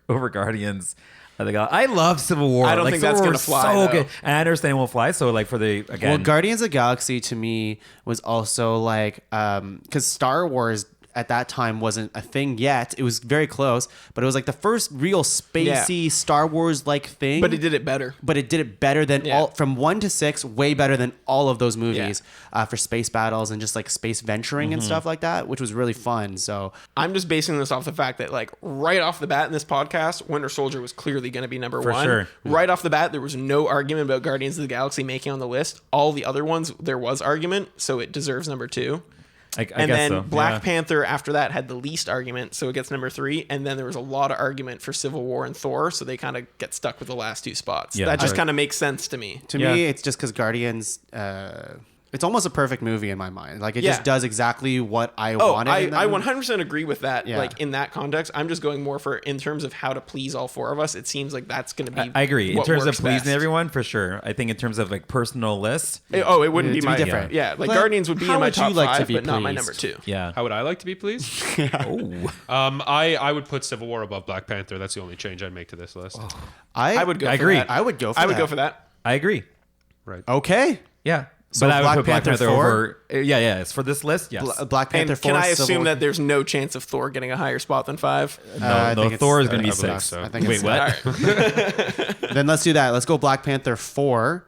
over Guardians. I love Civil War. I don't Like, think Civil that's War gonna is fly, So though. good, and I understand it won't fly. So like for the again, Well, Guardians of the Galaxy to me was also like because Star Wars at that time wasn't a thing yet. It was very close, but it was like the first real spacey Star Wars like thing. But it did it better. But it did it better than Yeah. all from 1 to 6, way better than all of those movies for space battles and just like space venturing and stuff like that, which was really fun. So I'm just basing this off the fact that, like, right off the bat in this podcast, Winter Soldier was clearly going to be number one. sure. Right off the bat, there was no argument about Guardians of the Galaxy making on the list. All the other ones, there was argument, so it deserves number 2. I And guess then so. Black Yeah. Panther after that had the least argument, so it gets number 3. And then there was a lot of argument for Civil War and Thor, so they kind of get stuck with the last 2 spots. Yeah. That just Right. kind of makes sense to me. to Yeah. me, it's just because Guardians. It's almost a perfect movie in my mind. Like it Yeah. just does exactly what I Oh, wanted. in that I movie. 100% agree with that. Yeah. Like in that context, I'm just going more for in terms of how to please all 4 of us. It seems like that's going to be. I agree. In what terms of works pleasing best. everyone, for sure. I think in terms of like personal list, Oh, it wouldn't It'd be be my different. Yeah, like But Guardians would be how in my would you top like to 5, be but not my pleased? number 2. yeah. How would I like to be pleased? Oh. I would put Civil War above Black Panther. That's the only change I'd make to this list. I would go. I for agree. That. I would go for I would that. go for that. I agree. Right. Okay. Yeah. So but I would Black put Black Panther Panther 4? over. Yeah. It's for this list. Yes. Black Panther And 4. can I Civil assume War- that there's no chance of Thor getting a higher spot than 5? I no, think Thor is it's- going to be I believe 6. so. I think Wait, it's what? Then let's do that. Let's go Black Panther 4,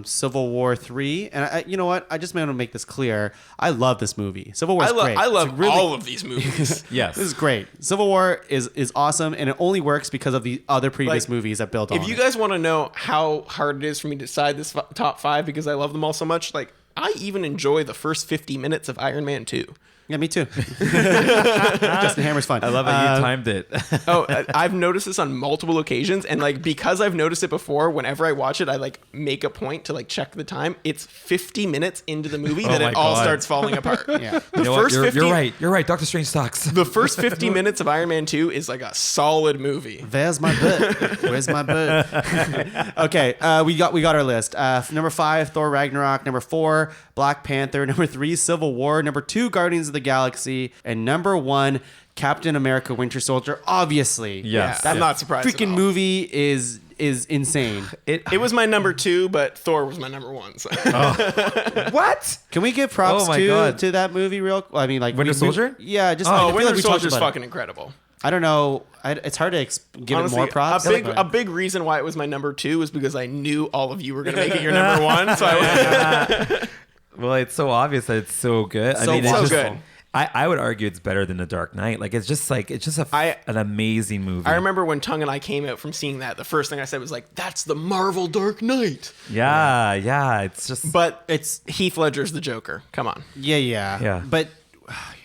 Civil War 3. And you know what? I just want to make this clear. I love this movie. Civil War is great. I It's love really- all of these movies. Yes. This is great. Civil War is awesome, and it only works because of the other previous Like, movies that built on If you it. guys want to know how hard it is for me to decide this top 5 because I love them all so much, like I even enjoy the first 50 minutes of Iron Man 2. Yeah, me too. Justin Hammer's fun. I love how you timed it. I've noticed this on multiple occasions, and like because I've noticed it before, whenever I watch it, I like make a point to like check the time. It's 50 minutes into the movie that my it all God. starts falling apart. Yeah. The You know what? first You're, 50, you're right. You're right. Doctor Strange sucks. The first 50 minutes of Iron Man 2 is like a solid movie. There's my butt. Where's my butt? Okay, we got our list. Number 5, Thor Ragnarok. Number 4, Black Panther. Number 3, Civil War. Number 2, Guardians of the Galaxy. And number 1, Captain America: Winter Soldier. Obviously, Yes. I'm not surprised. freaking at all. movie is insane. It was my number 2, but Thor was my number 1. So. What? Can we give props Oh my God. to that movie? I mean, like Winter Soldier? Yeah, just Oh, I feel Winter like we talked Soldier's about it. fucking incredible. I don't know. It's hard to give Honestly, it more props. A big reason why it was my number 2 was because I knew all of you were going to make it your number 1. So Well, it's so obvious that it's so good. So it's so just, good. I would argue it's better than The Dark Knight. Like it's just an amazing movie. I remember when Tuong and I came out from seeing that, the first thing I said was like, "That's the Marvel Dark Knight." Yeah. It's just. But it's Heath Ledger's the Joker. Come on. Yeah. But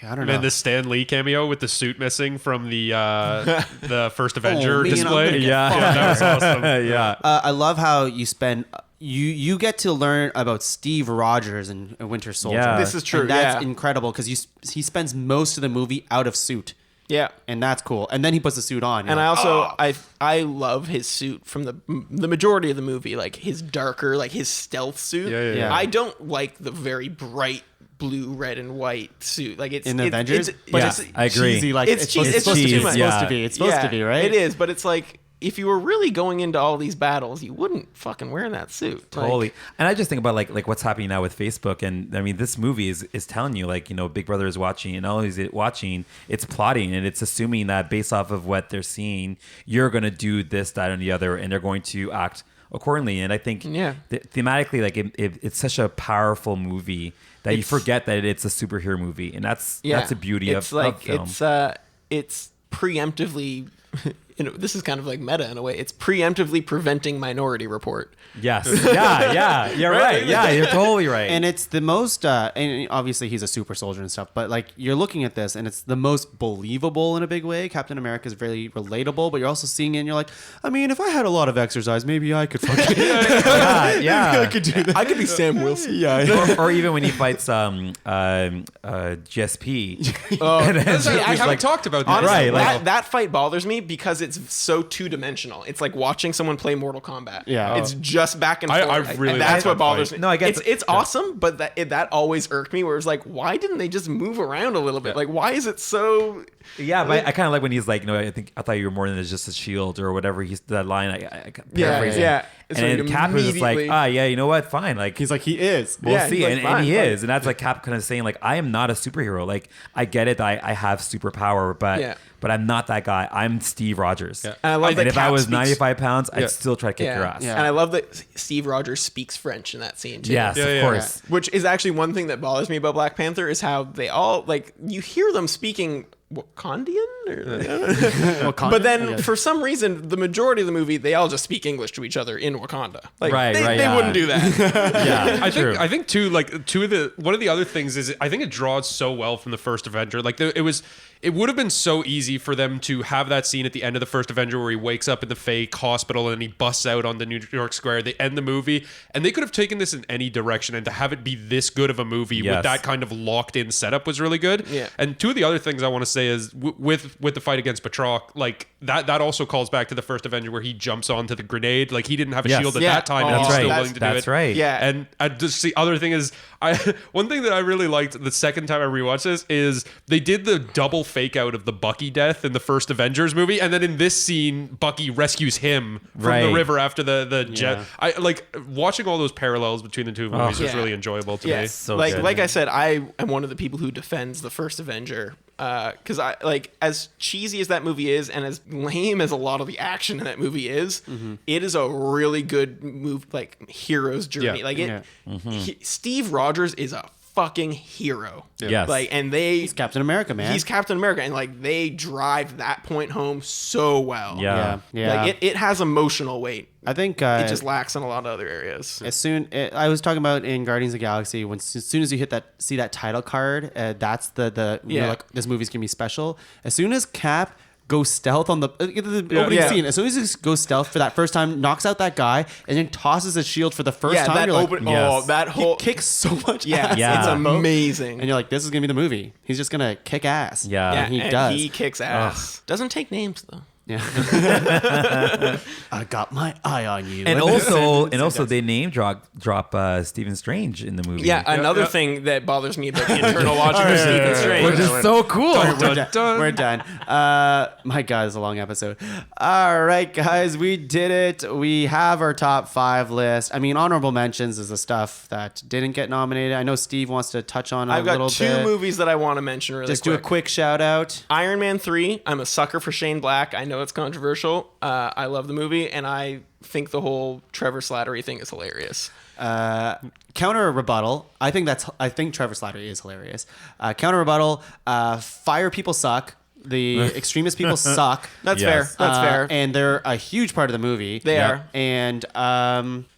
I don't know. And the Stan Lee cameo with the suit missing from the first Avenger man, I'm display. gonna get That was awesome. yeah. I love how you spend. You get to learn about Steve Rogers and Winter Soldier. Yeah. This is true. And that's Yeah. incredible because he spends most of the movie out of suit, Yeah. and that's cool. And then he puts the suit on. And I also I love his suit from the majority of the movie, like his darker, like his stealth suit. Yeah. I don't like the very bright blue, red, and white suit. Like it's in the it's- Avengers, it's- but Yeah, it's I agree. cheesy. Like It's cheesy. It's supposed to be. cheesy. It's Yeah. supposed to be. It's supposed to be, right? It is, but it's like if you were really going into all these battles, you wouldn't fucking wear that suit. Like, Totally. And I just think about like what's happening now with Facebook. And I mean, this movie is telling you, like, Big Brother is watching, and not only is it watching, it's plotting, and it's assuming that based off of what they're seeing, you're going to do this, that, and the other, and they're going to act accordingly. And I think thematically, like it's such a powerful movie that you forget that it's a superhero movie. And that's the beauty it's of like film. it's preemptively this is kind of like meta in a way. It's preemptively preventing Minority Report. Yes. Yeah. You're right. Yeah, you're totally right. And it's the most, and obviously he's a super soldier and stuff, but like you're looking at this and it's the most believable in a big way. Captain America is very relatable, but you're also seeing it and you're like, I mean, if I had a lot of exercise, maybe I could fucking, yeah. I could do that. I could be Sam Wilson. Yeah. or even when he fights GSP. I haven't talked about that. Honestly, Right, like- that fight bothers me because it's so two-dimensional. It's like watching someone play Mortal Kombat. Yeah. It's just back and I forth. really and that's like what that bothers fight. me. No, I get it's awesome, but that always irked me. Where it's like, why didn't they just move around a little bit? Like, why is it so? Yeah, but I kind of like when he's like, I thought you were more than just a shield or whatever. He's that line. I paraphrasing. yeah. And then Cap was just like, yeah, you know what? Fine. Like, He's like, he is. we'll Yeah, see. he's like, And fine, he fine. is. And that's like Cap kind of saying, like, I am not a superhero. Like, I get it that I have superpower, but I'm not that guy. I'm Steve Rogers. Yeah. And I love that if I Cap was speaks- 95 pounds, Yeah. I'd still try to kick your ass. Yeah. And I love that Steve Rogers speaks French in that scene too. Yes, Yeah, of yeah, course. Which is actually one thing that bothers me about Black Panther is how they all like you hear them speaking Wakandian, but then for some reason the majority of the movie they all just speak English to each other in Wakanda. Like Right, they yeah. wouldn't do that. Yeah, I think too, like one of the other things is I think it draws so well from the first Avenger. Like it would have been so easy for them to have that scene at the end of the first Avenger where he wakes up in the fake hospital and he busts out onto New York Square. They end the movie, and they could have taken this in any direction, and to have it be this good of a movie Yes. with that kind of locked in setup was really good. Yeah. And two of the other things I want to say is with the fight against Batroc, like that also calls back to the first Avenger where he jumps onto the grenade. Like he didn't have a Yes. shield at Yeah. that time, and Oh, he's That's still right. willing to do it. That's right. Yeah. And just the other thing is, one thing that I really liked the second time I rewatched this is they did the double fake out of the Bucky death in the first Avengers movie, and then in this scene, Bucky rescues him from the Right. river after the jet. I like watching all those parallels between the two movies was Yeah. really enjoyable to me. Yes. So like good. like I said, I am one of the people who defends the first Avenger. Because I like as cheesy as that movie is, and as lame as a lot of the action in that movie is, it is a really good move, like hero's journey. Yeah. Like it, Yeah. Steve Rogers is a fucking hero. Yes. Like, and He's Captain America, man. he's Captain America, and like they drive that point home so well. Yeah. Yeah. Like it has emotional weight. I think It just lacks in a lot of other areas. I was talking about in Guardians of the Galaxy as soon as you see that title card, that's the Yeah. like this movie's gonna be special. As soon as Cap goes stealth on the opening Yeah. scene, as soon as he goes stealth for that first time, knocks out that guy, and then tosses his shield for the first time, that you're open. like, Yes. that whole he kicks so much Yeah, ass. Yeah. it's Yeah. amazing. And you're like, this is gonna be the movie. He's just gonna kick ass. Yeah. Yeah, and he and does. He kicks ass. Doesn't take names though. Yeah. I got my eye on you. And also they name drop Stephen Strange in the movie. Yeah, another thing that bothers me about the internal logic of Stephen Strange. which is so cool. We're done. My God, it's a long episode. All right, guys, we did it. We have our top 5 list. I mean, honorable mentions is the stuff that didn't get nominated. I know Steve wants to touch on I've a little got two bit. movies that I want to mention really Just quick. do a quick shout out. Iron Man 3. I'm a sucker for Shane Black. I know it's controversial. I love the movie, and I think the whole Trevor Slattery thing is hilarious. Counter rebuttal. I think Trevor Slattery is hilarious. Counter rebuttal. Fire people suck. The extremist people suck. That's Yes. fair. That's fair. And they're a huge part of the movie. They are. And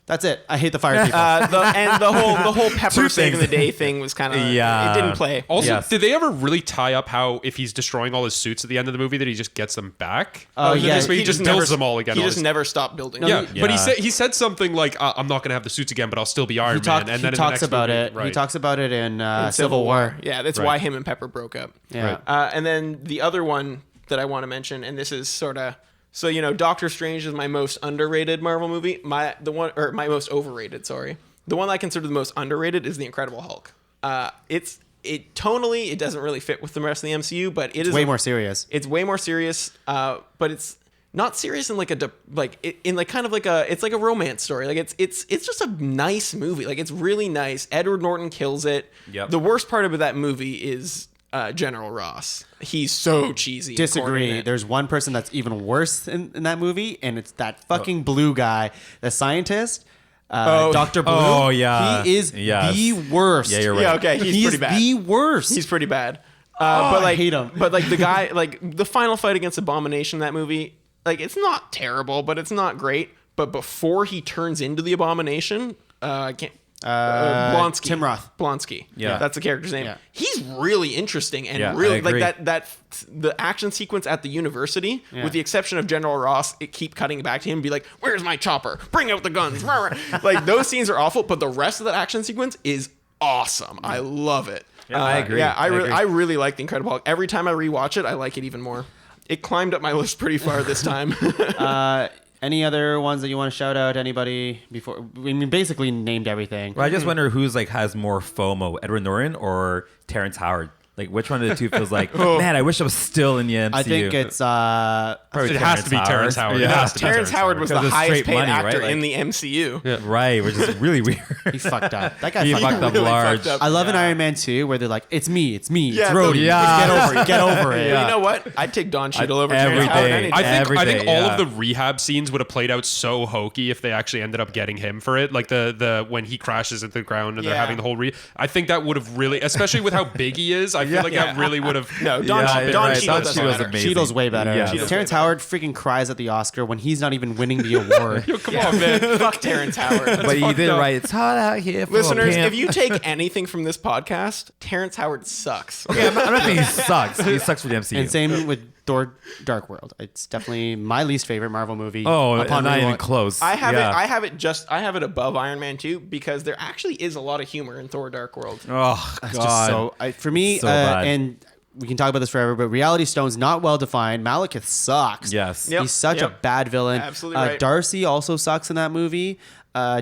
that's it. I hate the fire people. The whole Pepper saving the things. day thing was kind of Yeah. It didn't play. Also, Yes. did they ever really tie up how if he's destroying all his suits at the end of the movie that he just gets them back? Oh, yeah. He just builds them all again. He all just his- never stopped building. Yeah, them. but Yeah. he said something like, "I'm not going to have the suits again, but I'll still be Iron Man." And then He in the talks next about movie- it. Right. He talks about it in In Civil War. Yeah, that's Right. why him and Pepper broke up. Yeah. And then the other one that I want to mention, and this is sort of so Doctor Strange is my most underrated Marvel movie. My most overrated. Sorry, the one I consider the most underrated is the Incredible Hulk. Tonally it doesn't really fit with the rest of the MCU, but it is Way more serious. It's way more serious, but it's not serious in it's like a romance story. Like it's just a nice movie. Like it's really nice. Edward Norton kills it. Yep. The worst part about that movie is General Ross. He's so cheesy. and corny Disagree. in it. There's one person that's even worse in that movie, and it's that fucking blue guy, the scientist, Dr. Blue. Oh, yeah. He is Yes. the worst. Yeah, you're right. Yeah, okay, he's pretty bad. the worst. He's pretty bad. I hate him. But like the guy, like the final fight against Abomination in that movie, like it's not terrible, but it's not great. But before he turns into the Abomination, I can't. Blonsky. Tim Roth. Blonsky. Yeah. That's the character's name. Yeah. He's really interesting and Yeah, I really agree. like that the action sequence at the university, with the exception of General Ross, it keep cutting back to him and be like, "Where's my chopper? Bring out the guns." Like those scenes are awful, but the rest of that action sequence is awesome. I love it. Yeah, I agree. Yeah, I agree. I really like the Incredible Hulk. Every time I rewatch it, I like it even more. It climbed up my list pretty far this time. Any other ones that you want to shout out? Anybody before? I mean, basically named everything. Well, I just wonder who's like has more FOMO, Edward Norton or Terrence Howard. Like, which one of the two feels like, man, I wish I was still in the MCU? I think it's Probably It has to be Terrence Howard. Yeah. It has to be Terrence Howard was the Because it's highest straight paid money, actor right? in the MCU. Right, which is really weird. he fucked up. That guy He fucked fucked up. up large. fucked up. I love in Iron Man 2 where they're like, it's me, it's Yeah, Rhodey. yeah. Get over it, get over it. You know what? I'd take Don Cheadle over every Terrence Howard day. any day. I think Every all day, of the rehab scenes would have played out so hokey if they actually ended up getting him for it. Like the when he crashes into the ground and they're Yeah. having the whole I think that would have really, especially with how big he is, I feel like that really would have. No, Don Yeah, Don right. Cheadle Don doesn't Cheadle's matter. amazing. Cheadle's way better. Yeah. Cheadle's Terrence way better. Howard freaking cries at the Oscar when he's not even winning the award. Yo, come on, man. Fuck Terrence Howard. But he fucked did up. right. It's hot out here. For Listeners, a if pimp. you take anything from this podcast, Terrence Howard sucks. Yeah, I'm not saying he sucks. He sucks for the MCU. And same with Thor: Dark World. It's definitely my least favorite Marvel movie. Oh, upon not even rewatch. close. I have Yeah. it. I have it above Iron Man 2 because there actually is a lot of humor in Thor: Dark World. Oh, It's God. just so for me, So bad. and we can talk about this forever, but Reality Stone's not well defined. Malekith sucks. Yes. Yep. He's such a bad villain. Absolutely right. Darcy also sucks in that movie.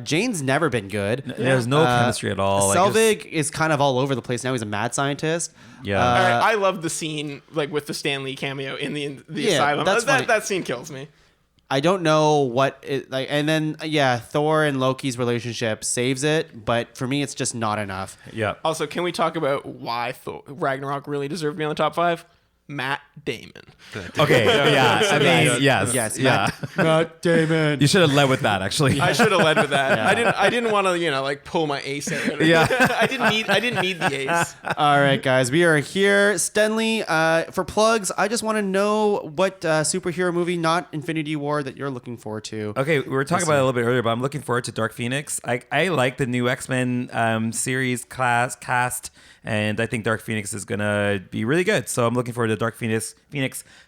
Jane's never been good. There's no chemistry at all. Like, Selvig is kind of all over the place now. He's a mad scientist. Yeah. All right, I love the scene like with the Stanley cameo in the Yeah, asylum. that's funny. That scene kills me. I don't know what it like, and then Thor and Loki's relationship saves it, but for me, it's just not enough. yeah. Also, can we talk about why Ragnarok really deserved to be on the top 5? Matt Damon. Okay. Yeah. I mean, yes. Yes, Yeah. Matt Damon. You should have led with that, actually. I should have led with that. I didn't want to like pull my ace out. Yeah. I didn't need the ace. All right, guys, we are here. Stenley, for plugs, I just want to know what superhero movie, not Infinity War, that you're looking forward to. Okay, we were talking about it a little bit earlier, but I'm looking forward to Dark Phoenix. I like the new X-Men series cast, and I think Dark Phoenix is gonna be really good. So I'm looking forward to Dark Phoenix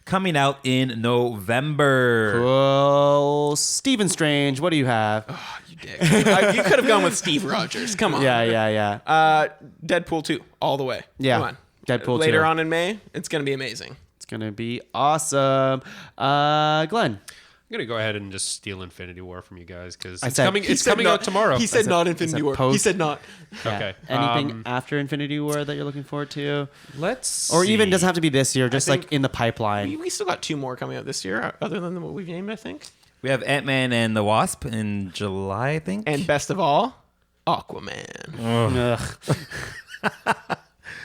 coming out in November. Well, Stephen Strange, what do you have? You dick. You could have gone with Steve Rogers. Come on. Yeah. Deadpool 2 all the way. Yeah, Come on. Deadpool Later 2. on in May, it's gonna be amazing. It's gonna be awesome. Glenn. I'm gonna go ahead and just steal Infinity War from you guys because I it's said- coming. he It's coming out tomorrow. He said not Infinity said War. He post- said not. Yeah. Okay. Anything after Infinity War that you're looking forward to? Let's Or even see. doesn't have to be this year, just think like in the pipeline. We still got 2 more coming out this year, other than what we've named, I think. We have Ant-Man and the Wasp in July, I think. And best of all, Aquaman. Ugh.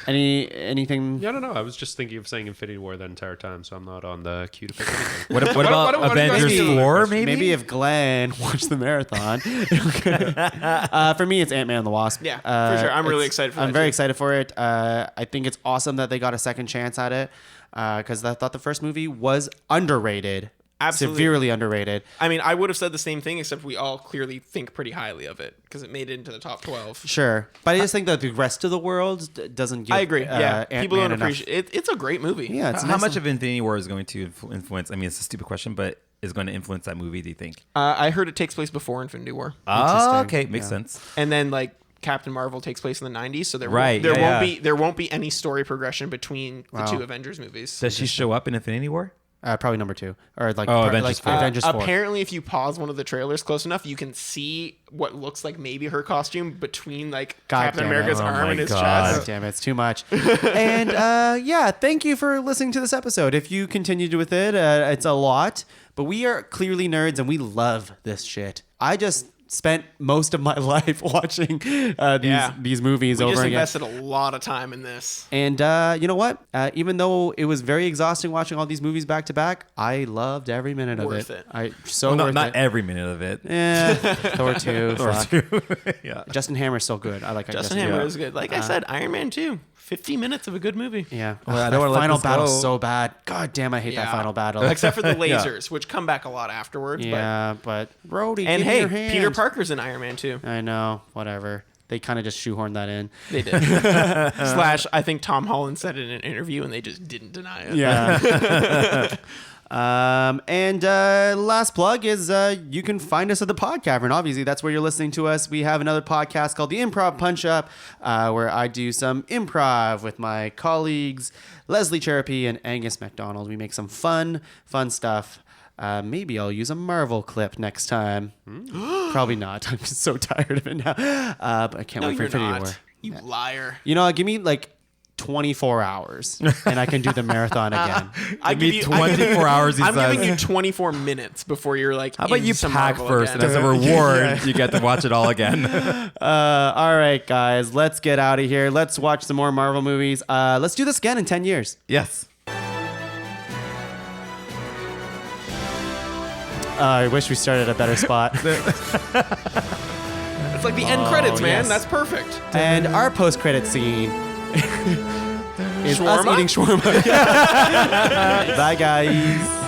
Anything? Yeah, I don't know. I was just thinking of saying Infinity War that entire time, so I'm not on the queue to pick anything. What about what do you guys Avengers do? 4, maybe? Maybe if Glenn watched the marathon. For me, it's Ant-Man and the Wasp. Yeah, for sure. I'm really excited for that I'm very too. excited for it. I think it's awesome that they got a second chance at it because I thought the first movie was underrated. Absolutely. Severely underrated. I mean, I would have said the same thing, except we all clearly think pretty highly of it because it made it into the top 12. Sure. But I just think that the rest of the world doesn't give I agree. Yeah, Ant-Man people don't enough. appreciate it. It's a great movie. Yeah, it's How nice much to- of Infinity War is going to influence? I mean, it's a stupid question, but is going to influence that movie, do you think? I heard it takes place before Infinity War, Oh, okay. Makes sense. and then like Captain Marvel takes place in the 90s, so there Right, there won't be any story progression between the two Avengers movies. Does she show up in Infinity War? Probably number 2 or like Avengers 4. Avengers 4. Apparently, if you pause one of the trailers close enough, you can see what looks like maybe her costume between like God Captain damn it. America's Oh arm my and his God. chest. Damn it, it's too much. And thank you for listening to this episode. If you continued with it, it's a lot, but we are clearly nerds and we love this shit. I just spent most of my life watching these movies We over just again. invested a lot of time in this. And you know what? Even though it was very exhausting watching all these movies back to back, I loved every minute of Worth it. it. Worth Not it. every minute of it. Thor 2. fuck. Yeah. Justin Hammer's so good. I like Justin Hammer is good. Like I said, Iron Man 2, 50 minutes of a good movie. Yeah. Well, I That don't wanna let final this battle's go. so bad. God damn, I hate that Yeah. final battle. Except for the lasers, which come back a lot afterwards. Yeah, but Rhodey, And give me hey, your hand. Peter Parker's in Iron Man 2. I know, whatever. They kind of just shoehorned that in. They did. Slash, I think Tom Holland said it in an interview and they just didn't deny it. Yeah. And last plug is you can find us at the Pod Cavern. Obviously, that's where you're listening to us. We have another podcast called the Improv Punch Up, where I do some improv with my colleagues Leslie Cherapy and Angus MacDonald. We make some fun stuff. Maybe I'll use a Marvel clip next time. Probably not. I'm just so tired of it now. But I can't No, wait for you're Infinity not. War. You liar. You know, give me like 24 hours and I can do the marathon again. Give me 24 hours, he I'm says. giving you 24 minutes before you're like. How about you some pack Marvel first, again. and as a reward, you get to watch it all again. All right, guys, let's get out of here. Let's watch some more Marvel movies. Let's do this again in 10 years. Yes. I wish we started at a better spot. It's like the end credits, man. yes. That's perfect. And our post-credit scene is us Shawarma? eating shawarma. Bye, guys.